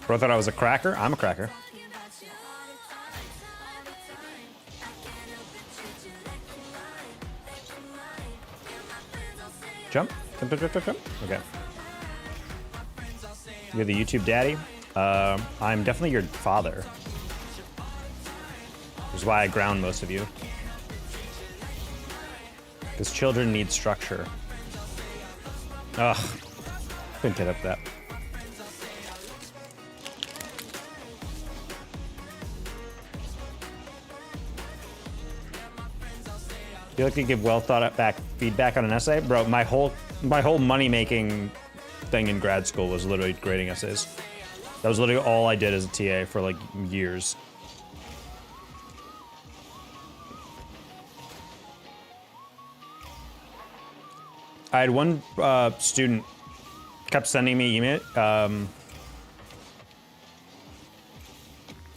Bro thought I was a cracker. I'm a cracker. Jump. Jump, jump, jump, jump, jump. Okay. You're the YouTube daddy. I'm definitely your father. Which is why I ground most of you. Because children need structure. Ugh. Couldn't get up that. You like to give well thought out back feedback on an essay? Bro, my whole money making thing in grad school was literally grading essays. That was literally all I did as a TA for like years. I had one student kept sending me email.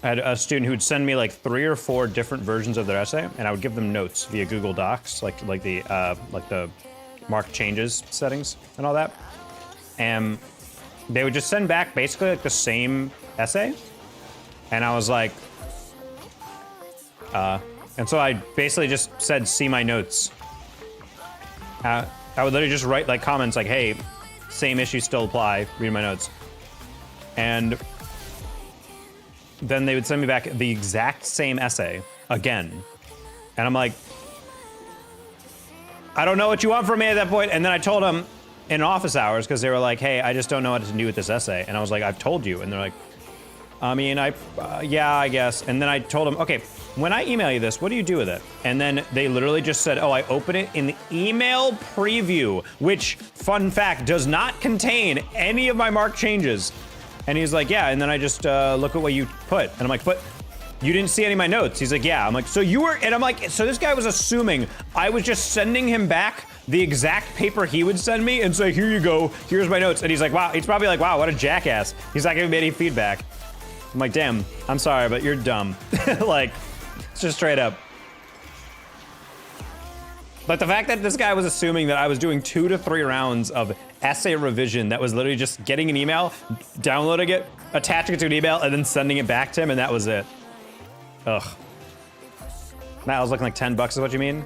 I had a student who'd send me like 3 or 4 different versions of their essay, and I would give them notes via Google Docs, like the mark changes settings and all that. And they would just send back basically like the same essay, and I was like, and so I basically just said, "See my notes." I would literally just write like comments like, "Hey, same issues still apply. Read my notes," and then they would send me back the exact same essay again. And I'm like, I don't know what you want from me at that point. And then I told them in office hours, because they were like, hey, I just don't know what to do with this essay. And I was like, I've told you. And they're like, I mean, yeah, I guess. And then I told them, okay, when I email you this, what do you do with it? And then they literally just said, oh, I open it in the email preview, which, fun fact, does not contain any of my mark changes. And he's like, yeah, and then I just look at what you put. And I'm like, but you didn't see any of my notes. He's like, yeah. I'm like, so you were, and I'm like, so this guy was assuming I was just sending him back the exact paper he would send me and say, here you go, here's my notes. And he's like, wow, he's probably like, wow, what a jackass. He's not giving me any feedback. I'm like, damn, I'm sorry, but you're dumb. Like, it's just straight up. But the fact that this guy was assuming that I was doing 2 to 3 rounds of essay revision that was literally just getting an email, downloading it, attaching it to an email, and then sending it back to him, and that was it. Ugh. Matt, I was looking like 10 bucks is what you mean?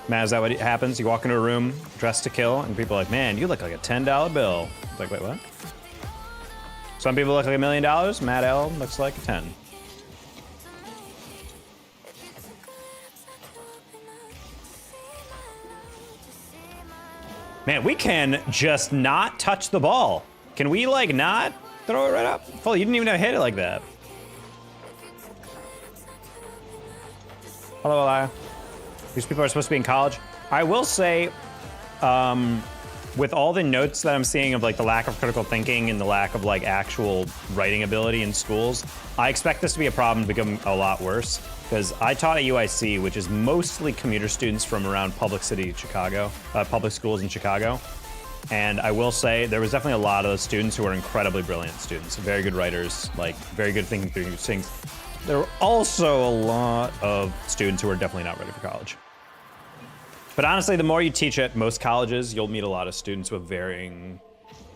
Matt, is that what happens? You walk into a room dressed to kill, and people are like, man, you look like a $10 bill. It's like, wait, what? Some people look like $1 million. Matt L looks like a 10. Man, we can just not touch the ball. Can we, like, not throw it right up? Fully, you didn't even hit it like that. Hello, Elia. These people are supposed to be in college. I will say, With all the notes that I'm seeing of like the lack of critical thinking and the lack of like actual writing ability in schools, I expect this to be a problem to become a lot worse. Because I taught at UIC, which is mostly commuter students from around public schools in Chicago. And I will say there was definitely a lot of those students who were incredibly brilliant students, very good writers, like very good thinking through things. There were also a lot of students who were definitely not ready for college. But honestly, the more you teach at most colleges, you'll meet a lot of students with varying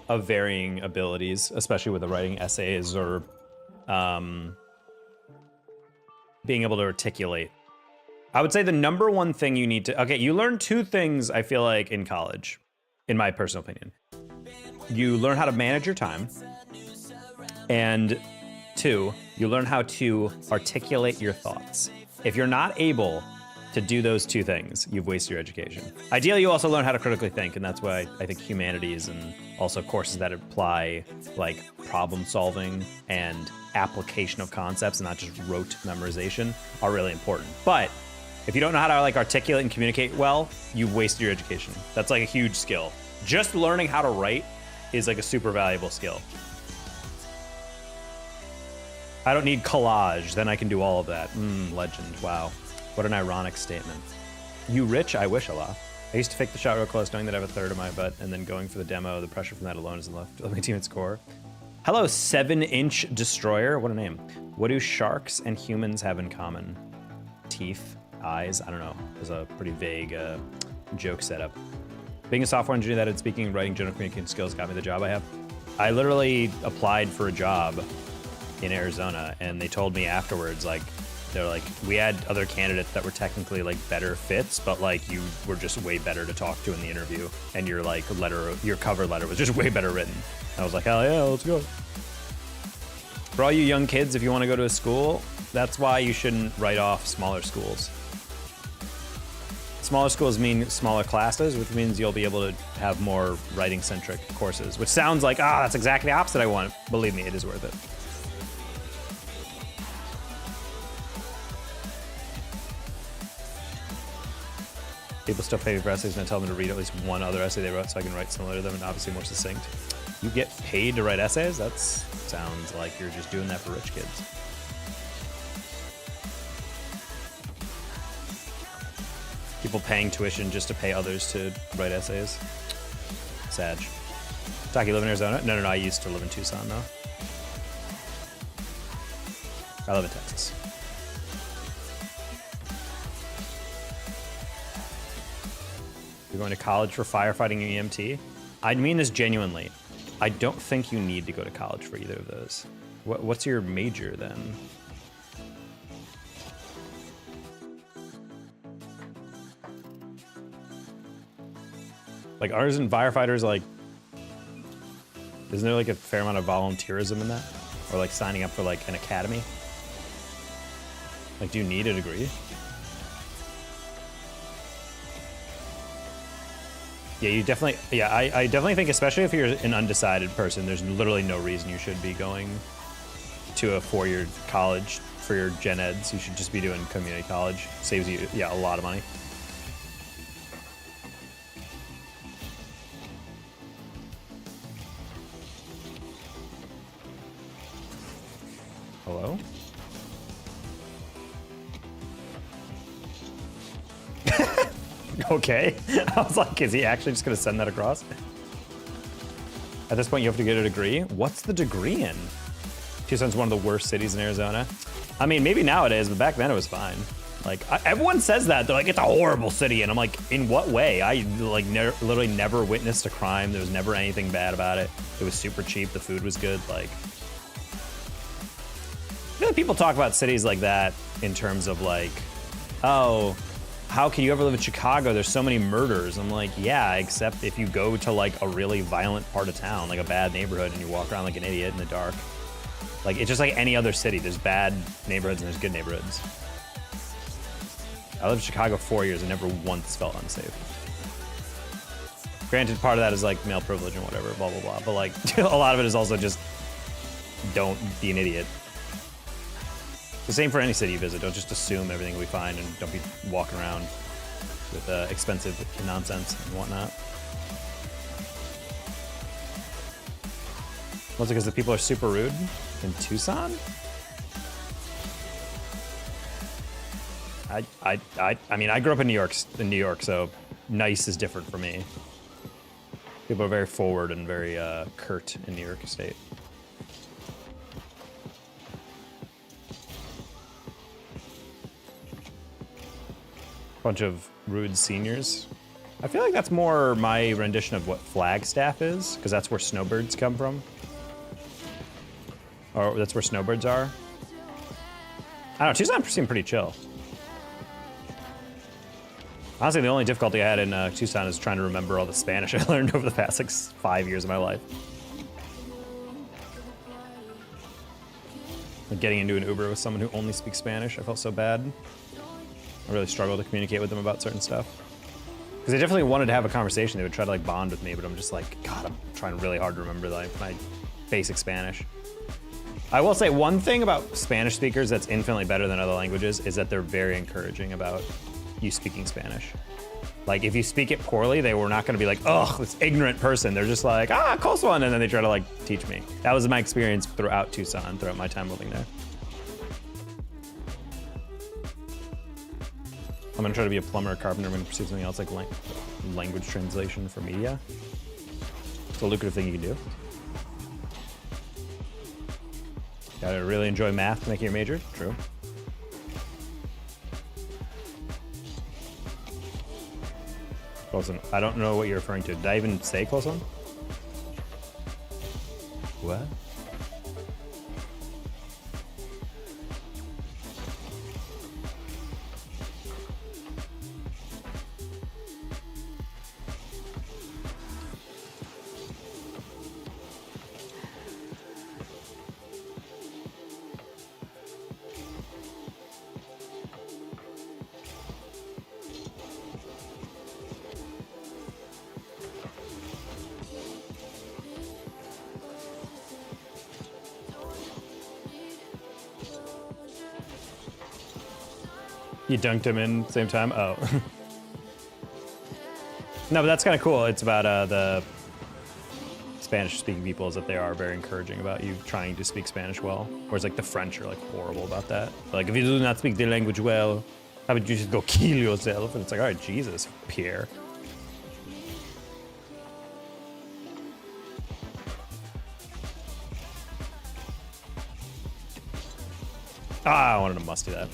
abilities, especially with the writing essays or being able to articulate. I would say the number one thing you need to, you learn two things, I feel like, in college, in my personal opinion. You learn how to manage your time, and two, you learn how to articulate your thoughts. If you're not able to do those two things, you've wasted your education. Ideally, you also learn how to critically think, and that's why I think humanities and also courses that apply like problem solving and application of concepts and not just rote memorization are really important. But if you don't know how to like articulate and communicate well, you've wasted your education. That's like a huge skill. Just learning how to write is like a super valuable skill. I don't need collage, then I can do all of that. Legend, wow. What an ironic statement. You rich, I wish Allah. I used to fake the shot real close, knowing that I have a third of my butt, and then going for the demo, the pressure from that alone is enough to let my teammates score. Hello, 7-inch destroyer, what a name. What do sharks and humans have in common? Teeth, eyes, I don't know. It was a pretty vague joke setup. Being a software engineer that had speaking and writing general communication skills got me the job I have. I literally applied for a job in Arizona, and they told me afterwards, like, they're like, we had other candidates that were technically like better fits, but like you were just way better to talk to in the interview, and your like your cover letter was just way better written. And I was like, hell yeah, let's go. For all you young kids, if you want to go to a school, that's why you shouldn't write off smaller schools. Smaller schools mean smaller classes, which means you'll be able to have more writing-centric courses, which sounds like, that's exactly the opposite I want. Believe me, it is worth it. People still pay me for essays, and I tell them to read at least one other essay they wrote so I can write similar to them and obviously more succinct. You get paid to write essays? That sounds like you're just doing that for rich kids. People paying tuition just to pay others to write essays. Sag. Doc, you live in Arizona? No, I used to live in Tucson, though. I live in Texas. You're going to college for firefighting and EMT? I mean this genuinely. I don't think you need to go to college for either of those. What's your major then? Like, aren't firefighters like, isn't there like a fair amount of volunteerism in that? Or like signing up for like an academy? Like, do you need a degree? Yeah, you definitely, I definitely think, especially if you're an undecided person, there's literally no reason you should be going to a 4-year college for your gen eds. You should just be doing community college. Saves you, a lot of money. Hello? Okay. I was like, is he actually just gonna send that across? At this point, you have to get a degree? What's the degree in? Tucson's one of the worst cities in Arizona. I mean, maybe nowadays, but back then it was fine. Like, everyone says that. They're like, it's a horrible city. And I'm like, in what way? I like literally never witnessed a crime. There was never anything bad about it. It was super cheap. The food was good. Like, you know, people talk about cities like that in terms of like, oh, how can you ever live in Chicago? There's so many murders. I'm like, yeah, except if you go to like a really violent part of town, like a bad neighborhood, and you walk around like an idiot in the dark. Like, it's just like any other city. There's bad neighborhoods and there's good neighborhoods. I lived in Chicago 4 years and never once felt unsafe. Granted, part of that is like male privilege and whatever, blah, blah, blah. But like, a lot of it is also just don't be an idiot. The same for any city you visit. Don't just assume everything will be fine, and don't be walking around with expensive nonsense and whatnot. Was it because the people are super rude in Tucson? I mean, I grew up in New York, so nice is different for me. People are very forward and very curt in New York State. Bunch of rude seniors. I feel like that's more my rendition of what Flagstaff is, because that's where snowbirds come from. Or that's where snowbirds are. I don't know, Tucson seemed pretty chill. Honestly, the only difficulty I had in Tucson is trying to remember all the Spanish I learned over the past like 5 years of my life. Like getting into an Uber with someone who only speaks Spanish, I felt so bad. I really struggled to communicate with them about certain stuff. Because they definitely wanted to have a conversation. They would try to like bond with me, but I'm just like, God, I'm trying really hard to remember like my basic Spanish. I will say one thing about Spanish speakers that's infinitely better than other languages is that they're very encouraging about you speaking Spanish. Like if you speak it poorly, they were not gonna be like, oh, this ignorant person. They're just like, ah, close one, and then they try to like teach me. That was my experience throughout Tucson, throughout my time living there. I'm gonna try to be a plumber or carpenter. I'm gonna pursue something else like language translation for media. It's a lucrative thing you can do. Gotta really enjoy math to make it your major, true. Close one. I don't know what you're referring to. Did I even say close one? What? You dunked him in at the same time? Oh. No, but that's kind of cool. It's about the Spanish-speaking people is that they are very encouraging about you trying to speak Spanish well. Whereas like the French are like horrible about that. Like if you do not speak the language well, how about you just go kill yourself? And it's like, all right, Jesus, Pierre. Ah, I wanted to musty that.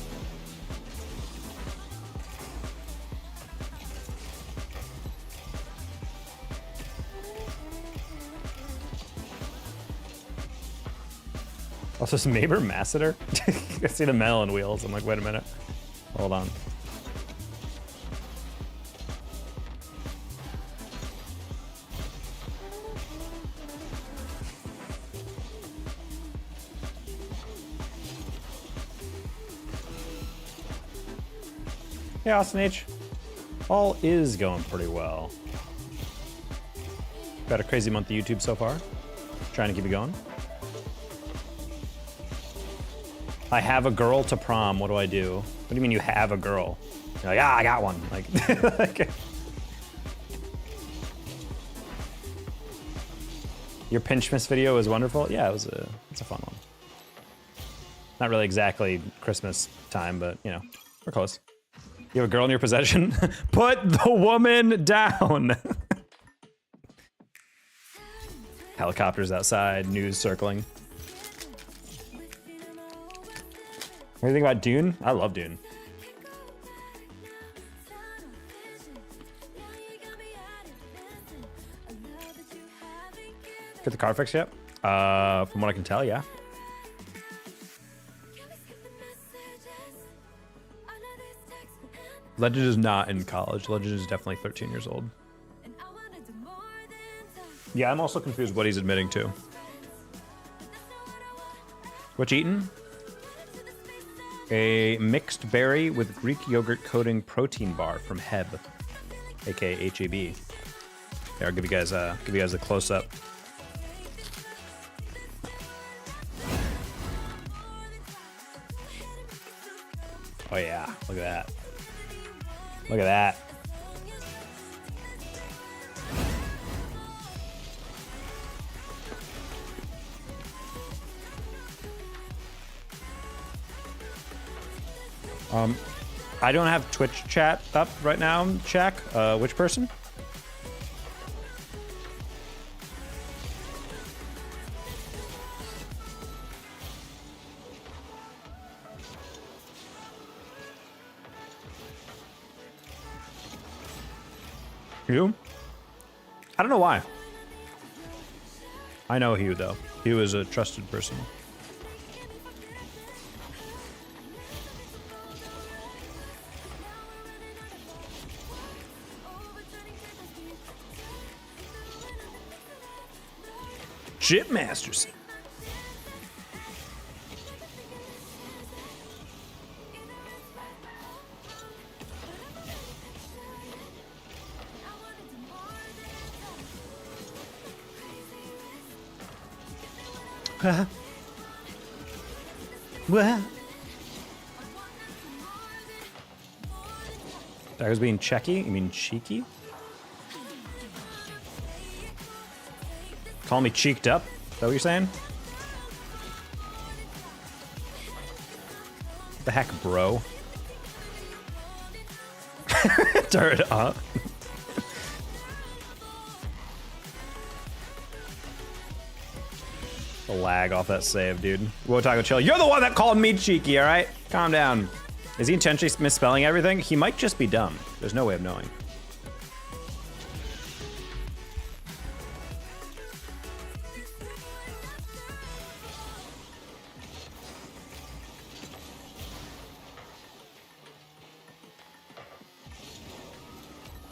Also, is Maber Masseter? I see the melon wheels. I'm like, wait a minute. Hold on. Hey, Austin H. All is going pretty well. Got a crazy month of YouTube so far. Trying to keep it going. I have a girl to prom. What do I do? What do you mean you have a girl? You're like, ah, I got one. Like, your Pinchmas video was wonderful. Yeah, it's a fun one. Not really exactly Christmas time, but you know, we're close. You have a girl in your possession? Put the woman down. Helicopters outside, news circling. What do you think about Dune? I love Dune. Get the car fixed yet? From what I can tell, yeah. Legend is not in college. Legend is definitely 13 years old. Yeah, I'm also confused what he's admitting to. What you eating? A mixed berry with Greek yogurt coating protein bar from Heb, aka HEB. Here, I'll give you guys a close up. Oh yeah, look at that. Look at that. I don't have Twitch chat up right now, Shaq. Which person? You? I don't know why. I know Hugh, though. Hugh is a trusted person. Chip Masterson. What? I was being cheeky? You mean cheeky? Call me cheeked up? Is that what you're saying? What the heck, bro? Turn it up. The lag off that save, dude. Whoa, Taco Chill. You're the one that called me cheeky, all right? Calm down. Is he intentionally misspelling everything? He might just be dumb. There's no way of knowing.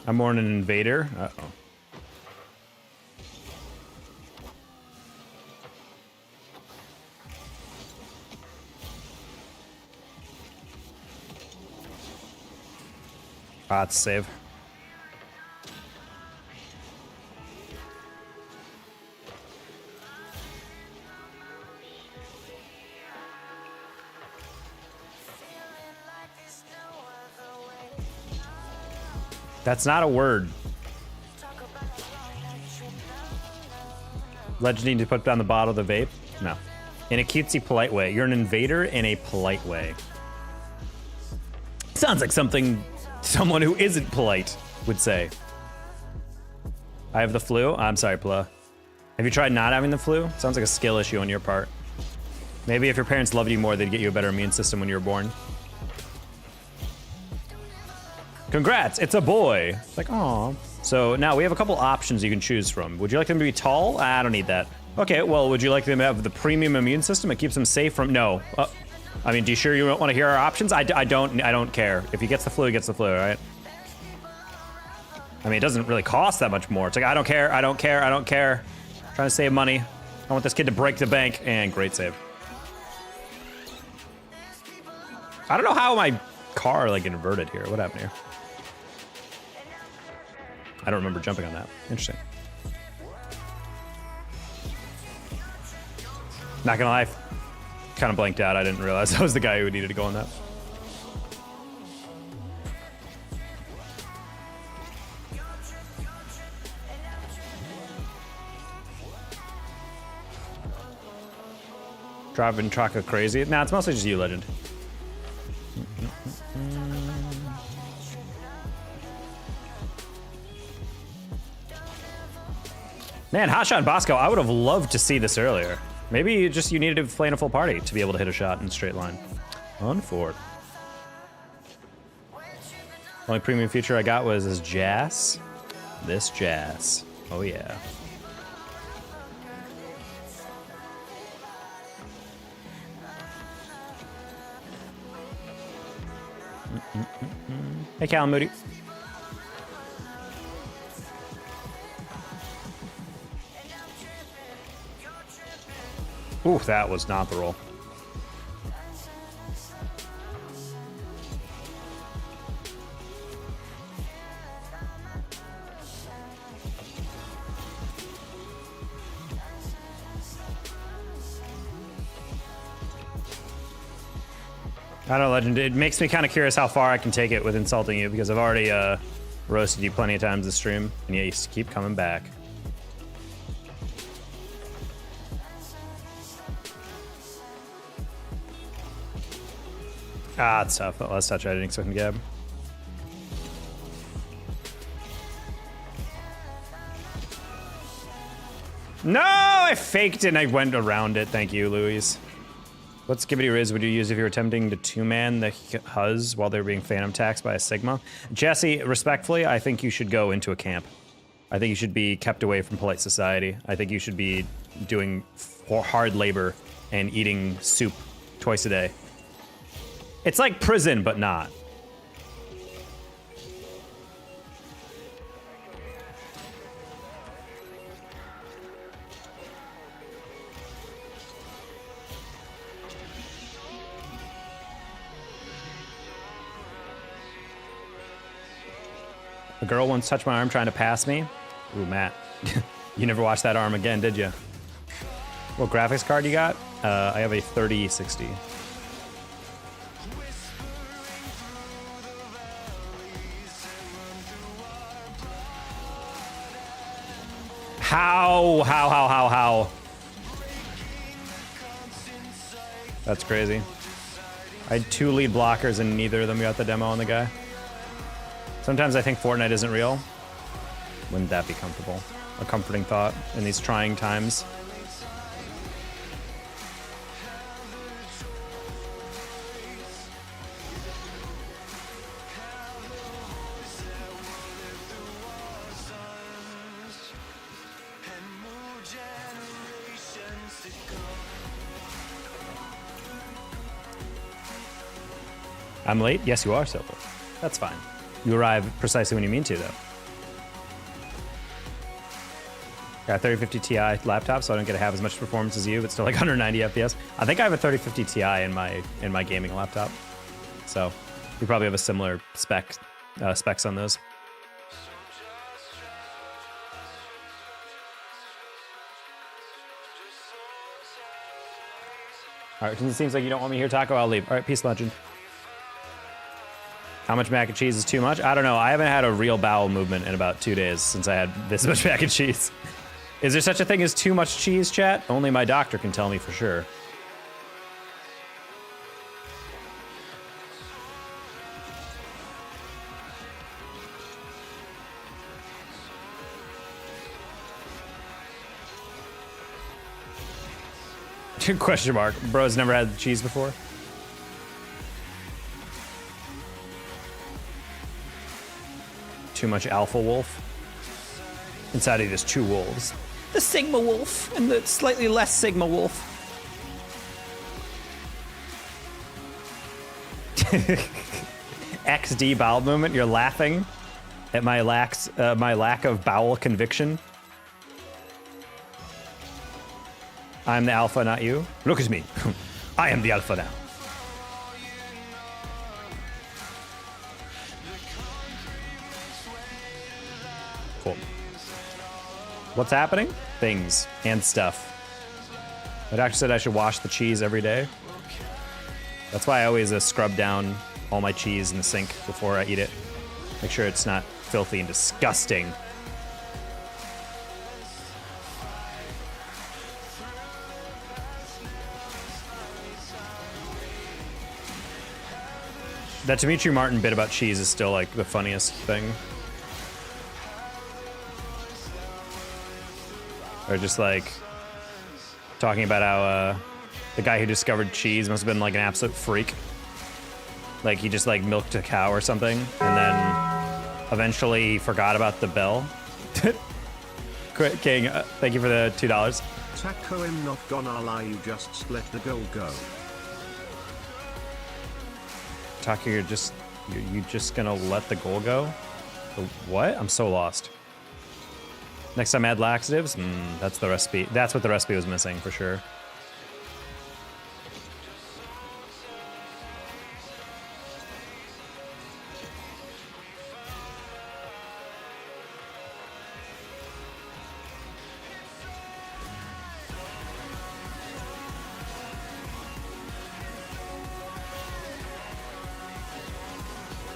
I'm more an invader. Uh-oh. Ah, it's a save. That's not a word. Legend need to put down the bottle of the vape? No. In a cutesy, polite way. You're an invader in a polite way. Sounds like something someone who isn't polite would say. I have the flu? I'm sorry, Pla. Have you tried not having the flu? Sounds like a skill issue on your part. Maybe if your parents loved you more, they'd get you a better immune system when you were born. Congrats, it's a boy. It's like, aw. So now we have a couple options you can choose from. Would you like them to be tall? I don't need that. Okay, well, would you like them to have the premium immune system? It keeps them safe from, no. I mean, do you sure you don't want to hear our options? I don't care. If he gets the flu, he gets the flu, all right? I mean, it doesn't really cost that much more. It's like, I don't care, I don't care, I don't care. Trying to save money. I want this kid to break the bank, and great save. I don't know how my car, like, inverted here. What happened here? I don't remember jumping on that. Interesting. Not gonna lie, kind of blanked out. I didn't realize I was the guy who needed to go on that. Driving Traka crazy. Nah, it's mostly just you, Legend. Man, Hotshot and Bosco, I would have loved to see this earlier. Maybe you needed to play in a full party to be able to hit a shot in a straight line. On Ford. Only premium feature I got was this Jazz. This Jazz. Oh yeah. Hey, Cal Moody. Ooh, that was not the roll. I don't know, Legend. It makes me kind of curious how far I can take it with insulting you, because I've already roasted you plenty of times this stream, and yet you keep coming back. Ah, it's tough. Last touch I didn't expect him to gab. No, I faked it and I went around it. Thank you, Louise. What skibbity riz would you use if you were attempting to two-man the Huz while they were being phantom taxed by a Sigma? Jesse, respectfully, I think you should go into a camp. I think you should be kept away from polite society. I think you should be doing hard labor and eating soup twice a day. It's like prison, but not. A girl once touched my arm trying to pass me. Ooh, Matt. You never watched that arm again, did you? What graphics card you got? I have a 3060. How? That's crazy. I had 2 lead blockers and neither of them got the demo on the guy. Sometimes I think Fortnite isn't real. Wouldn't that be comfortable? A comforting thought in these trying times. I'm late? Yes, you are, Silver. That's fine. You arrive precisely when you mean to, though. Got a 3050 Ti laptop, so I don't get to have as much performance as you, but still like 190 FPS. I think I have a 3050 Ti in my gaming laptop, so we probably have a similar specs on those. All right, since it seems like you don't want me here, Taco, I'll leave. All right, peace, legend. How much mac and cheese is too much? I don't know. I haven't had a real bowel movement in about 2 days since I had this much mac and cheese. Is there such a thing as too much cheese, chat? Only my doctor can tell me for sure. Question mark. Bro's never had cheese before? Too much alpha wolf. Inside of there's 2 wolves. The Sigma wolf and the slightly less Sigma wolf. XD bowel movement. You're laughing at my lack of bowel conviction. I'm the alpha, not you. Look at me. I am the alpha now. Cool. What's happening? Things and stuff. My doctor said I should wash the cheese every day. That's why I always scrub down all my cheese in the sink before I eat it. Make sure it's not filthy and disgusting. That Dimitri Martin bit about cheese is still like the funniest thing. Or just like talking about how the guy who discovered cheese must have been like an absolute freak. Like he just like milked a cow or something and then eventually forgot about the bell. King, thank you for the $2. Taco, I'm not gonna lie, you just let the goal go. Taco, you're just gonna let the goal go? What? I'm so lost. Next time add laxatives? That's the recipe. That's what the recipe was missing for sure.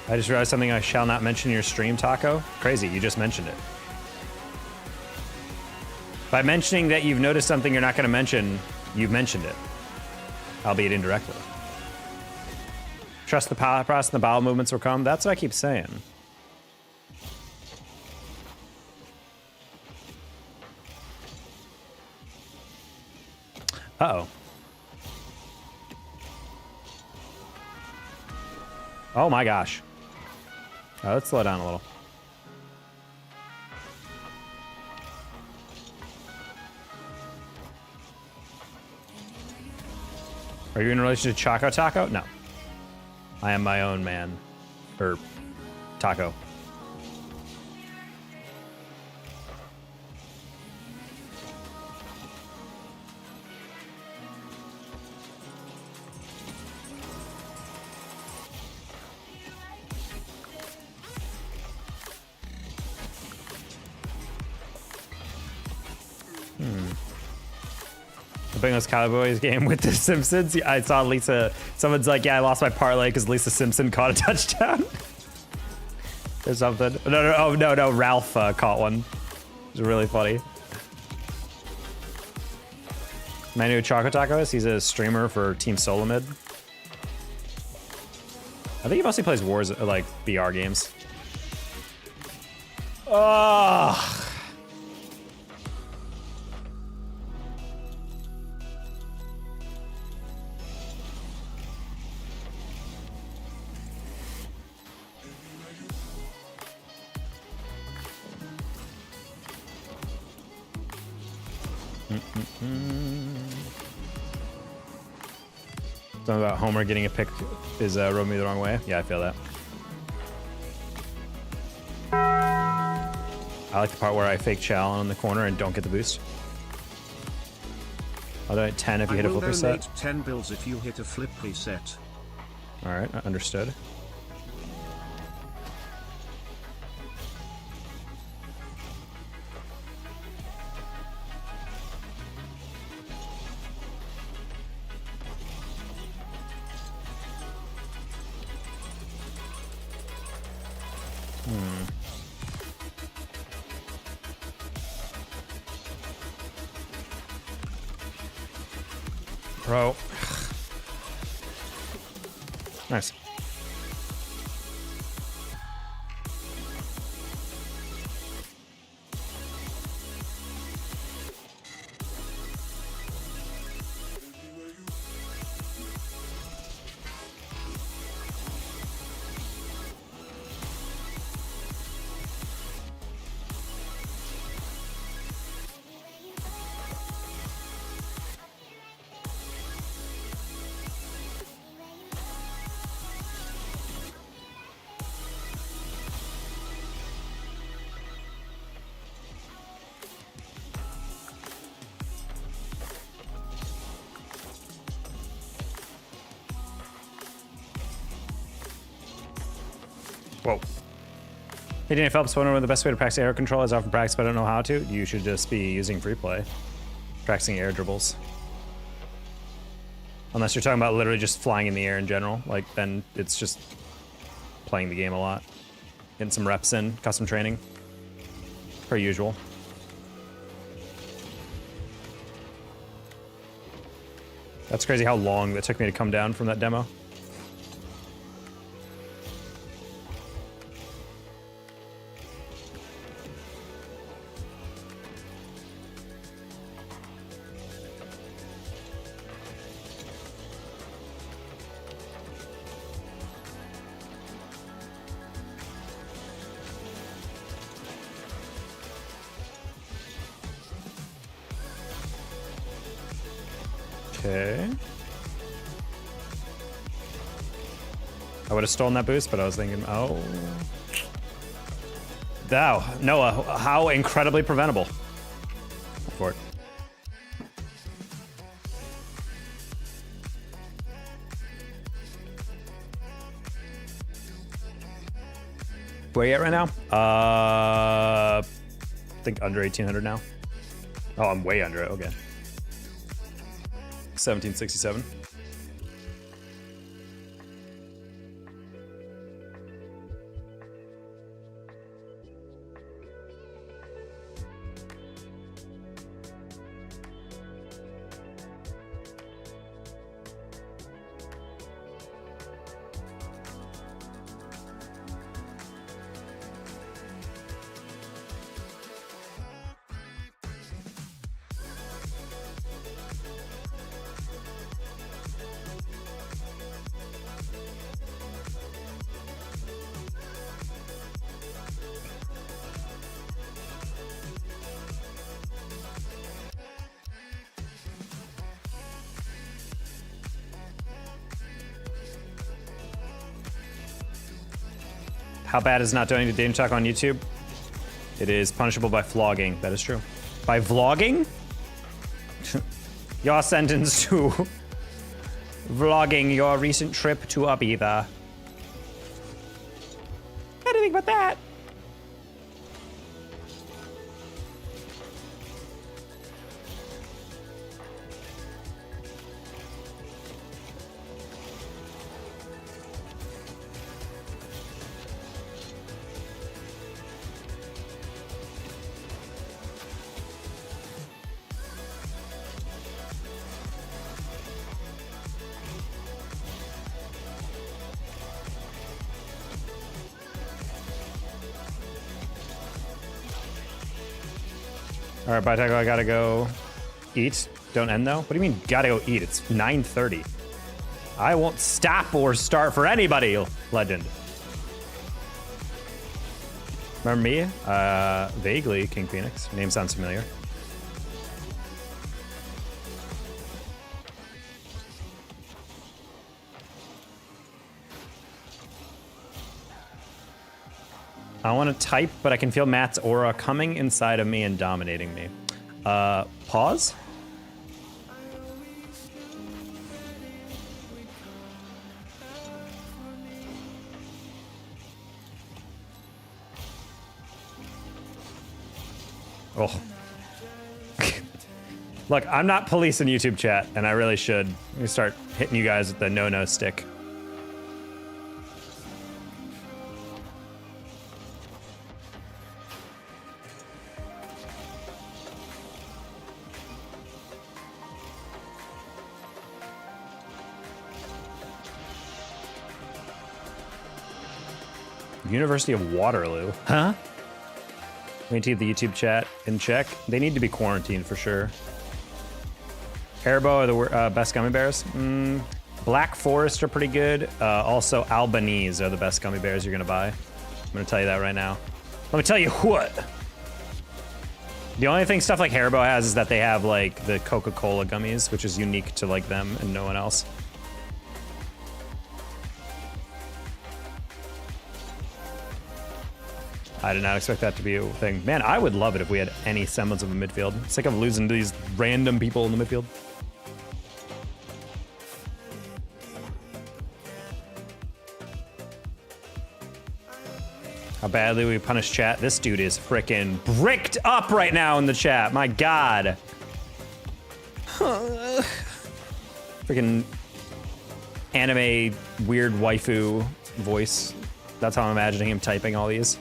I just realized something I shall not mention in your stream, Taco. Crazy, you just mentioned it. By mentioning that you've noticed something you're not going to mention, you've mentioned it. Albeit indirectly. Trust the power process and the bowel movements will come. That's what I keep saying. Uh-oh. Oh my gosh. Oh, let's slow down a little. Are you in relation to Choco Taco? No. I am my own man. Or taco. The Bengals Cowboys game with the Simpsons. I saw Lisa. Someone's like, "Yeah, I lost my parlay because Lisa Simpson caught a touchdown." Or something. No. Oh no. Ralph caught one. It was really funny. Manu Choco Tacos. He's a streamer for Team Solomid. I think he mostly plays wars like BR games. Oh. Something about Homer getting a pick is rubbing me the wrong way. Yeah, I feel that. I like the part where I fake chow on the corner and don't get the boost. I'll donate 10 if you hit a flip reset. 10 bills if you hit a flip reset. All right, understood. Bro. Nice. Whoa. Hey, Danny Phelps, wondering the best way to practice air control is often practice, but I don't know how to. You should just be using free play. Practicing air dribbles. Unless you're talking about literally just flying in the air in general. Like, then it's just playing the game a lot. Getting some reps in, custom training. Per usual. That's crazy how long that took me to come down from that demo. Okay. I would have stolen that boost, but I was thinking, oh. Wow, Noah, how incredibly preventable. For it. Where are you at right now? I think under 1800 now. Oh, I'm way under it, okay. 1767. How bad is not donating to Dame Talk on YouTube? It is punishable by flogging. That is true. By vlogging? You're sentenced to vlogging your recent trip to Ibiza. How do you think about that? All right, Bitaco, I gotta go eat. Don't end though. What do you mean gotta go eat? It's 9:30. I won't stop or start for anybody, legend. Remember me? Vaguely, King Phoenix. Name sounds familiar. I want to type, but I can feel Matt's aura coming inside of me and dominating me. Pause? Oh. Look, I'm not policing YouTube chat, and I really should. Let me start hitting you guys with the no-no stick. University of Waterloo. Huh? We need to keep the YouTube chat in check. They need to be quarantined for sure. Haribo are the best gummy bears. Black Forest are pretty good. Also, Albanese are the best gummy bears you're gonna buy. I'm gonna tell you that right now. Let me tell you what. The only thing stuff like Haribo has is that they have like the Coca-Cola gummies, which is unique to like them and no one else. I did not expect that to be a thing. Man, I would love it if we had any semblance of a midfield. Sick of losing to these random people in the midfield. How badly we punish chat. This dude is freaking bricked up right now in the chat. My God. Freaking anime weird waifu voice. That's how I'm imagining him typing all these.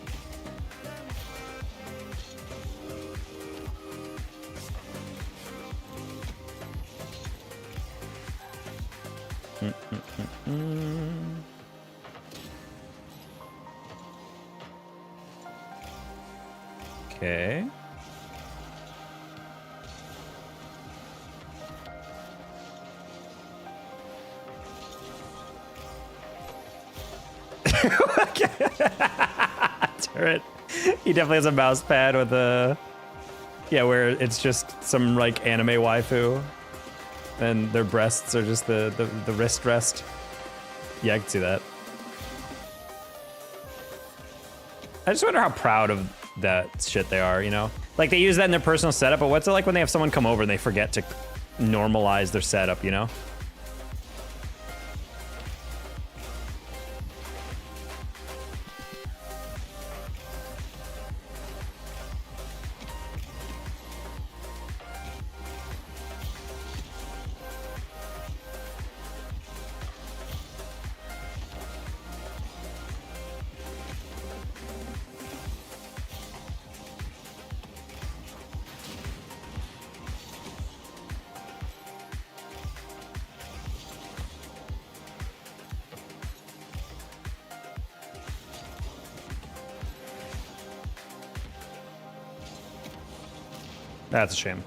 Okay. Turret. He definitely has a mouse pad with a... Yeah, where it's just some like anime waifu. And their breasts are just the wrist rest. Yeah, I can see that. I just wonder how proud of that shit they are, you know? Like, they use that in their personal setup, but what's it like when they have someone come over and they forget to normalize their setup, you know? That's a shame.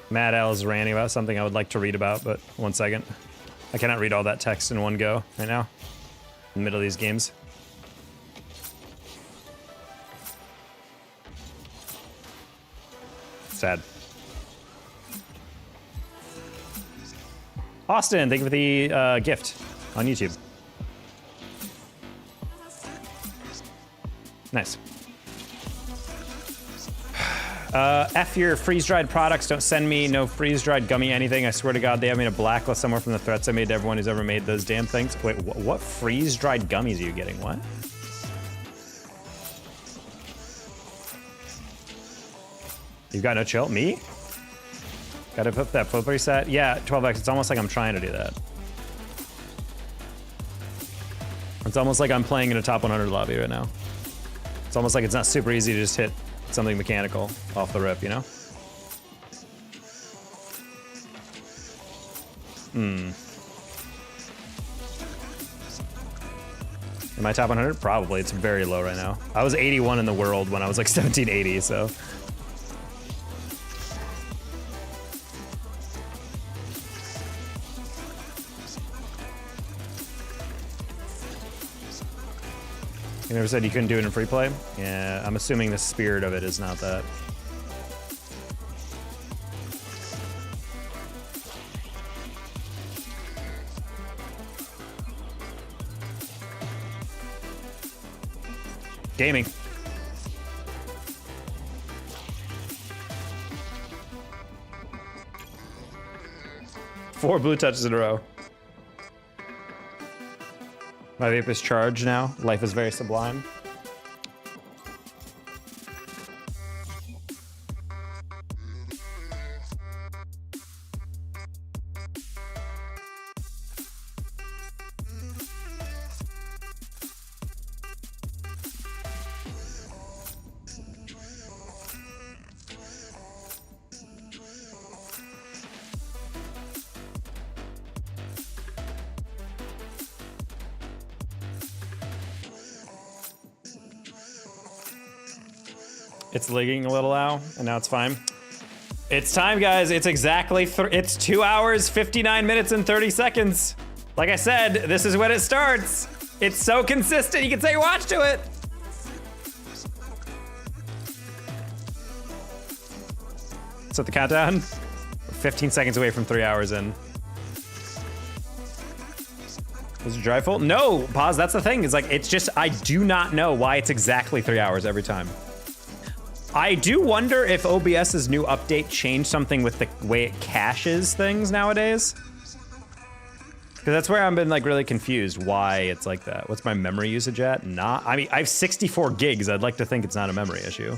Matt L is ranting about something I would like to read about, but one second. I cannot read all that text in one go right now. In the middle of these games. Sad. Austin, thank you for the gift on YouTube. Nice. F your freeze-dried products. Don't send me no freeze-dried gummy anything. I swear to God, they have me in a blacklist somewhere from the threats I made to everyone who's ever made those damn things. Wait, what freeze-dried gummies are you getting? What? You've got no chill? Me? Gotta put that flip reset. Yeah, 12x. It's almost like I'm trying to do that. It's almost like I'm playing in a top 100 lobby right now. It's almost like it's not super easy to just hit something mechanical off the rip, you know? Am I top 100? Probably. It's very low right now. I was 81 in the world when I was like 1780, so. You never said you couldn't do it in free play? Yeah, I'm assuming the spirit of it is not that. Gaming. 4 blue touches in a row. My vape is charged now. Life is very sublime. It's lagging a little now, and now it's fine. It's time, guys. It's exactly, it's 2 hours, 59 minutes, and 30 seconds. Like I said, this is when it starts. It's so consistent, you can say watch to it. Set the countdown. We're 15 seconds away from 3 hours in. Is it Dryful? No, pause, that's the thing. It's like, it's just, I do not know why it's exactly 3 hours every time. I do wonder if OBS's new update changed something with the way it caches things nowadays. Because that's where I've been like really confused why it's like that. What's my memory usage at? Not, I mean, I have 64 gigs. I'd like to think it's not a memory issue.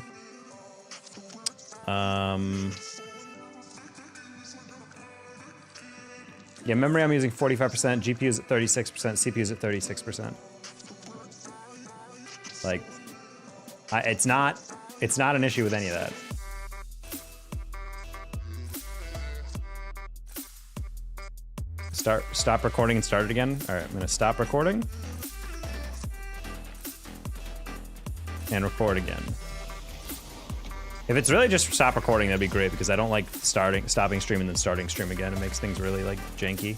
Yeah, memory I'm using 45%, GPU's at 36%, CPU's at 36%. Like, it's not an issue with any of that. Stop recording and start it again. All right, I'm gonna stop recording. And record again. If it's really just stop recording, that'd be great because I don't like stopping stream and then starting stream again. It makes things really like janky.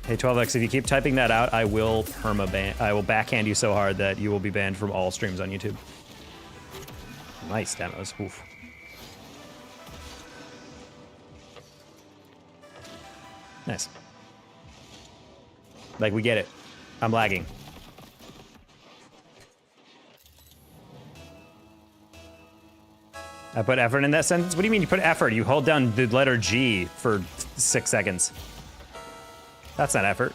Hey 12x, if you keep typing that out, I will perma-ban. I will backhand you so hard that you will be banned from all streams on YouTube. Nice demos. Oof. Nice. Like, we get it. I'm lagging. I put effort in that sentence? What do you mean you put effort? You hold down the letter G for 6 seconds. That's not effort.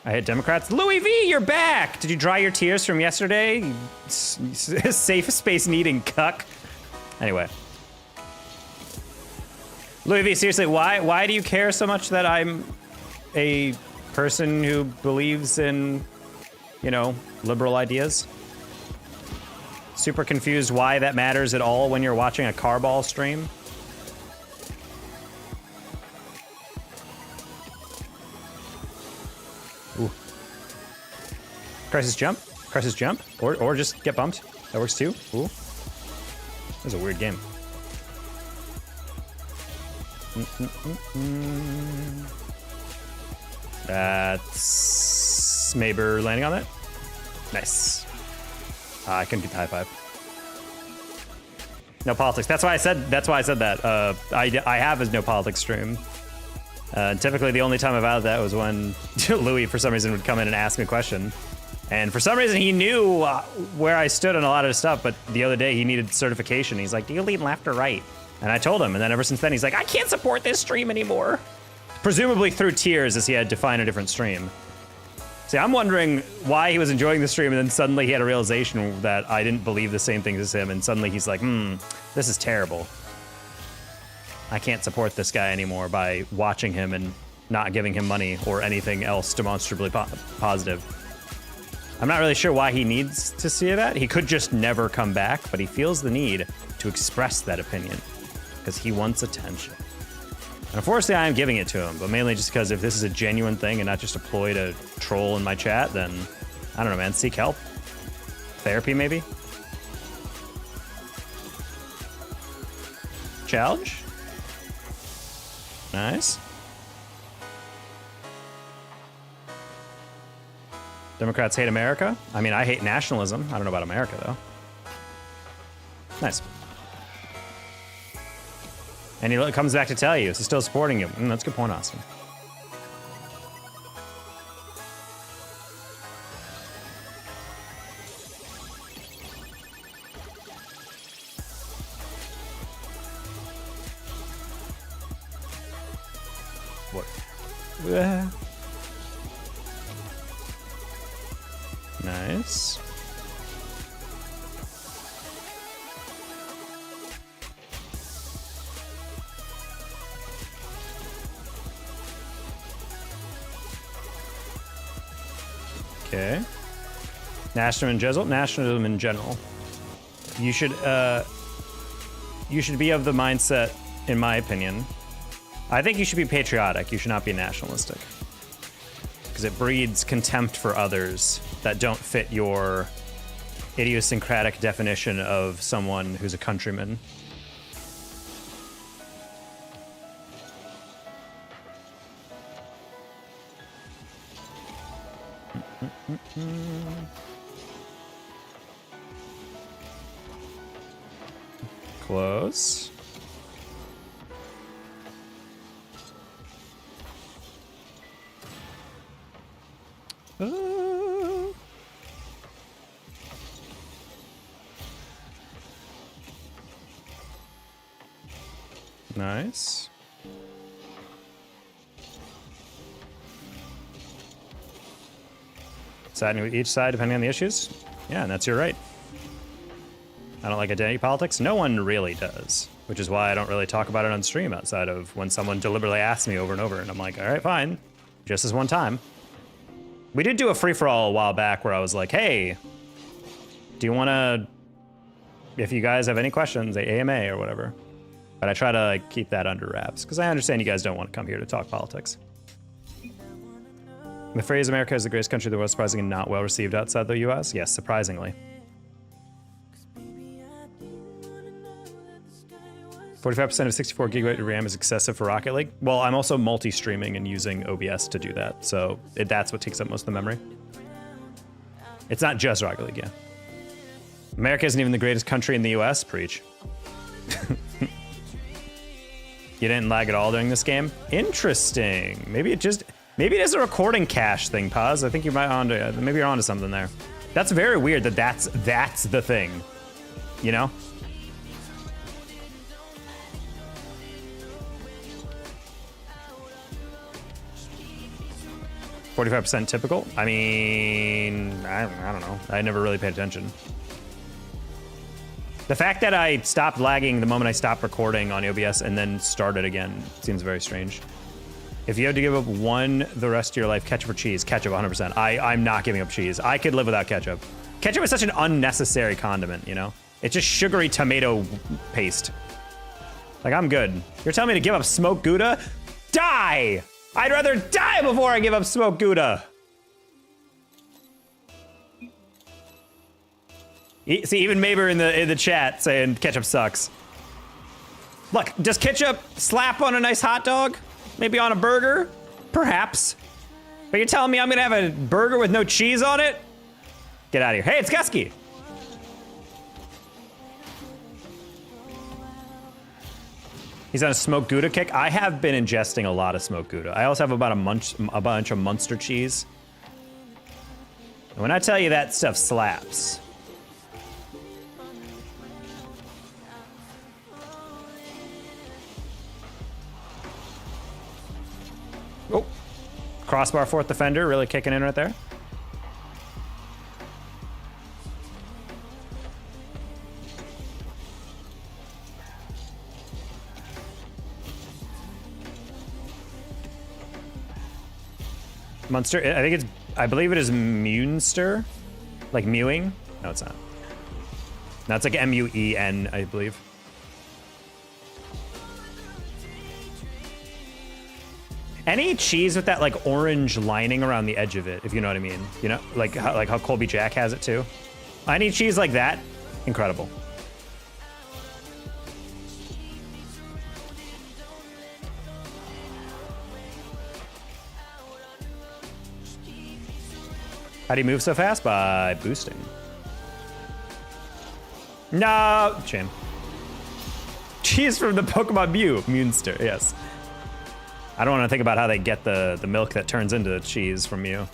I hit Democrats. Louis V, you're back! Did you dry your tears from yesterday? You safe space needing cuck. Anyway. Louis V, seriously, why do you care so much that I'm a person who believes in, you know, liberal ideas? Super confused why that matters at all when you're watching a carball stream. Ooh. Crisis jump? Press his jump, or just get bumped. That works too. Ooh. This is a weird game. That's Maber landing on that. Nice. I couldn't get the high five. No politics. That's why I said that. I have a no politics stream. Typically, the only time I've had that was when Louis, for some reason, would come in and ask me a question. And for some reason, he knew where I stood on a lot of stuff, but the other day, he needed certification. He's like, do you lean left or right? And I told him, and then ever since then, he's like, I can't support this stream anymore. Presumably through tears, as he had to find a different stream. See, I'm wondering why he was enjoying the stream, and then suddenly he had a realization that I didn't believe the same things as him, and suddenly he's like, this is terrible. I can't support this guy anymore by watching him and not giving him money or anything else demonstrably positive. I'm not really sure why he needs to see that. He could just never come back, but he feels the need to express that opinion because he wants attention. And unfortunately, I am giving it to him, but mainly just because if this is a genuine thing and not just a ploy to troll in my chat, then I don't know, man, seek help. Therapy, maybe? Challenge? Nice. Democrats hate America? I mean, I hate nationalism. I don't know about America, though. Nice. And he comes back to tell you, he's still supporting you. That's a good point, Austin. What? Nice. Okay. Nationalism in general. You should be of the mindset, in my opinion. I think you should be patriotic. You should not be nationalistic. Because it breeds contempt for others that don't fit your idiosyncratic definition of someone who's a countryman. Close. Nice. Siding with each side depending on the issues. Yeah, and that's your right. I don't like identity politics. No one really does, which is why I don't really talk about it on stream outside of when someone deliberately asks me over and over, and I'm like, all right, fine. Just this one time. We did do a free-for-all a while back where I was like, hey, do you want to, if you guys have any questions, AMA or whatever. But I try to like keep that under wraps because I understand you guys don't want to come here to talk politics. The phrase America is the greatest country in the world surprisingly not well received outside the US? Yes, surprisingly. 45% of 64 gigabyte RAM is excessive for Rocket League. Well, I'm also multi-streaming and using OBS to do that, so that's what takes up most of the memory. It's not just Rocket League, yeah. America isn't even the greatest country in the US, preach. You didn't lag at all during this game? Interesting. Maybe it is a recording cache thing, Paz. I think you might maybe you're onto something there. That's very weird that that's the thing, you know? %45 typical? I mean, I don't know. I never really paid attention. The fact that I stopped lagging the moment I stopped recording on OBS and then started again seems very strange. If you had to give up one the rest of your life, ketchup or cheese? Ketchup, 100%. I'm not giving up cheese. I could live without ketchup. Ketchup is such an unnecessary condiment, you know? It's just sugary tomato paste. Like, I'm good. You're telling me to give up smoked Gouda? Die! I'd rather die before I give up smoked Gouda. See, even Maber in the chat saying ketchup sucks. Look, does ketchup slap on a nice hot dog? Maybe on a burger? Perhaps. But you're telling me I'm gonna have a burger with no cheese on it? Get out of here. Hey, it's Gusky. He's on a smoked Gouda kick. I have been ingesting a lot of smoked Gouda. I also have about a bunch of Munster cheese. And when I tell you that stuff slaps. Oh, crossbar fourth defender, really kicking in right there. Munster, I believe it is Munster, like mewing. No, it's not. No, it's like M-U-E-N, I believe. Any cheese with that like orange lining around the edge of it, if you know what I mean. You know, like how Colby Jack has it too. Any cheese like that, incredible. How do you move so fast? By boosting. No, shame. Cheese from the Pokemon Mew, Munster, yes. I don't want to think about how they get the milk that turns into cheese from Mew.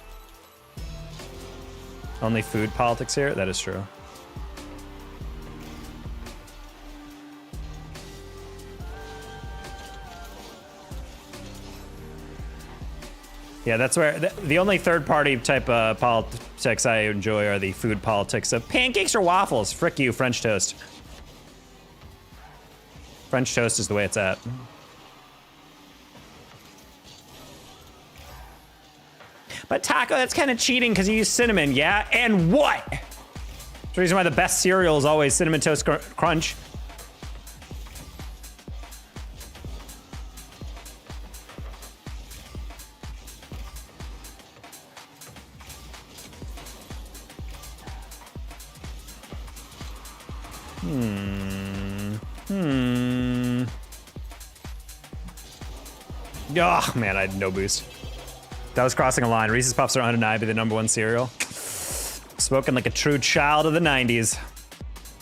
Only food politics here? That is true. Yeah, that's where the only third-party type of politics I enjoy are the food politics of pancakes or waffles. Frick you, French toast. French toast is the way it's at. But taco, that's kind of cheating because you use cinnamon, yeah? And what? That's the reason why the best cereal is always Cinnamon Toast Crunch. Oh, man, I had no boost. That was crossing a line. Reese's Puffs are undeniably the #1 cereal. Spoken like a true child of the 90s.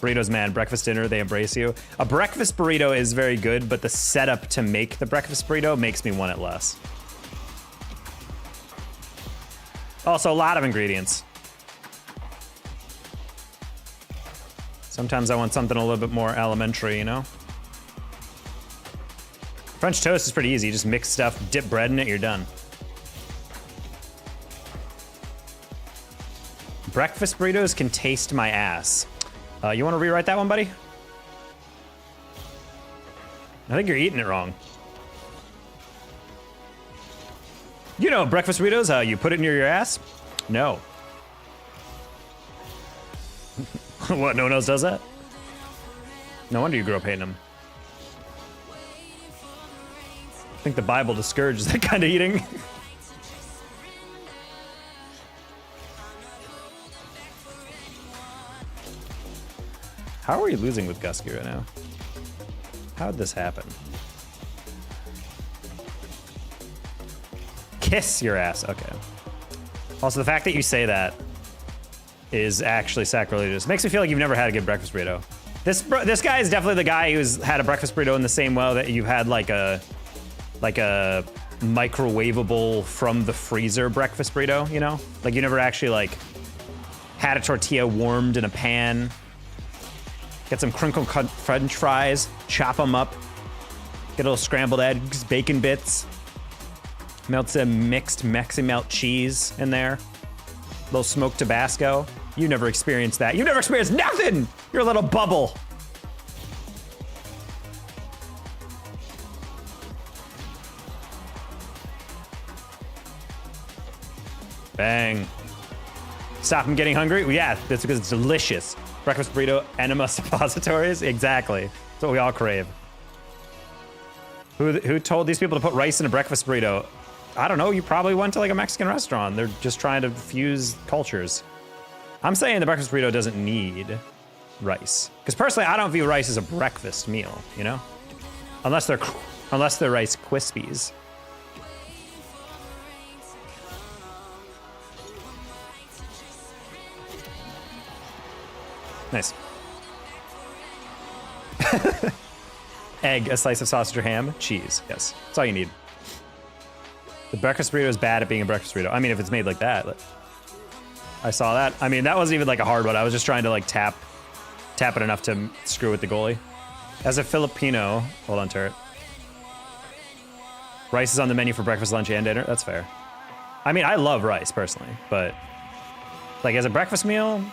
Burritos, man, breakfast, dinner, they embrace you. A breakfast burrito is very good, but the setup to make the breakfast burrito makes me want it less. Also, a lot of ingredients. Sometimes I want something a little bit more elementary, you know? French toast is pretty easy. You just mix stuff, dip bread in it, you're done. Breakfast burritos can taste my ass. You want to rewrite that one, buddy? I think you're eating it wrong. You know, breakfast burritos, how you put it near your ass? No. What, no one else does that? No wonder you grew up hating them. I think the Bible discourages that kind of eating. How are we losing with Gusky right now? How did this happen? Kiss your ass, okay. Also, the fact that you say that is actually sacrilegious. Makes me feel like you've never had a good breakfast burrito. This guy is definitely the guy who's had a breakfast burrito in the same way that you've had like a microwavable from the freezer breakfast burrito, you know? Like you never actually like had a tortilla warmed in a pan. Get some crinkle cut French fries, chop them up, get a little scrambled eggs, bacon bits, melt some mixed Mexi melt cheese in there, a little smoked Tabasco. You never experienced that. You never experienced nothing! You're a little bubble. Bang. Stop him getting hungry? Well, yeah, that's because it's delicious. Breakfast burrito, enema suppositories? Exactly. That's what we all crave. Who told these people to put rice in a breakfast burrito? I don't know. You probably went to like a Mexican restaurant. They're just trying to fuse cultures. I'm saying the breakfast burrito doesn't need rice. Because personally, I don't view rice as a breakfast meal, you know? Unless they're Rice Krispies. Nice. Egg, a slice of sausage or ham, cheese. Yes, that's all you need. The breakfast burrito is bad at being a breakfast burrito. I mean, if it's made like that. I saw that. I mean, that wasn't even like a hard one. I was just trying to like tap it enough to screw with the goalie. As a Filipino, hold on, turret. Rice is on the menu for breakfast, lunch, and dinner. That's fair. I mean, I love rice personally, but like as a breakfast meal,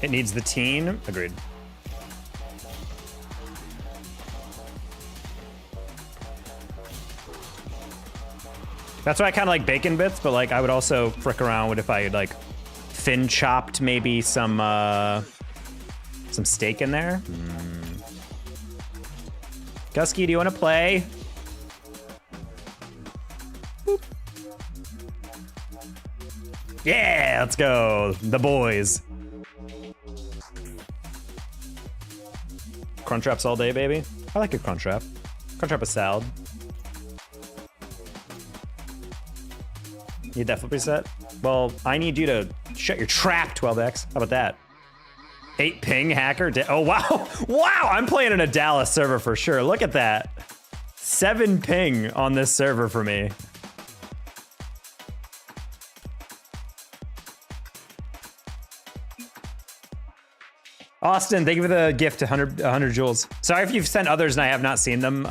it needs the teen. Agreed. That's why I kind of like bacon bits, but like I would also frick around with if I had like thin chopped maybe some steak in there. Gusky, do you want to play? Boop. Yeah, let's go. The boys. Crunchwraps all day, baby. I like a Crunchwrap. Crunchwrap a salad. Need that flip reset? Well, I need you to shut your trap, 12x. How about that? 8 ping hacker. Oh, wow. Wow, I'm playing in a Dallas server for sure. Look at that. 7 ping on this server for me. Austin, thank you for the gift, 100 jewels. Sorry if you've sent others and I have not seen them.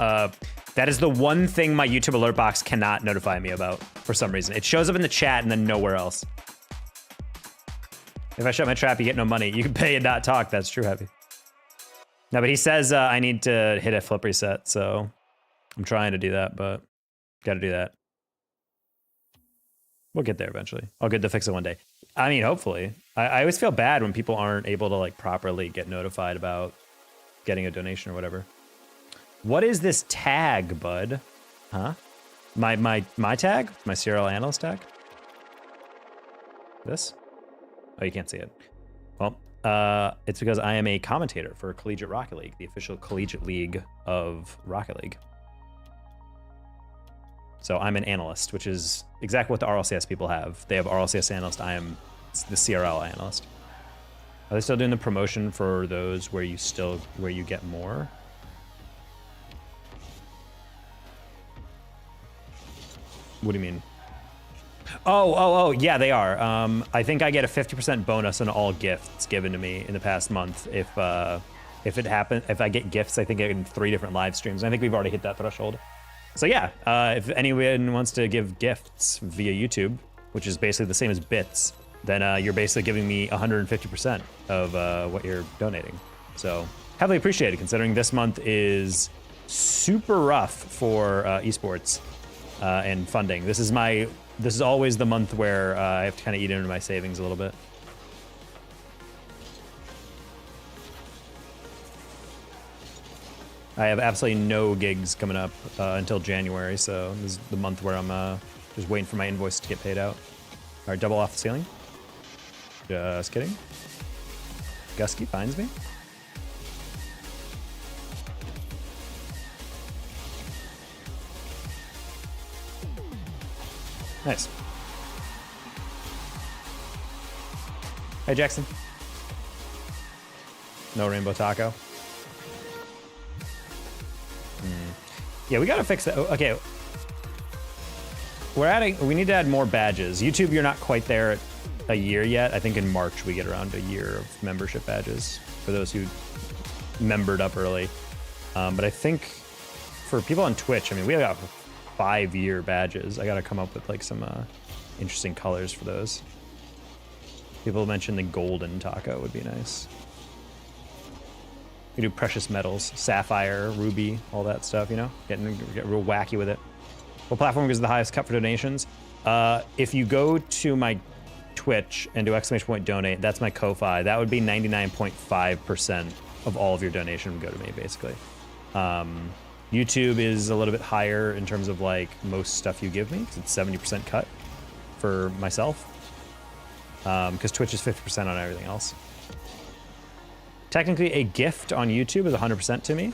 That is the one thing my YouTube alert box cannot notify me about for some reason. It shows up in the chat and then nowhere else. If I shut my trap, you get no money. You can pay and not talk. That's true, Heavy. No, but he says I need to hit a flip reset, so I'm trying to do that, but got to do that. We'll get there eventually. I'll get to fix it one day. I mean, hopefully. I always feel bad when people aren't able to like properly get notified about getting a donation or whatever. What is this tag, bud? Huh? My tag? My CRL analyst tag? This? Oh, you can't see it. Well, it's because I am a commentator for Collegiate Rocket League, the official collegiate league of Rocket League. So I'm an analyst, which is exactly what the RLCS people have. They have RLCS analyst. I am the CRL analyst. Are they still doing the promotion for those where you get more? What do you mean? Oh, yeah, they are. I think I get a 50% bonus on all gifts given to me in the past month. If it happens, if I get gifts, I think in 3 different live streams. I think we've already hit that threshold. So yeah, if anyone wants to give gifts via YouTube, which is basically the same as bits, then you're basically giving me 150% of what you're donating. So heavily appreciated, considering this month is super rough for esports and funding. This is always the month where I have to kind of eat into my savings a little bit. I have absolutely no gigs coming up until January, so this is the month where I'm just waiting for my invoice to get paid out. All right, double off the ceiling. Just kidding. Gusky finds me. Nice. Hey, Jackson. No rainbow taco. Yeah, we gotta fix that. Okay. We need to add more badges. YouTube, you're not quite there at a year yet. I think in March we get around a year of membership badges for those who membered up early. But I think for people on Twitch, I mean, we got 5-year badges. I gotta come up with like some interesting colors for those. People mentioned the golden taco would be nice. We do precious metals, sapphire, ruby, all that stuff, you know? Get real wacky with it. What platform gives the highest cut for donations? If you go to my Twitch and do exclamation point donate, that's my Ko-Fi. That would be 99.5% of all of your donation would go to me, basically. YouTube is a little bit higher in terms of like most stuff you give me, because it's 70% cut for myself. Because Twitch is 50% on everything else. Technically, a gift on YouTube is 100% to me.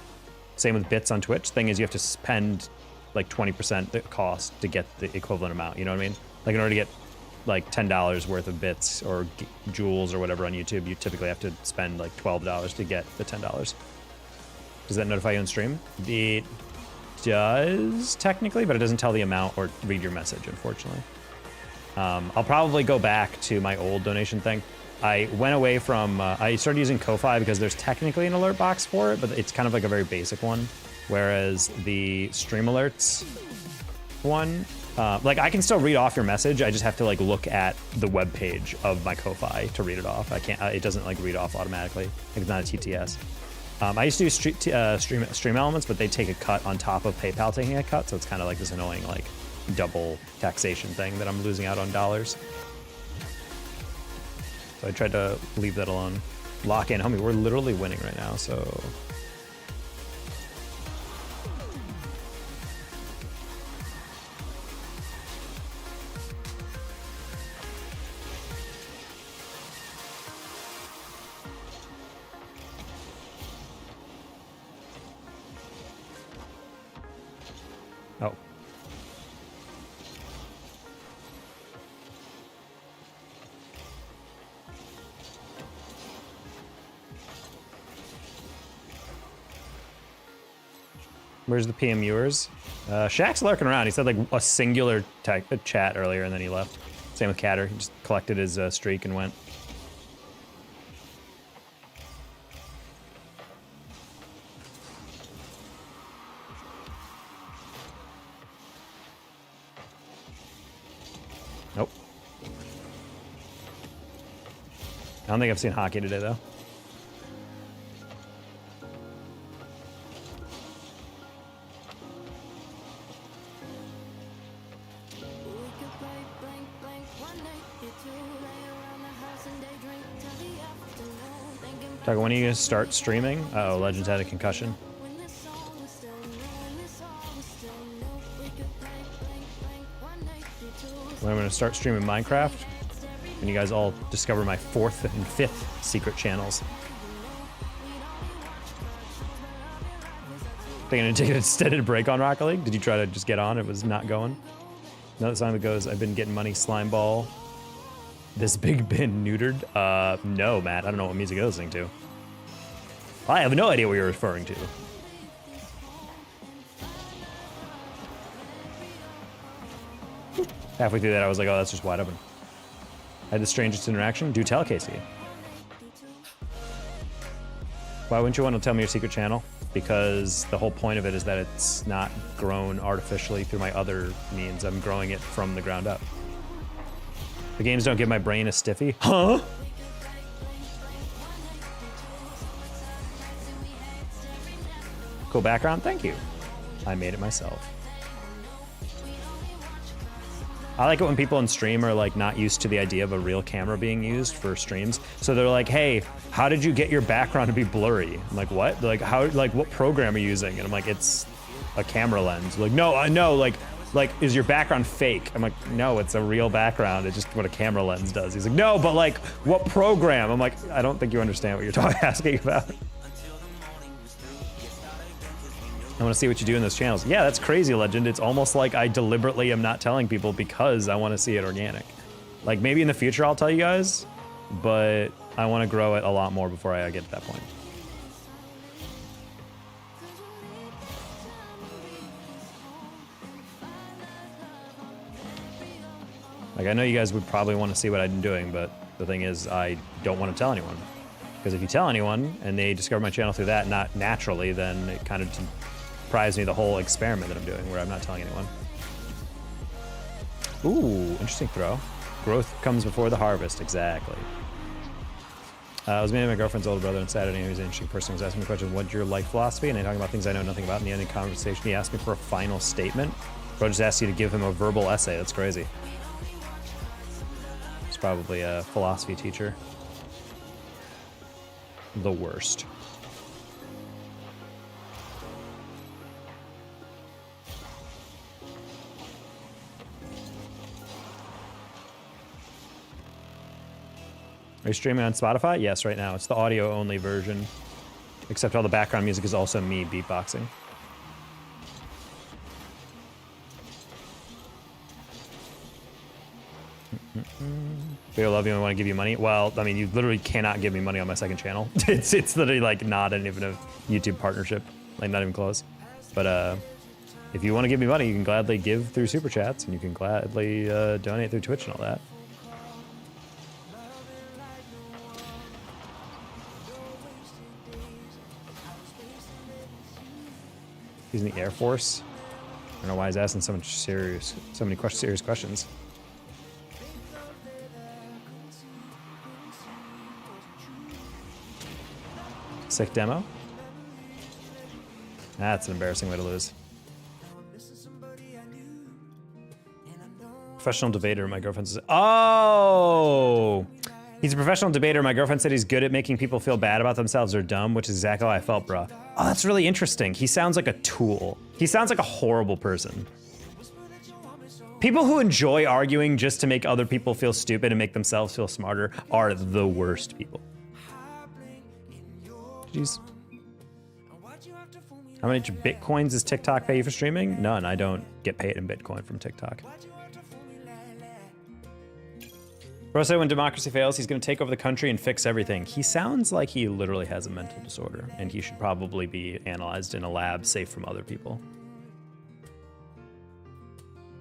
Same with bits on Twitch. Thing is, you have to spend like 20% the cost to get the equivalent amount. You know what I mean? Like in order to get like $10 worth of bits or jewels or whatever on YouTube, you typically have to spend like $12 to get the $10. Does that notify you on stream? It does technically, but it doesn't tell the amount or read your message, unfortunately. I'll probably go back to my old donation thing. I went away from, I started using Ko-Fi because there's technically an alert box for it, but it's kind of like a very basic one. Whereas the stream alerts one, like I can still read off your message. I just have to like look at the web page of my Ko-Fi to read it off. I can't, it doesn't like read off automatically. It's not a TTS. I used to use stream elements, but they take a cut on top of PayPal taking a cut. So it's kind of like this annoying like double taxation thing that I'm losing out on dollars. So I tried to leave that alone. Lock in, homie, we're literally winning right now, so. Oh. Where's the PMUers? Shaq's lurking around. He said like a singular chat earlier and then he left. Same with Catter. He just collected his streak and went. Nope. I don't think I've seen hockey today though. Talk, when are you gonna start streaming? Uh oh, Legends had a concussion. When I'm gonna start streaming Minecraft, when you guys all discover my 4th and 5th secret channels. Thinking to take an extended break on Rocket League? Did you try to just get on? It was not going. Another song that goes, I've been getting money, slime ball. This big bin neutered? No, Matt. I don't know what music you're listening to. I have no idea what you're referring to. Halfway through that, I was like, oh, that's just wide open. I had the strangest interaction. Do tell, Casey. Why wouldn't you want to tell me your secret channel? Because the whole point of it is that it's not grown artificially through my other means. I'm growing it from the ground up. The games don't give my brain a stiffy. Huh? Cool background, thank you. I made it myself. I like it when people in stream are like not used to the idea of a real camera being used for streams. So they're like, hey, how did you get your background to be blurry? I'm like, what? They're like, how, like what program are you using? And I'm like, it's a camera lens. Like, no, I know, like, is your background fake? I'm like, no, it's a real background. It's just what a camera lens does. He's like, no, but like, what program? I'm like, I don't think you understand what you're asking about. I want to see what you do in those channels. Yeah, that's crazy, Legend. It's almost like I deliberately am not telling people because I want to see it organic. Like maybe in the future I'll tell you guys, but I want to grow it a lot more before I get to that point. Like I know you guys would probably want to see what I'm doing, but the thing is I don't want to tell anyone. Because if you tell anyone and they discover my channel through that, not naturally, then it kind of deprives me of the whole experiment that I'm doing where I'm not telling anyone. Ooh, interesting throw. Growth comes before the harvest, exactly. I was meeting my girlfriend's older brother on Saturday, and he was an interesting person. He was asking me a question, what's your life philosophy? And they talking about things I know nothing about. In the end of the conversation, he asked me for a final statement. Bro just asked you to give him a verbal essay. That's crazy. He's probably a philosophy teacher. The worst. Are you streaming on Spotify? Yes, right now. It's the audio-only version. Except all the background music is also me beatboxing. We love you and want to give you money. Well, I mean, you literally cannot give me money on my second channel. It's literally like not even a YouTube partnership, like not even close. But if you want to give me money, you can gladly give through super chats, and you can gladly donate through Twitch and all that. He's in the Air Force. I don't know why he's asking so many serious questions. Sick demo. That's an embarrassing way to lose. Professional debater, my girlfriend says. Oh! He's a professional debater. My girlfriend said he's good at making people feel bad about themselves or dumb, which is exactly how I felt, bro. Oh, that's really interesting. He sounds like a tool. He sounds like a horrible person. People who enjoy arguing just to make other people feel stupid and make themselves feel smarter are the worst people. Jeez. How many bitcoins does TikTok pay you for streaming? None. I don't get paid in Bitcoin from TikTok. Bro said when democracy fails, he's going to take over the country and fix everything. He sounds like he literally has a mental disorder, and he should probably be analyzed in a lab safe from other people.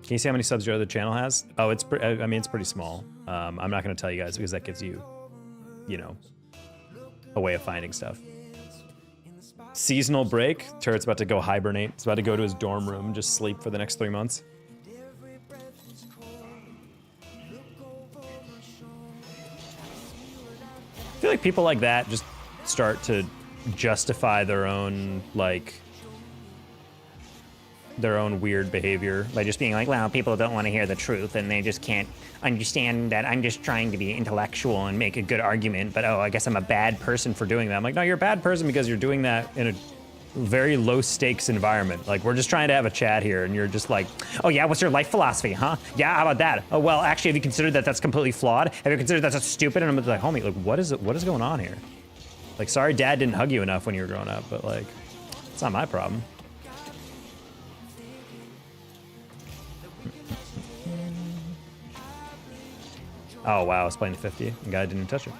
Can you see how many subs your other channel has? Oh, I mean, it's pretty small. I'm not going to tell you guys because that gives you, a way of finding stuff. Seasonal break. Turret's about to go hibernate. He's about to go to his dorm room and just sleep for the next 3 months. I feel like people like that just start to justify their own, their own weird behavior by just being like, well, people don't want to hear the truth and they just can't understand that I'm just trying to be intellectual and make a good argument, but oh, I guess I'm a bad person for doing that. I'm like, no, you're a bad person because you're doing that in a very low stakes environment. Like, we're just trying to have a chat here and you're just like, oh yeah, what's your life philosophy, huh? Yeah, how about that? Oh, well, actually, have you considered that that's completely flawed? Have you considered that's stupid? And I'm like, homie, like, what is going on here? Like, sorry dad didn't hug you enough when you were growing up, but like, it's not my problem. Oh wow, I was playing the 50 and guy didn't touch it.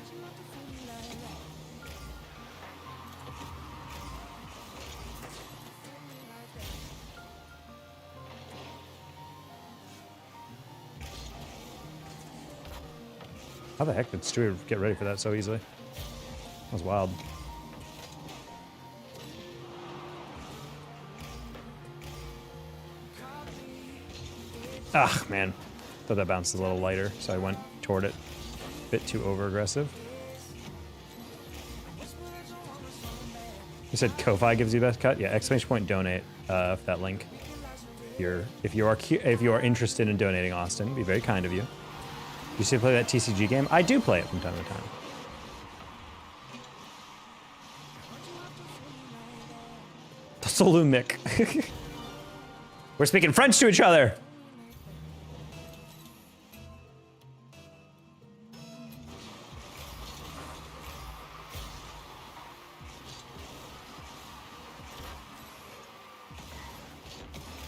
How the heck did Stewie get ready for that so easily? That was wild. Ah, man. Thought that bounced a little lighter, so I went toward it. A bit too over-aggressive. You said Ko-Fi gives you best cut? Yeah, exclamation point donate for that link. If you are interested in donating, Austin, be very kind of you. You still play that TCG game? I do play it from time to time. The saloon Mick. We're speaking French to each other.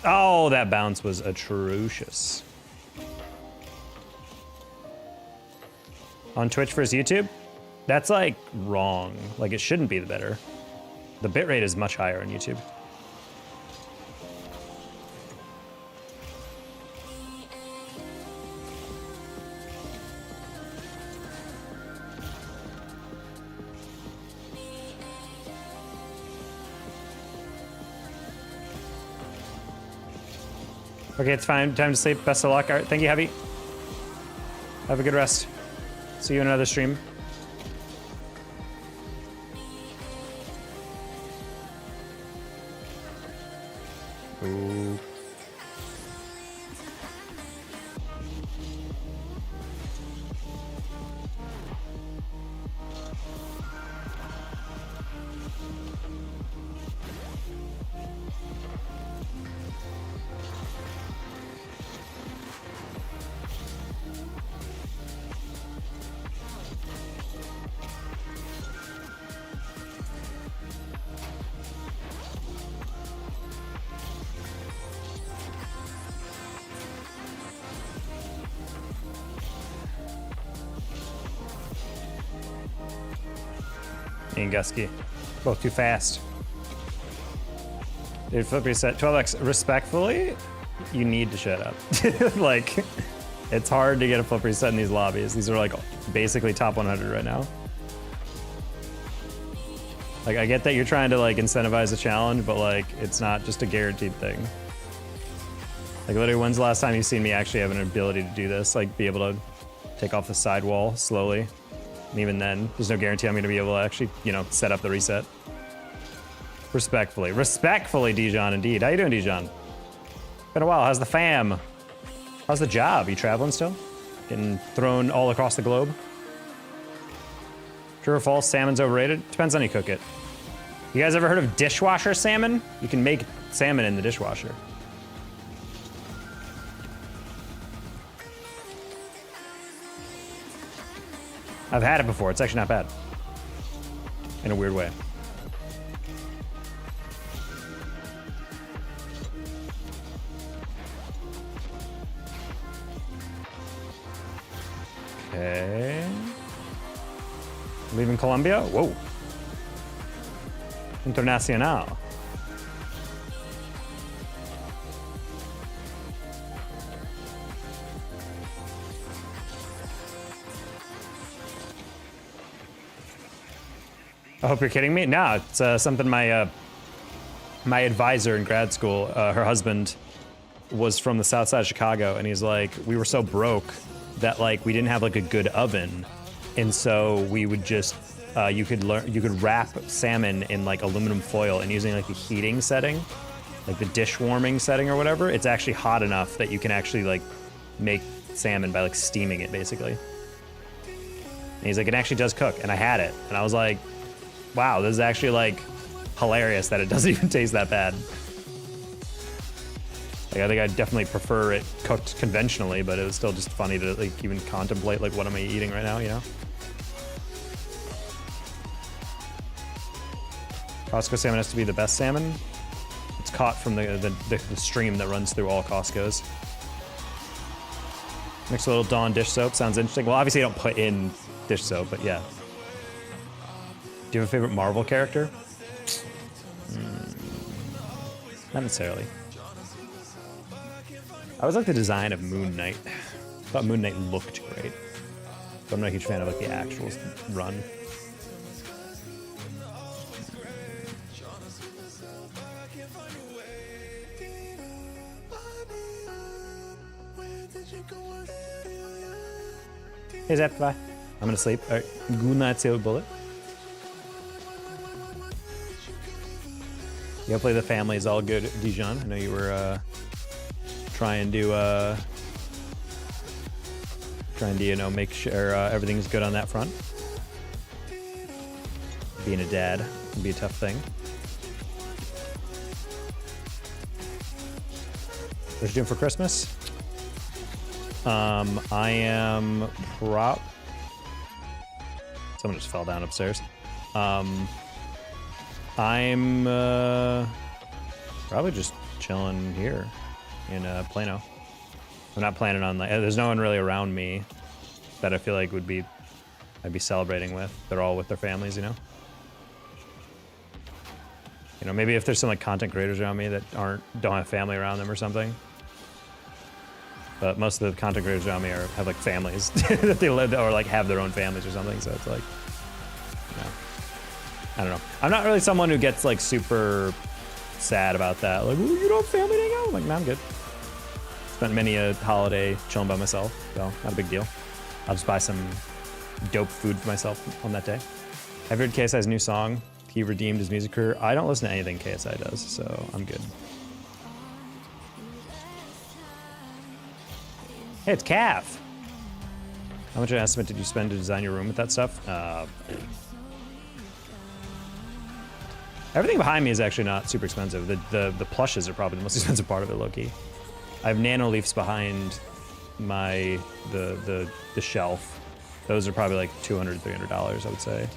Oh, that bounce was atrocious. On Twitch versus YouTube? That's like wrong. Like, it shouldn't be the better. The bitrate is much higher on YouTube. Okay, it's fine. Time to sleep. Best of luck. All right, thank you, Heavy. Have a good rest. See you in another stream. Ooh. Me and Gusky. Both too fast. Dude, flip reset. 12x, respectfully, you need to shut up. Like, it's hard to get a flip reset in these lobbies. These are like basically top 100 right now. Like, I get that you're trying to like incentivize a challenge, but like, it's not just a guaranteed thing. Like, literally, when's the last time you've seen me actually have an ability to do this? Like, be able to take off the sidewall slowly. And even then, there's no guarantee I'm gonna be able to actually, you know, set up the reset. Respectfully. Respectfully, Dijon, indeed. How you doing, Dijon? Been a while. How's the fam? How's the job? You traveling still? Getting thrown all across the globe? True or false, salmon's overrated? Depends on how you cook it. You guys ever heard of dishwasher salmon? You can make salmon in the dishwasher. I've had it before. It's actually not bad. In a weird way. Okay. Leaving Colombia? Whoa. Internacional. I hope you're kidding me. No, it's something my advisor in grad school, her husband was from the south side of Chicago, and he's like, we were so broke that like we didn't have like a good oven, and so we would just you could wrap salmon in like aluminum foil, and using like the heating setting, like the dish warming setting or whatever, it's actually hot enough that you can actually like make salmon by like steaming it basically. And he's like, it actually does cook, and I had it, and I was like, wow, this is actually like hilarious that it doesn't even taste that bad. Like, I think I definitely prefer it cooked conventionally, but it was still just funny to like even contemplate like what am I eating right now, you know? Costco salmon has to be the best salmon. It's caught from the stream that runs through all Costco's. Mix a little Dawn dish soap, sounds interesting. Well, obviously I don't put in dish soap, but yeah. Do you have a favorite Marvel character? Not necessarily. I always like the design of Moon Knight. I thought Moon Knight looked great. But I'm not a huge fan of like the actual run. Hey Zap, bye. I'm gonna sleep. Alright, good night, Silver Bullet. Yeah, hopefully the family is all good, Dijon. I know you were trying to you know, make sure everything's good on that front. Being a dad can be a tough thing. What you doing for Christmas? I am Someone just fell down upstairs. I'm probably just chilling here in Plano. I'm not planning on like, there's no one really around me that I feel like I'd be celebrating with. They're all with their families, you know? You know, maybe if there's some like content creators around me that don't have family around them or something. But most of the content creators around me have like families that they live or like have their own families or something. So it's like, you know, I don't know. I'm not really someone who gets like super sad about that. Like, oh, you don't have family to hang out? I'm like, nah, I'm good. Spent many a holiday chilling by myself, so not a big deal. I'll just buy some dope food for myself on that day. I've heard KSI's new song. He redeemed his music career. I don't listen to anything KSI does, so I'm good. Hey, it's Calf. How much of an estimate did you spend to design your room with that stuff? Everything behind me is actually not super expensive. The plushes are probably the most expensive part of it, low-key. I have nano leafs behind the shelf. Those are probably like $200, $300, I would say.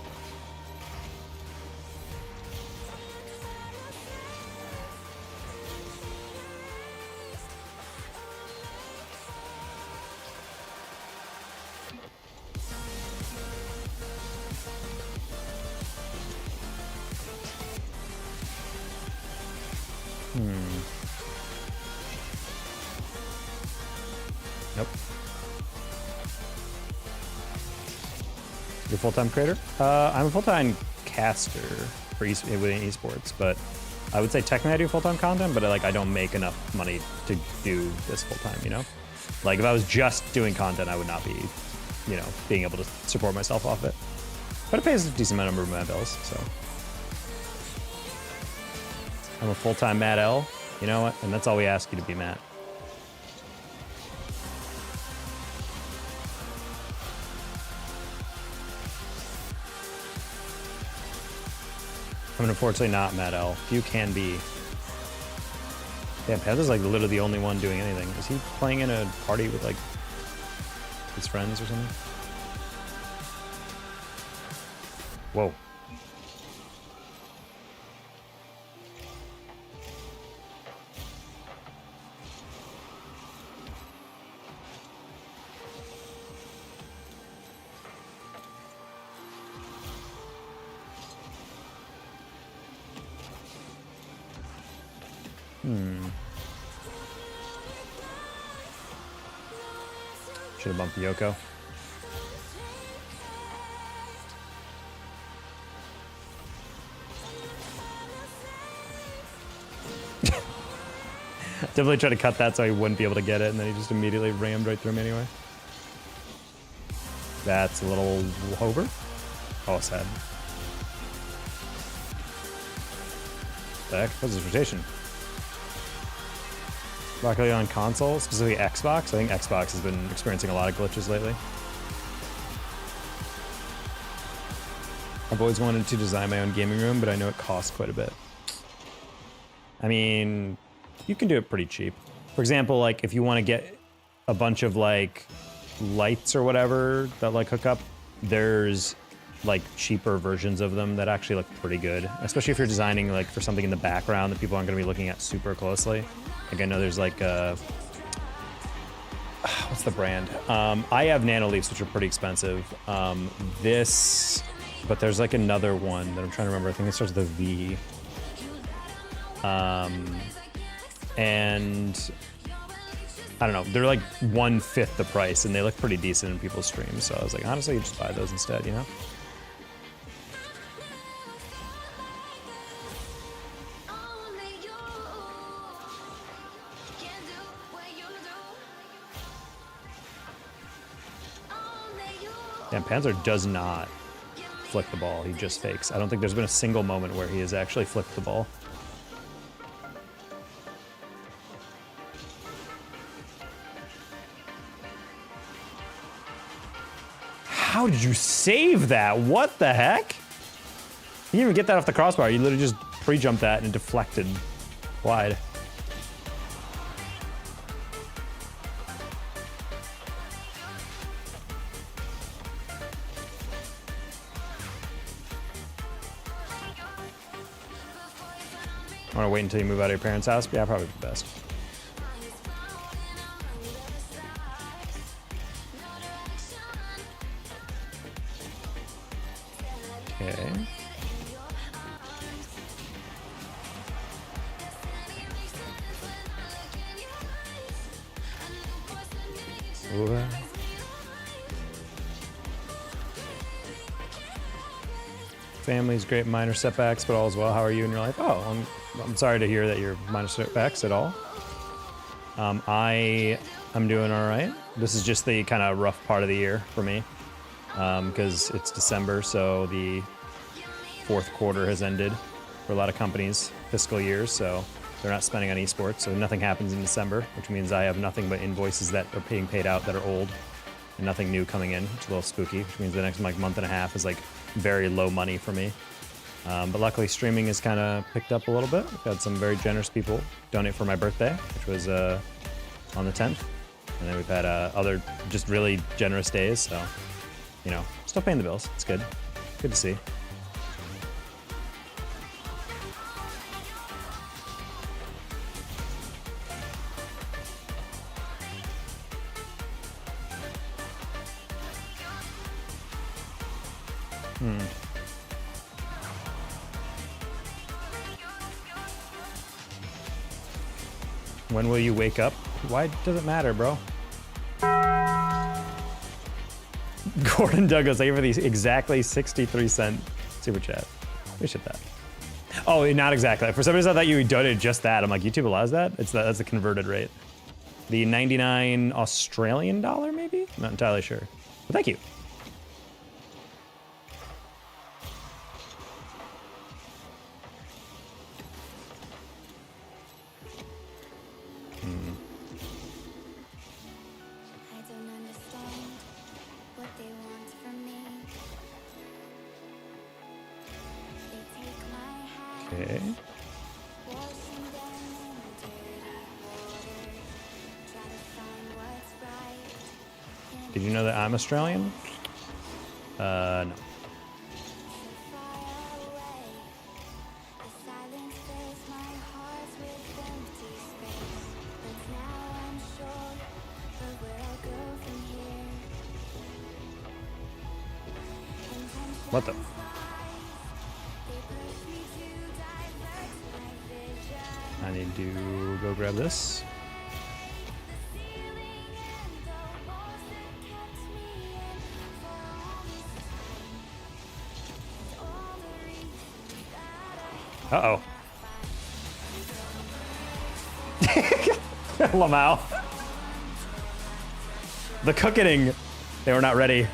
Nope. You're a full-time creator? I'm a full-time caster for within esports, but I would say technically I do full-time content, but I don't make enough money to do this full-time, you know? Like if I was just doing content, I would not be, you know, being able to support myself off it. But it pays a decent number of my bills, so. I'm a full-time Matt L, you know what? And that's all we ask you to be, Matt. I'm unfortunately not Matt L. You can be. Yeah, Panther's like literally the only one doing anything. Is he playing in a party with like his friends or something? Whoa. Should have bumped Yoko. Definitely tried to cut that so he wouldn't be able to get it, and then he just immediately rammed right through him anyway. That's a little hover. Oh, sad. The heck? What's his rotation? Luckily on console, specifically Xbox. I think Xbox has been experiencing a lot of glitches lately. I've always wanted to design my own gaming room, but I know it costs quite a bit. I mean, you can do it pretty cheap. For example, like if you want to get a bunch of like lights or whatever that like hook up, there's like cheaper versions of them that actually look pretty good, especially if you're designing like for something in the background that people aren't going to be looking at super closely. Like I know there's like what's the brand? I have Nanoleafs, which are pretty expensive. But there's like another one that I'm trying to remember. I think it starts with a V. And I don't know, they're like 1/5 the price and they look pretty decent in people's streams. So I was like, honestly, you just buy those instead, you know? Damn, Panzer does not flick the ball. He just fakes. I don't think there's been a single moment where he has actually flicked the ball. How did you save that? What the heck? You didn't even get that off the crossbar. You literally just pre-jumped that and deflected wide. I want to wait until you move out of your parents' house? Yeah, probably the best. Okay. Ooh. Family's great, minor setbacks, but all is well. How are you in your life? Oh, I'm sorry to hear that you're minor setbacks at all. I'm doing all right. This is just the kind of rough part of the year for me, because it's December, so the fourth quarter has ended for a lot of companies' fiscal years, so they're not spending on esports, so nothing happens in December, which means I have nothing but invoices that are being paid out that are old, and nothing new coming in, which is a little spooky, which means the next like month and a half is like very low money for me. But luckily streaming has kind of picked up a little bit. We've had some very generous people donate for my birthday, which was on the 10th. And then we've had other just really generous days, so, you know, still paying the bills. It's good. Good to see. When will you wake up? Why does it matter, bro? Gordon Douglas, thank you for the exactly 63-cent super chat. Appreciate that. Oh, not exactly. For some reason, I thought you donated just that. I'm like, YouTube allows that? That's the converted rate. The 99 Australian dollar, maybe? I'm not entirely sure. But thank you. Okay. Did you know that I'm Australian? No. What the? I need to go grab this. Uh-oh. Lamau. The cooking. They were not ready.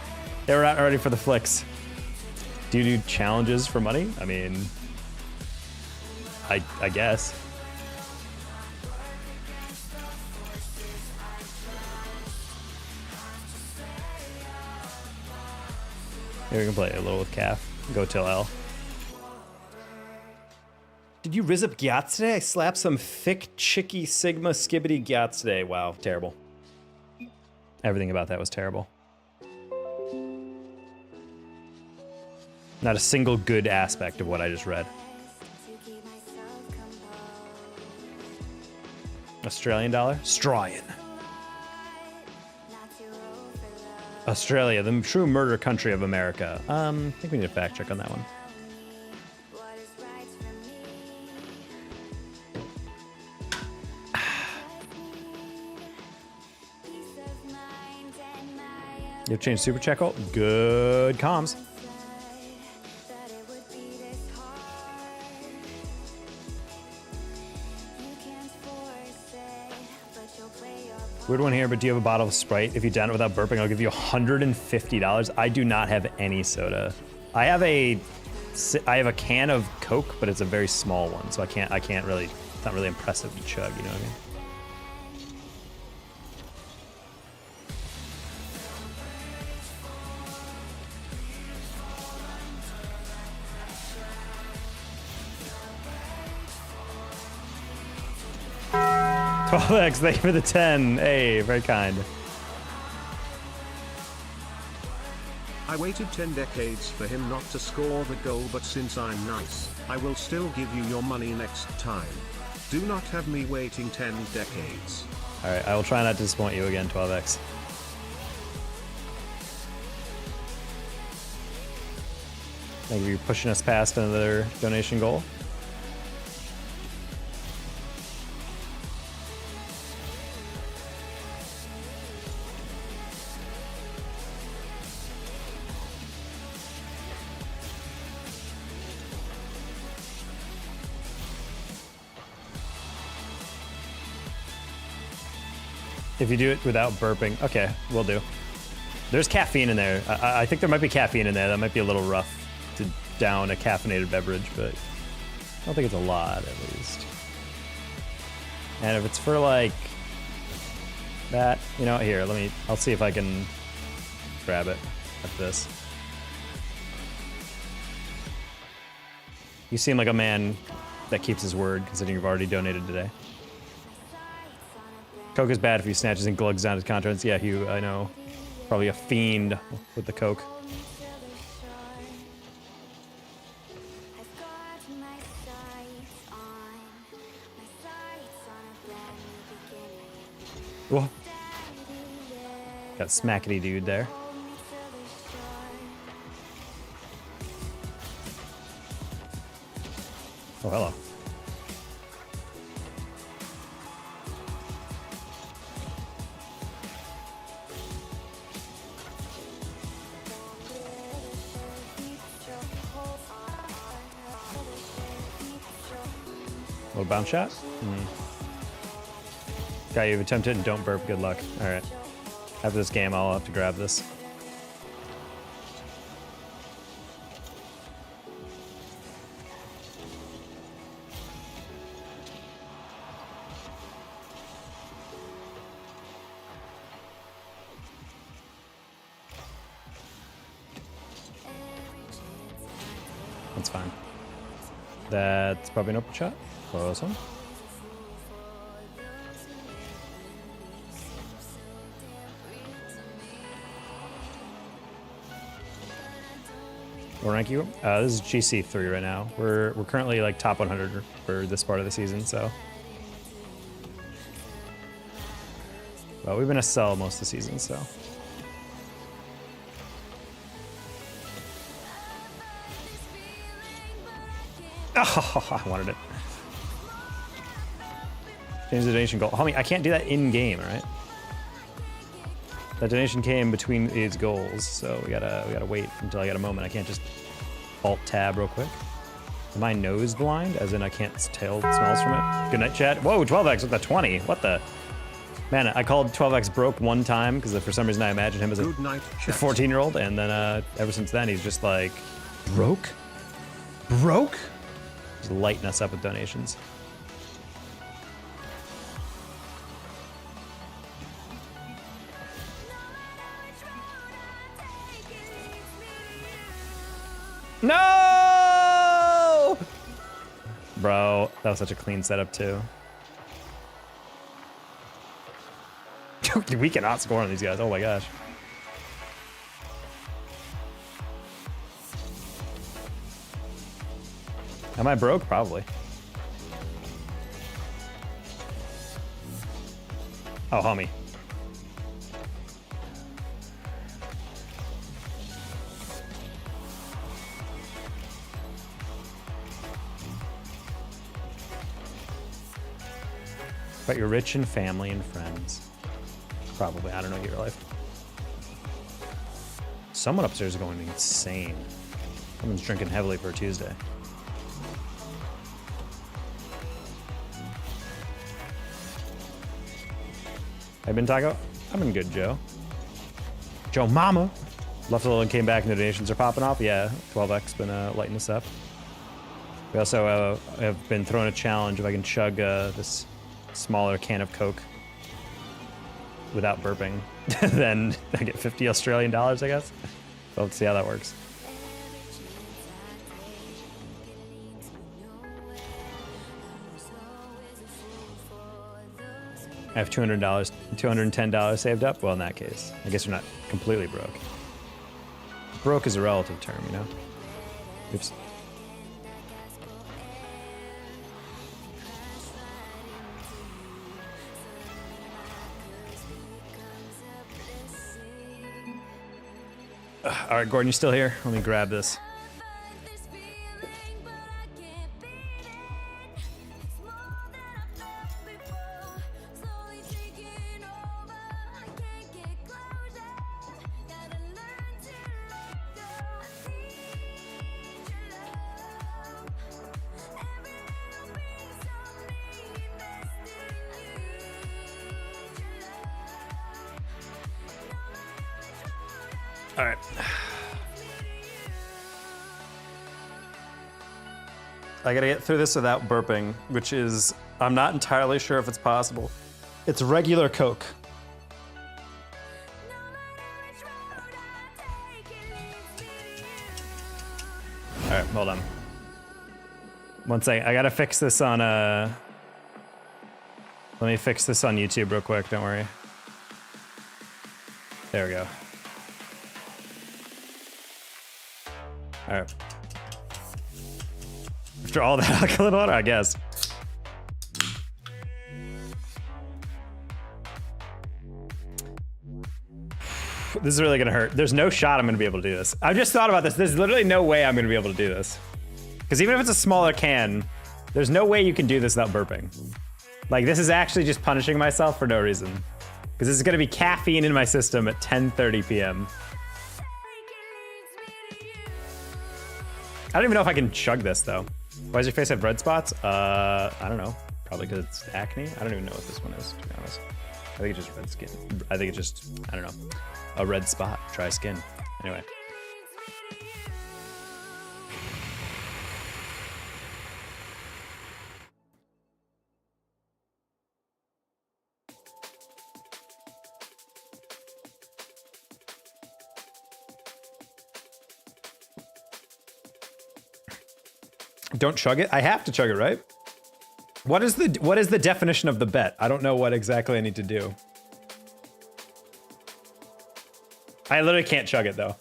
They were not ready for the flicks. Do you do challenges for money? I mean, I guess. Maybe we can play a little with Calf. Go till L. Did you riz up Gyats today? I slapped some thick, chicky, Sigma, skibbity Gyats today. Wow, terrible. Everything about that was terrible. Not a single good aspect of what I just read. Australian dollar? Australian. Australia, the true murder country of America. I think we need a fact check on that one. You've changed super check. Oh, good comms. Weird one here, but do you have a bottle of Sprite? If you down it without burping, I'll give you $150. I do not have any soda. I have a can of Coke, but it's a very small one, so I can't really. It's not really impressive to chug. You know what I mean? $12X, thank you for the 10. Hey, very kind. I waited 10 decades for him not to score the goal, but since I'm nice, I will still give you your money next time. Do not have me waiting 10 decades. Alright, I will try not to disappoint you again, 12X. Thank you for pushing us past another donation goal. If you do it without burping, okay, we'll do. There's caffeine in there. I think there might be caffeine in there. That might be a little rough to down a caffeinated beverage, but I don't think it's a lot, at least. And if it's for like that, you know, here, I'll see if I can grab it like this. You seem like a man that keeps his word, considering you've already donated today. Coke is bad if he snatches and glugs down his contents. Yeah, Hugh, I know. Probably a fiend with the Coke. Whoa. Got smackety dude there. Oh, hello. Little bounce shot. Guy, you've attempted and don't burp. Good luck. All right. After this game, I'll have to grab this. That's fine. That's probably an open shot. Close one. What rank you? This is GC3 right now. We're currently like top 100 for this part of the season, so. Well, we've been a sell most of the season, so. Oh, I wanted it. Change the donation goal. Homie, I can't do that in game, right? That donation came between these goals, so we gotta wait until I get a moment. I can't just alt tab real quick. Am I nose blind? As in I can't tell smells from it? Good night, chat. Whoa, 12x with the 20. What the? Man, I called 12x broke one time because for some reason I imagined him as a 14-year-old, and then ever since then he's just like, broke? Broke? Just lighting us up with donations. No! Bro, that was such a clean setup too. We cannot score on these guys. Oh my gosh. Am I broke? Probably. Oh, homie. But you're rich in family and friends. Probably. I don't know your life. Someone upstairs is going insane. Someone's drinking heavily for a Tuesday. I've been Taco. I've been good, Joe. Joe Mama. Left a little and came back and the donations are popping off. Yeah, 12x been lighting us up. We also have been throwing a challenge if I can chug this smaller can of Coke without burping, then I get 50 Australian dollars, I guess. So let's see how that works. I have $200, $210 saved up. Well, in that case, I guess you're not completely broke. Broke is a relative term, you know? Oops. All right, Gordon, you still here? Let me grab this. All right. I gotta get through this without burping, which is, I'm not entirely sure if it's possible. It's regular Coke. All right, hold on. One second, I gotta fix this on, let me fix this on YouTube real quick, don't worry. There we go. All right. After all that alkaline water, I guess. This is really gonna hurt. There's no shot I'm gonna be able to do this. I've just thought about this. There's literally no way I'm gonna be able to do this. Because even if it's a smaller can, there's no way you can do this without burping. Like, this is actually just punishing myself for no reason. Because this is gonna be caffeine in my system at 10:30 p.m. I don't even know if I can chug this, though. Why does your face have red spots? I don't know. Probably because it's acne. I don't even know what this one is, to be honest. I think it's just red skin. I think it's just, I don't know, a red spot, dry skin. Anyway. Don't chug it? I have to chug it, right? What is the definition of the bet? I don't know what exactly I need to do. I literally can't chug it though.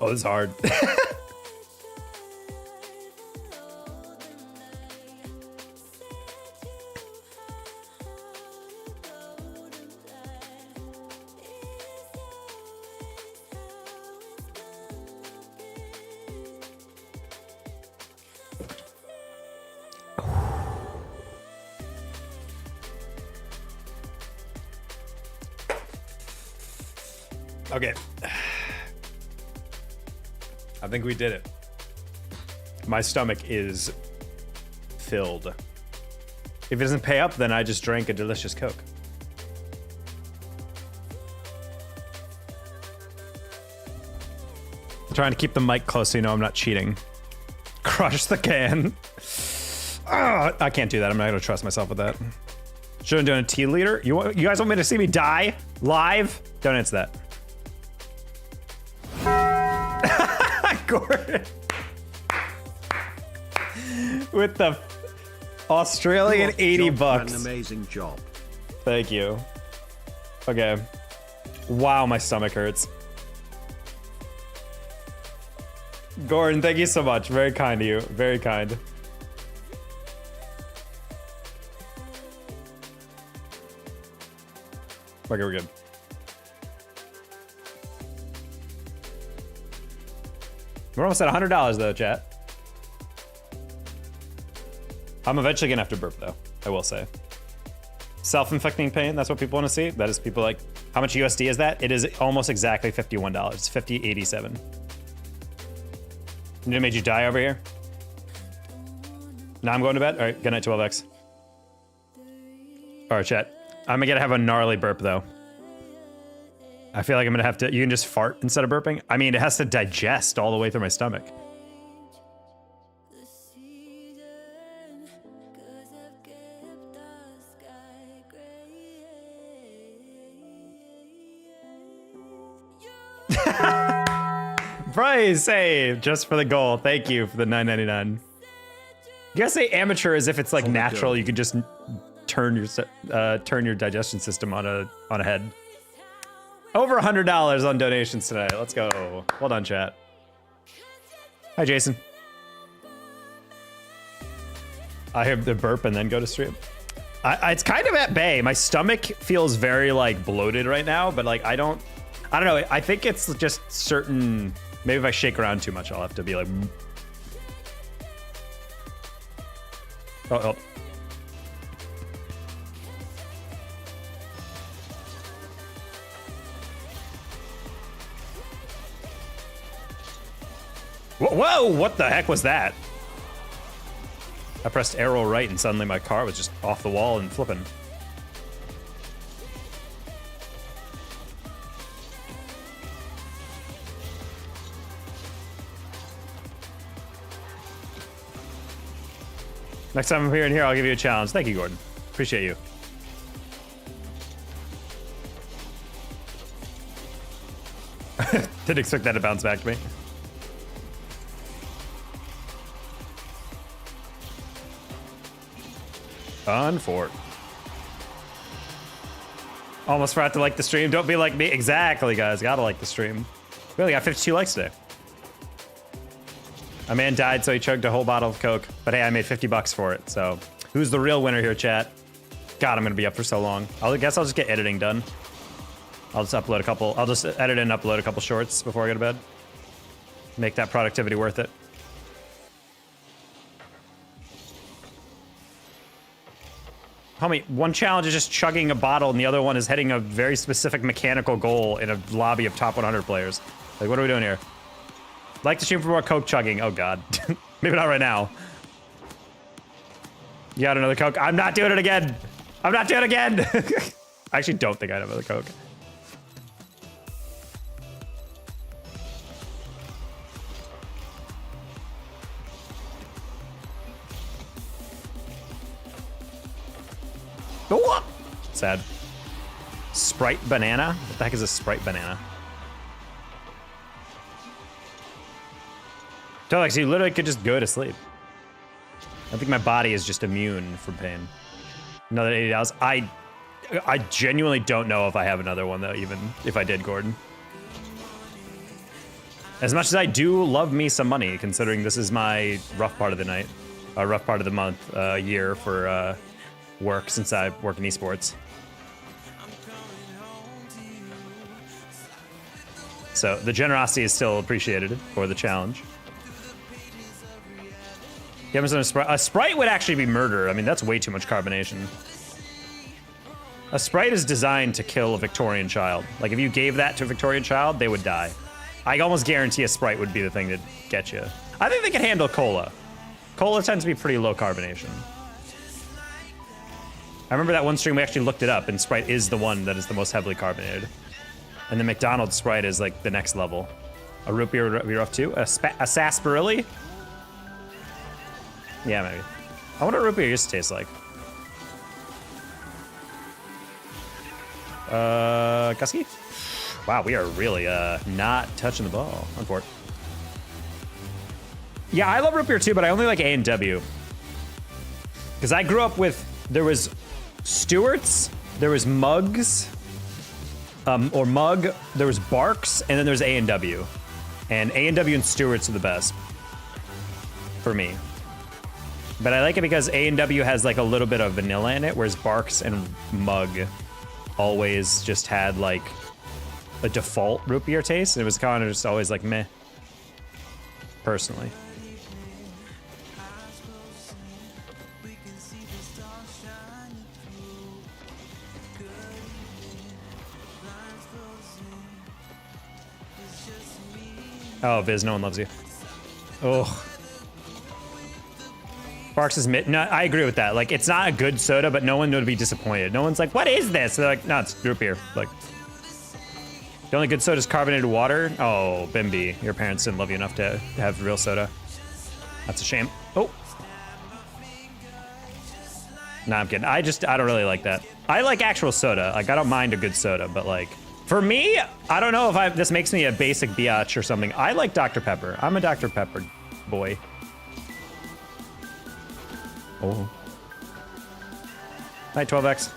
Oh, this is hard. Okay. I think we did it. My stomach is filled. If it doesn't pay up, then I just drank a delicious Coke. I'm trying to keep the mic close so you know I'm not cheating. Crush the can. I can't do that. I'm not gonna trust myself with that. Shouldn't do a tea leader. You guys want me to see me die live? Don't answer that. Gordon with the Australian 80 bucks. An amazing job. Thank you. Okay. Wow, my stomach hurts. Gordon, thank you so much. Very kind of you. Very kind. Okay, we're good. We're almost at $100 though, chat. I'm eventually gonna have to burp though, I will say. Self-inflicting pain, that's what people want to see. That is people like, how much USD is that? It is almost exactly $51. It's 50.87. And it made you die over here? Now I'm going to bed? All right, good night, 12X. All right, chat. I'm gonna have a gnarly burp though. I feel like I'm gonna have to, you can just fart instead of burping. I mean, it has to digest all the way through my stomach. Price, hey, just for the goal. Thank you for the $9.99. You gotta say amateur as if it's like natural. You could just turn your digestion system on a head. Over $100 on donations tonight. Let's go. Well done, chat. Hi, Jason. I have the burp and then go to stream. It's kind of at bay. My stomach feels very like bloated right now, but like I don't know. I think it's just certain. Maybe if I shake around too much, I'll have to be like. Oh. Whoa, what the heck was that? I pressed arrow right and suddenly my car was just off the wall and flipping. Next time I'm here and here, I'll give you a challenge. Thank you, Gordon. Appreciate you. Didn't expect that to bounce back to me. Unfort. Almost forgot to like the stream. Don't be like me. Exactly, guys. Gotta like the stream. We only got 52 likes today. A man died, so he chugged a whole bottle of Coke. But hey, I made 50 bucks for it. So who's the real winner here, chat? God, I'm gonna be up for so long. I guess I'll just get editing done. I'll just upload a couple. I'll just edit and upload a couple shorts before I go to bed. Make that productivity worth it. Homie, one challenge is just chugging a bottle, and the other one is hitting a very specific mechanical goal in a lobby of top 100 players. Like, what are we doing here? Like to stream for more Coke chugging. Oh, God. Maybe not right now. You got another Coke? I'm not doing it again. I'm not doing it again. I actually don't think I have another Coke. Oh, sad. Sprite banana? What the heck is a Sprite banana? Telex, you literally could just go to sleep. I think my body is just immune from pain. Another $80. I genuinely don't know if I have another one though, even if I did, Gordon. As much as I do love me some money, considering this is my rough part of the night, rough part of the month, year for work since I work in esports. So the generosity is still appreciated for the challenge. Give us a Sprite. A Sprite would actually be murder. I mean, that's way too much carbonation. A Sprite is designed to kill a Victorian child. Like, if you gave that to a Victorian child, they would die. I almost guarantee a Sprite would be the thing to get you. I think they can handle cola. Cola tends to be pretty low carbonation. I remember that one stream we actually looked it up, and Sprite is the one that is the most heavily carbonated. And the McDonald's Sprite is like the next level. A root beer would be rough too. A sarsaparilla? Yeah, maybe. I wonder what root beer used to taste like. Gusky? Wow, we are really not touching the ball. Unfortunate. Yeah, I love root beer too, but I only like A&W. Because I grew up with, there was Stewart's, there was Mugs, or Mug, there was Barks, and then there's A&W. And A&W and Stewart's are the best. For me. But I like it because A&W has like a little bit of vanilla in it, whereas Barks and Mug always just had like a default root beer taste, and it was kind of just always like meh, personally. Oh, Viz, no one loves you. Oh. Barks is mid. No, I agree with that. Like, it's not a good soda, but no one would be disappointed. No one's like, what is this? They're like, no, it's root beer. Like, the only good soda is carbonated water. Oh, Bimby, your parents didn't love you enough to have real soda. That's a shame. Oh. Nah, I'm kidding. I don't really like that. I like actual soda. Like, I don't mind a good soda, but like, for me, I don't know if this makes me a basic biatch or something. I like Dr. Pepper. I'm a Dr. Pepper boy. Oh. Night, 12X.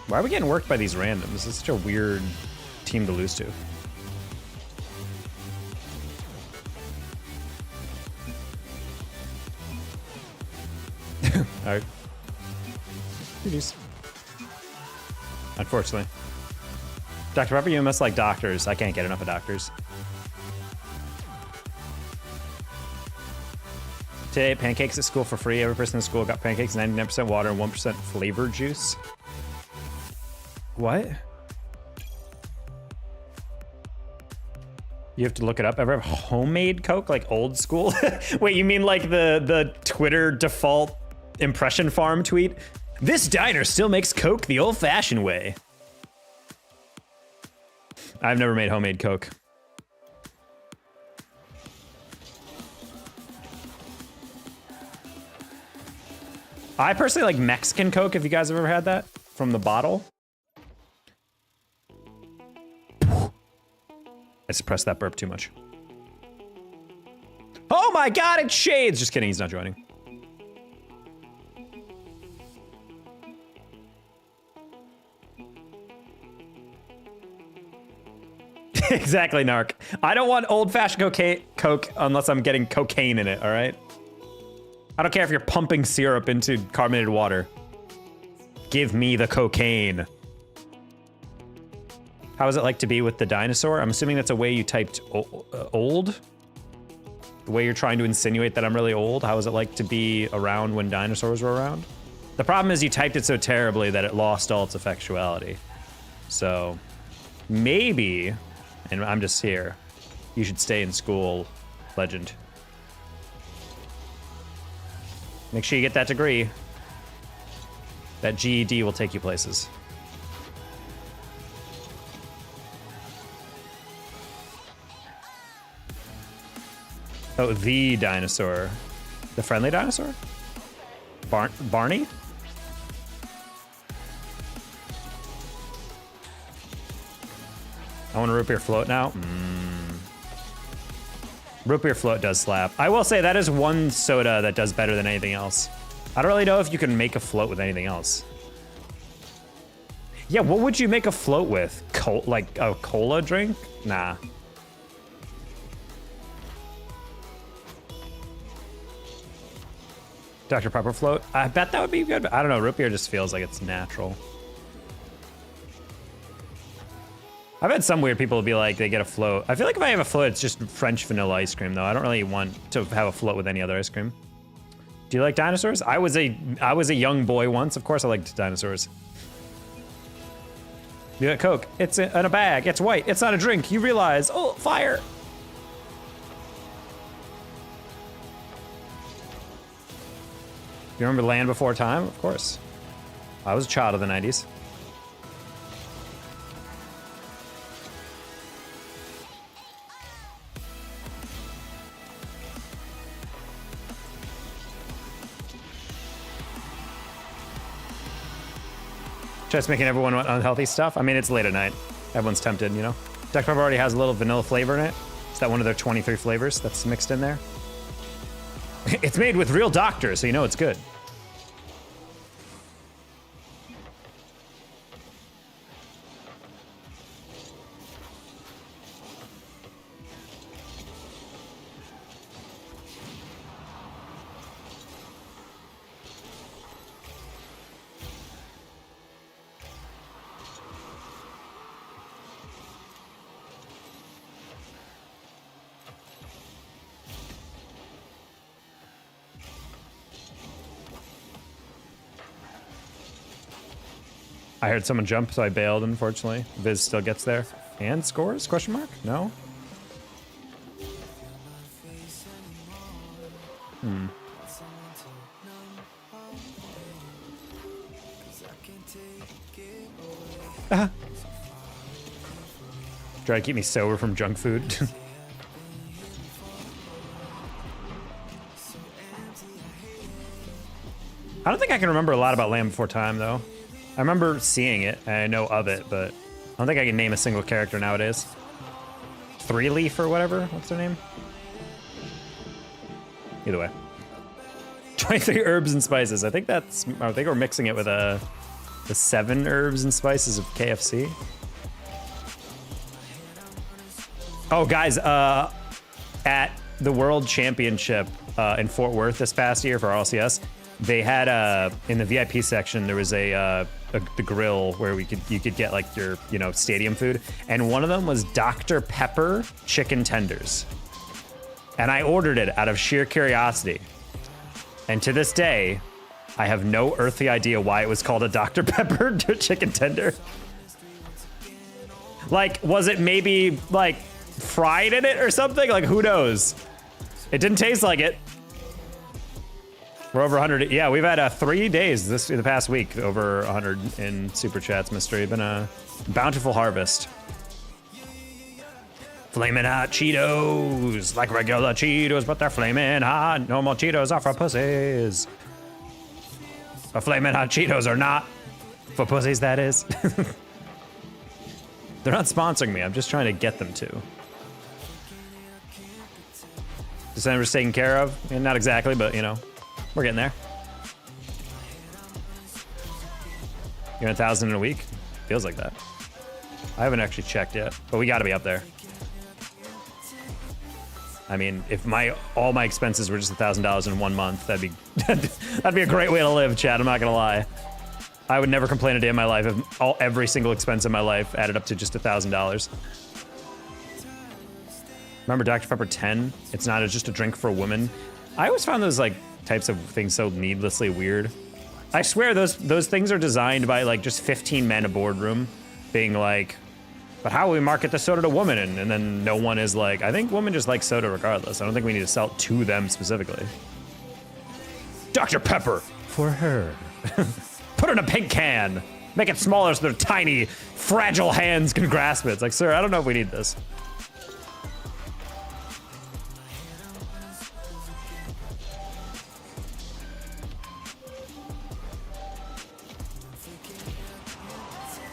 Why are we getting worked by these randoms? This is such a weird team to lose to. Alright. GG's. Unfortunately. Dr. Pepper, you must like doctors. I can't get enough of doctors. Today, pancakes at school for free. Every person in school got pancakes, 99% water and 1% flavor juice. What? You have to look it up. Ever have homemade Coke, like old school? Wait, you mean like the Twitter default impression farm tweet? This diner still makes Coke the old-fashioned way. I've never made homemade Coke. I personally like Mexican Coke, if you guys have ever had that from the bottle. I suppressed that burp too much. Oh my god, it's Shades! Just kidding, he's not joining. Exactly, Narc. I don't want old-fashioned Coke unless I'm getting cocaine in it, all right? I don't care if you're pumping syrup into carbonated water. Give me the cocaine. How is it like to be with the dinosaur? I'm assuming that's a way you typed old? The way you're trying to insinuate that I'm really old? How is it like to be around when dinosaurs were around? The problem is you typed it so terribly that it lost all its effectuality. So maybe, and I'm just here, you should stay in school, legend. Make sure you get that degree. That GED will take you places. Oh, the dinosaur. The friendly dinosaur? Barney? I want a root beer float now. Root beer float does slap. I will say that is one soda that does better than anything else. I don't really know if you can make a float with anything else. Yeah, what would you make a float with? Like a cola drink? Nah. Dr. Pepper float? I bet that would be good. But I don't know, root beer just feels like it's natural. I've had some weird people be like, they get a float. I feel like if I have a float, it's just French vanilla ice cream, though. I don't really want to have a float with any other ice cream. Do you like dinosaurs? I was a young boy once. Of course I liked dinosaurs. You got Coke. It's in a bag. It's white. It's not a drink. You realize, oh, fire. You remember Land Before Time? Of course. I was a child of the 90s. Just making everyone want unhealthy stuff. I mean, it's late at night. Everyone's tempted, you know? Dr. Pepper already has a little vanilla flavor in it. Is that one of their 23 flavors that's mixed in there? It's made with real doctors, so you know it's good. I heard someone jump, so I bailed, unfortunately. Viz still gets there. And scores? Question mark? No? Try to keep me sober from junk food. I don't think I can remember a lot about Land Before Time, though. I remember seeing it, and I know of it, but I don't think I can name a single character nowadays. Three Leaf or whatever? What's their name? Either way. 23 herbs and spices. I think we're mixing it with the 7 herbs and spices of KFC. Oh, guys, at the World Championship in Fort Worth this past year for RLCS, they had in the VIP section there was the grill where you could get like your stadium food, and one of them was Dr. Pepper chicken tenders, and I ordered it out of sheer curiosity, and to this day I have no earthly idea why it was called a Dr. Pepper chicken tender. Like, was it maybe like fried in it or something? Like, who knows? It didn't taste like it. We're over 100. Yeah, we've had 3 days the past week, over 100 in super chats, mystery. Been a bountiful harvest. Flamin' hot Cheetos, like regular Cheetos, but they're flamin' hot. Normal Cheetos are for pussies. But flamin' hot Cheetos are not for pussies, that is. They're not sponsoring me. I'm just trying to get them to. December's taken care of. And not exactly, but we're getting there. You're 1,000 in a week? Feels like that. I haven't actually checked yet, but we gotta be up there. I mean, if all my expenses were just $1,000 in 1 month, that'd be that'd be a great way to live, Chad. I'm not gonna lie. I would never complain a day in my life if every single expense in my life added up to just $1,000. Remember Dr. Pepper 10? It's not just a drink for a woman. I always found those like types of things so needlessly weird. I swear those things are designed by like just 15 men in a boardroom being like, but how will we market the soda to women? And then no one is like, I think women just like soda regardless. I don't think we need to sell it to them specifically. Dr. Pepper for her. Put it in a pink can. Make it smaller so their tiny, fragile hands can grasp it. It's like, sir, I don't know if we need this.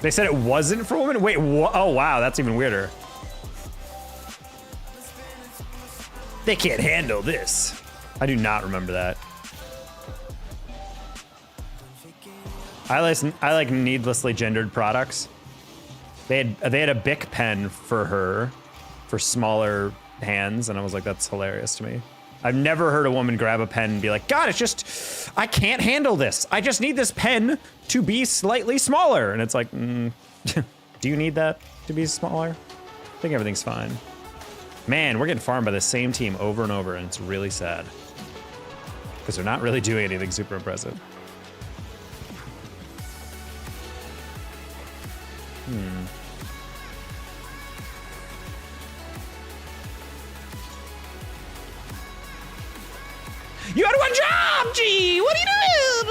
They said it wasn't for women? Wait, oh wow, that's even weirder. They can't handle this. I do not remember that. I like needlessly gendered products. They had a Bic pen for her, for smaller hands, and I was like, that's hilarious to me. I've never heard a woman grab a pen and be like, God, it's just, I can't handle this. I just need this pen to be slightly smaller. And it's like, do you need that to be smaller? I think everything's fine. Man, we're getting farmed by the same team over and over, and it's really sad. Because they're not really doing anything super impressive. You had one job, G! What are you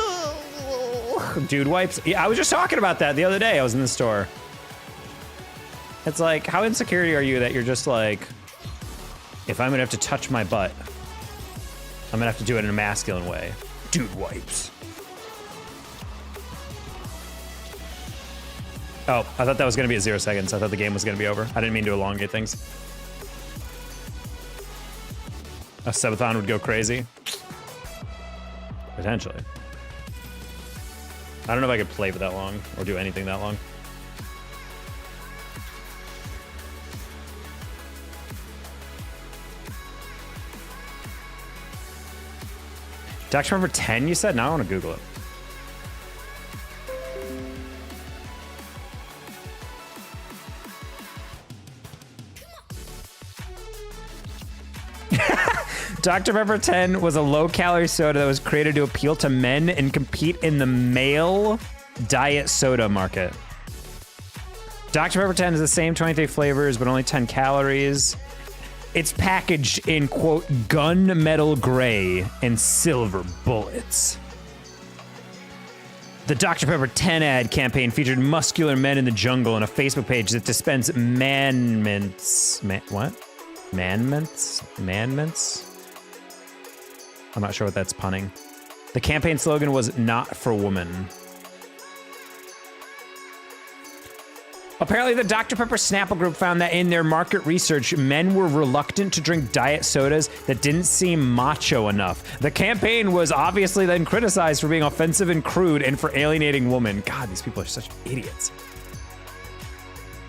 doing? Dude wipes. Yeah, I was just talking about that the other day. I was in the store. It's like, how insecure are you that you're just like, if I'm gonna have to touch my butt, I'm gonna have to do it in a masculine way. Dude wipes. Oh, I thought that was gonna be at 0 seconds. I thought the game was gonna be over. I didn't mean to elongate things. A subathon would go crazy. Potentially. I don't know if I could play for that long or do anything that long. Dr. Pepper 10, you said? Now I want to Google it. Dr. Pepper 10 was a low-calorie soda that was created to appeal to men and compete in the male diet soda market. Dr. Pepper 10 is the same 23 flavors, but only 10 calories. It's packaged in, quote, gunmetal gray and silver bullets. The Dr. Pepper 10 ad campaign featured muscular men in the jungle and a Facebook page that dispensed man-mints. What? Man-mints? Man-mints? I'm not sure what that's punning. The campaign slogan was "Not for Women." Apparently, the Dr. Pepper Snapple group found that in their market research, men were reluctant to drink diet sodas that didn't seem macho enough. The campaign was obviously then criticized for being offensive and crude and for alienating women. God, these people are such idiots.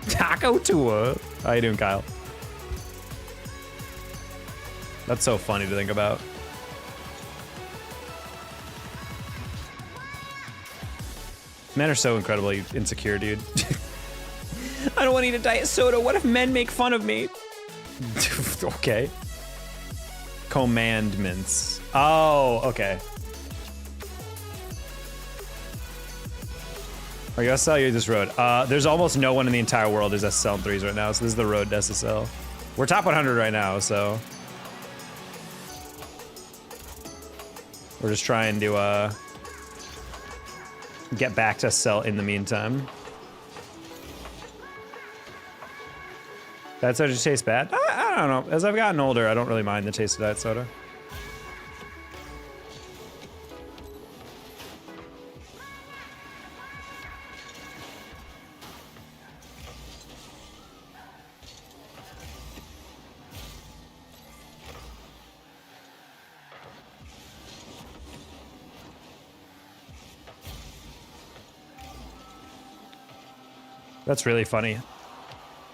Taco Tua. How you doing, Kyle? That's so funny to think about. Men are so incredibly insecure, dude. I don't want to eat a diet soda. What if men make fun of me? Okay. Commandments. Oh, okay. Are you SSL? You're this road. There's almost no one in the entire world who's SSL in 3s right now, so this is the road to SSL. We're top 100 right now, so we're just trying to get back to SSL in the meantime. Diet soda just tastes bad? I don't know. As I've gotten older, I don't really mind the taste of diet soda. That's really funny.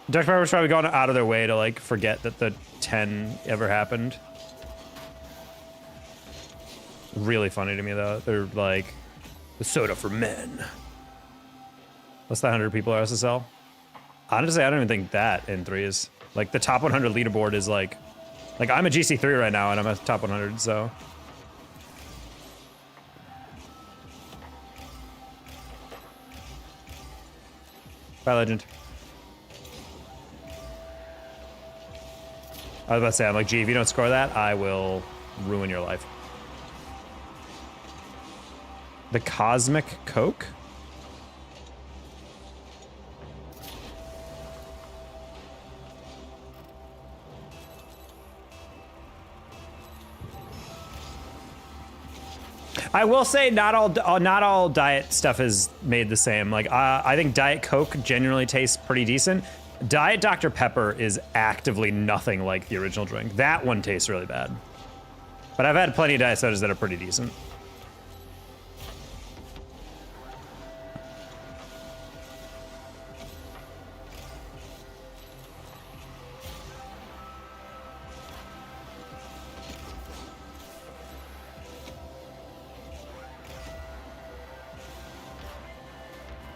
Dr. Pepper's probably gone out of their way to like forget that the 10 ever happened. Really funny to me though. They're like the soda for men. Less than 100 people are SSL. Honestly, I don't even think that in 3 is like the top 100 leaderboard is like I'm a GC3 right now and I'm at top 100, so. Bye, Legend. I was about to say, I'm like, gee, if you don't score that, I will ruin your life. The Cosmic Coke? I will say not all diet stuff is made the same. Like I think Diet Coke generally tastes pretty decent. Diet Dr. Pepper is actively nothing like the original drink. That one tastes really bad. But I've had plenty of diet sodas that are pretty decent.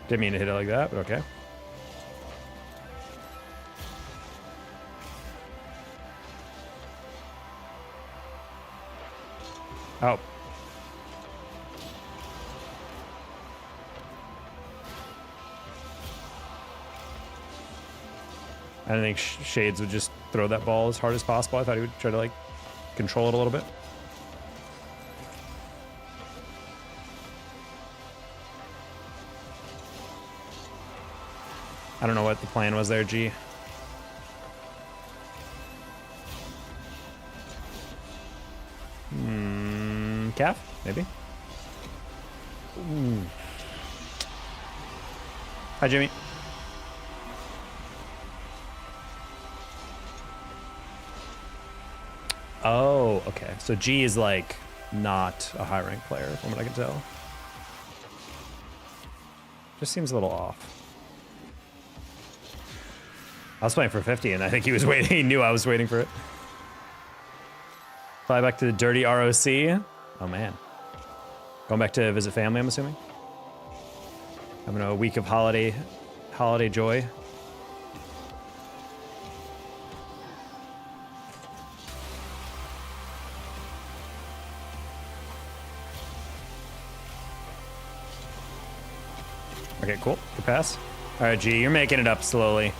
Didn't mean to hit it like that, but okay. Oh. I didn't think Shades would just throw that ball as hard as possible. I thought he would try to like control it a little bit. I don't know what the plan was there, G. Calf? Maybe? Ooh. Hi, Jimmy. Oh, okay. So G is like not a high rank player, from what I can tell. Just seems a little off. I was playing for 50 and I think he was waiting. He knew I was waiting for it. Fly back to the dirty ROC. Oh man. Going back to visit family, I'm assuming. Having a week of holiday joy. Okay, cool. Good pass. All right, G, you're making it up slowly.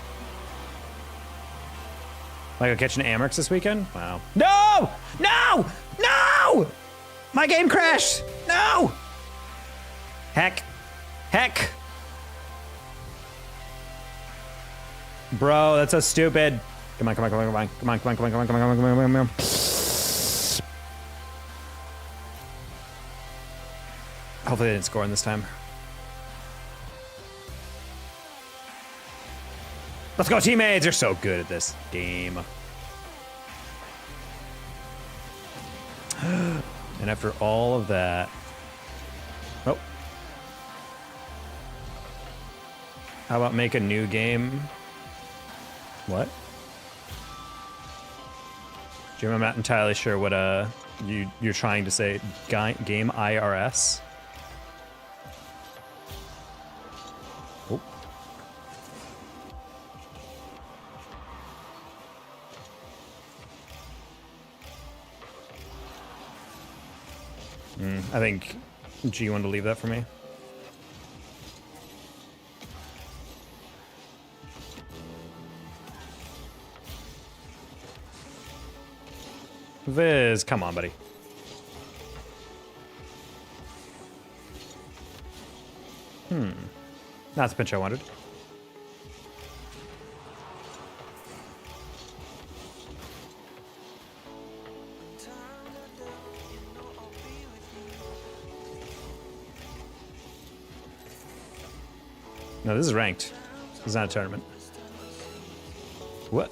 Like catching Amerks this weekend? Wow. No! No! No! My game crashed! No! Heck. Heck. Bro, that's so stupid. Come on, come on, come on, come on. Come on, come on, come on, come on, come on, come on, come on, come on. Hopefully they didn't score in this time. Let's go, teammates! You're so good at this game. And after all of that... Oh. How about make a new game? What? Jim, I'm not entirely sure what you're trying to say. Game IRS? Oh. I think G wanted to leave that for me. Viz, come on, buddy. Not the pitch I wanted. No, this is ranked. This is not a tournament. What?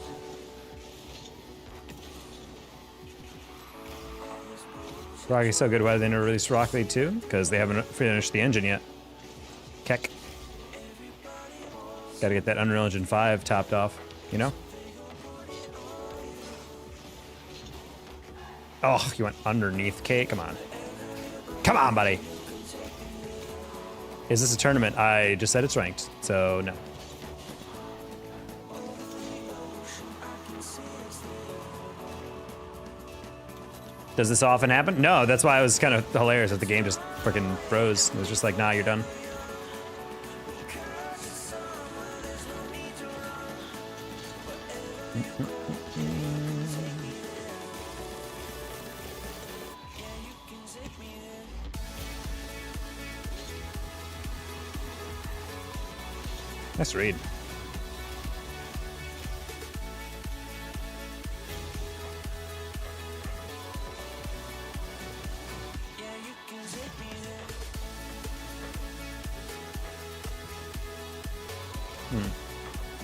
Rocky's so good. Why did they never release Rocket League 2? Because they haven't finished the engine yet. Keck. Gotta get that Unreal Engine 5 topped off, you know? Oh, you went underneath Kate? Come on. Come on, buddy. Is this a tournament? I just said it's ranked, so no. Does this often happen? No, that's why it was kind of hilarious that the game just freaking froze. It was just like, nah, you're done. Nice read.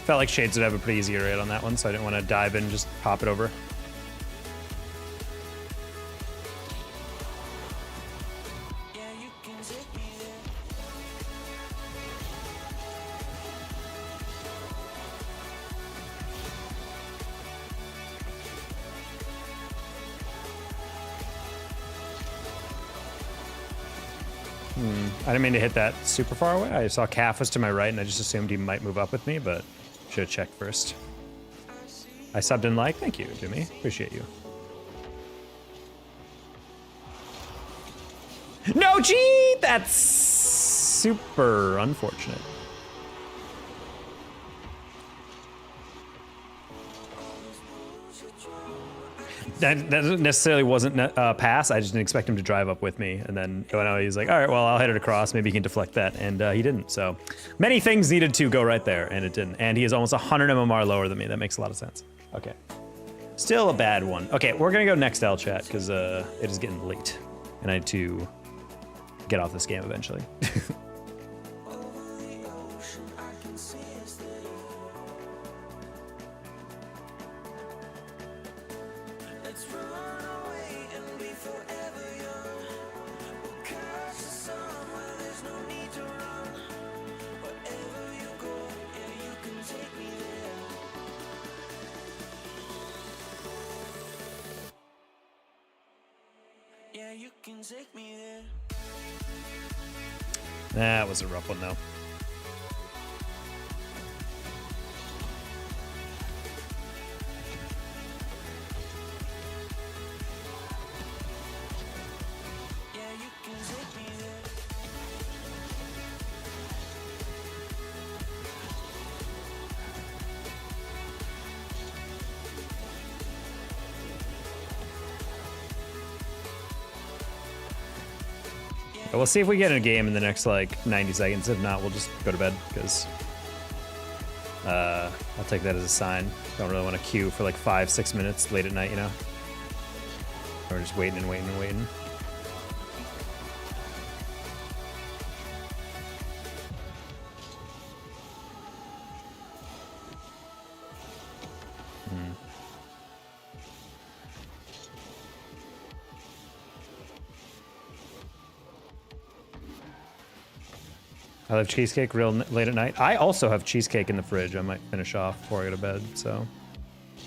Felt like Shades would have a pretty easy rate on that one, so I didn't want to dive in and just pop it over. I didn't mean to hit that super far away. I saw Calf was to my right, and I just assumed he might move up with me, but should have checked first. I subbed in like. Thank you, Jimmy. Appreciate you. No, gee! That's super unfortunate. That necessarily wasn't a pass. I just didn't expect him to drive up with me. And then when he was like, all right, well, I'll hit it across. Maybe he can deflect that. And he didn't. So many things needed to go right there, and it didn't. And he is almost 100 MMR lower than me. That makes a lot of sense. Okay. Still a bad one. Okay, we're going to go next L chat because it is getting late. And I need to get off this game eventually. That was a rough one, though. We'll see if we get in a game in the next like 90 seconds. If not, we'll just go to bed because I'll take that as a sign. Don't really want to queue for like 5-6 minutes late at night, you know? Or just waiting and waiting and waiting. I love cheesecake real late at night. I also have cheesecake in the fridge. I might finish off before I go to bed, so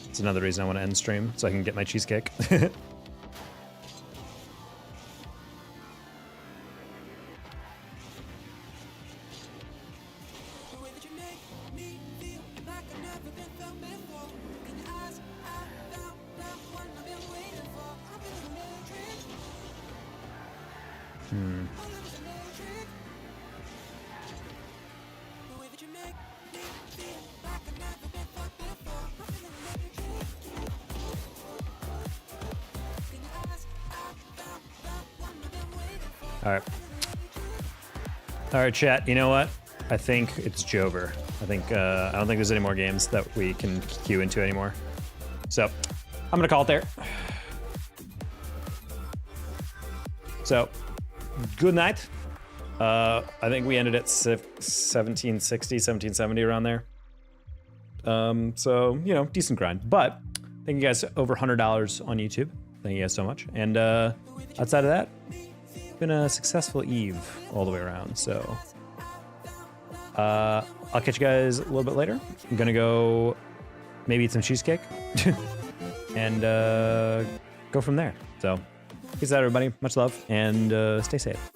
it's another reason I want to end stream, so I can get my cheesecake. All right, chat. You know what? I think it's Jover. I don't think there's any more games that we can queue into anymore. So I'm gonna call it there. So good night. I think we ended at 1760, 1770 around there. So you know, decent grind. But thank you guys. Over $100 on YouTube. Thank you guys so much. And outside of that, been a successful eve all the way around, so I'll catch you guys a little bit later. I'm gonna go maybe eat some cheesecake and go from there. So peace out, everybody. Much love, and stay safe.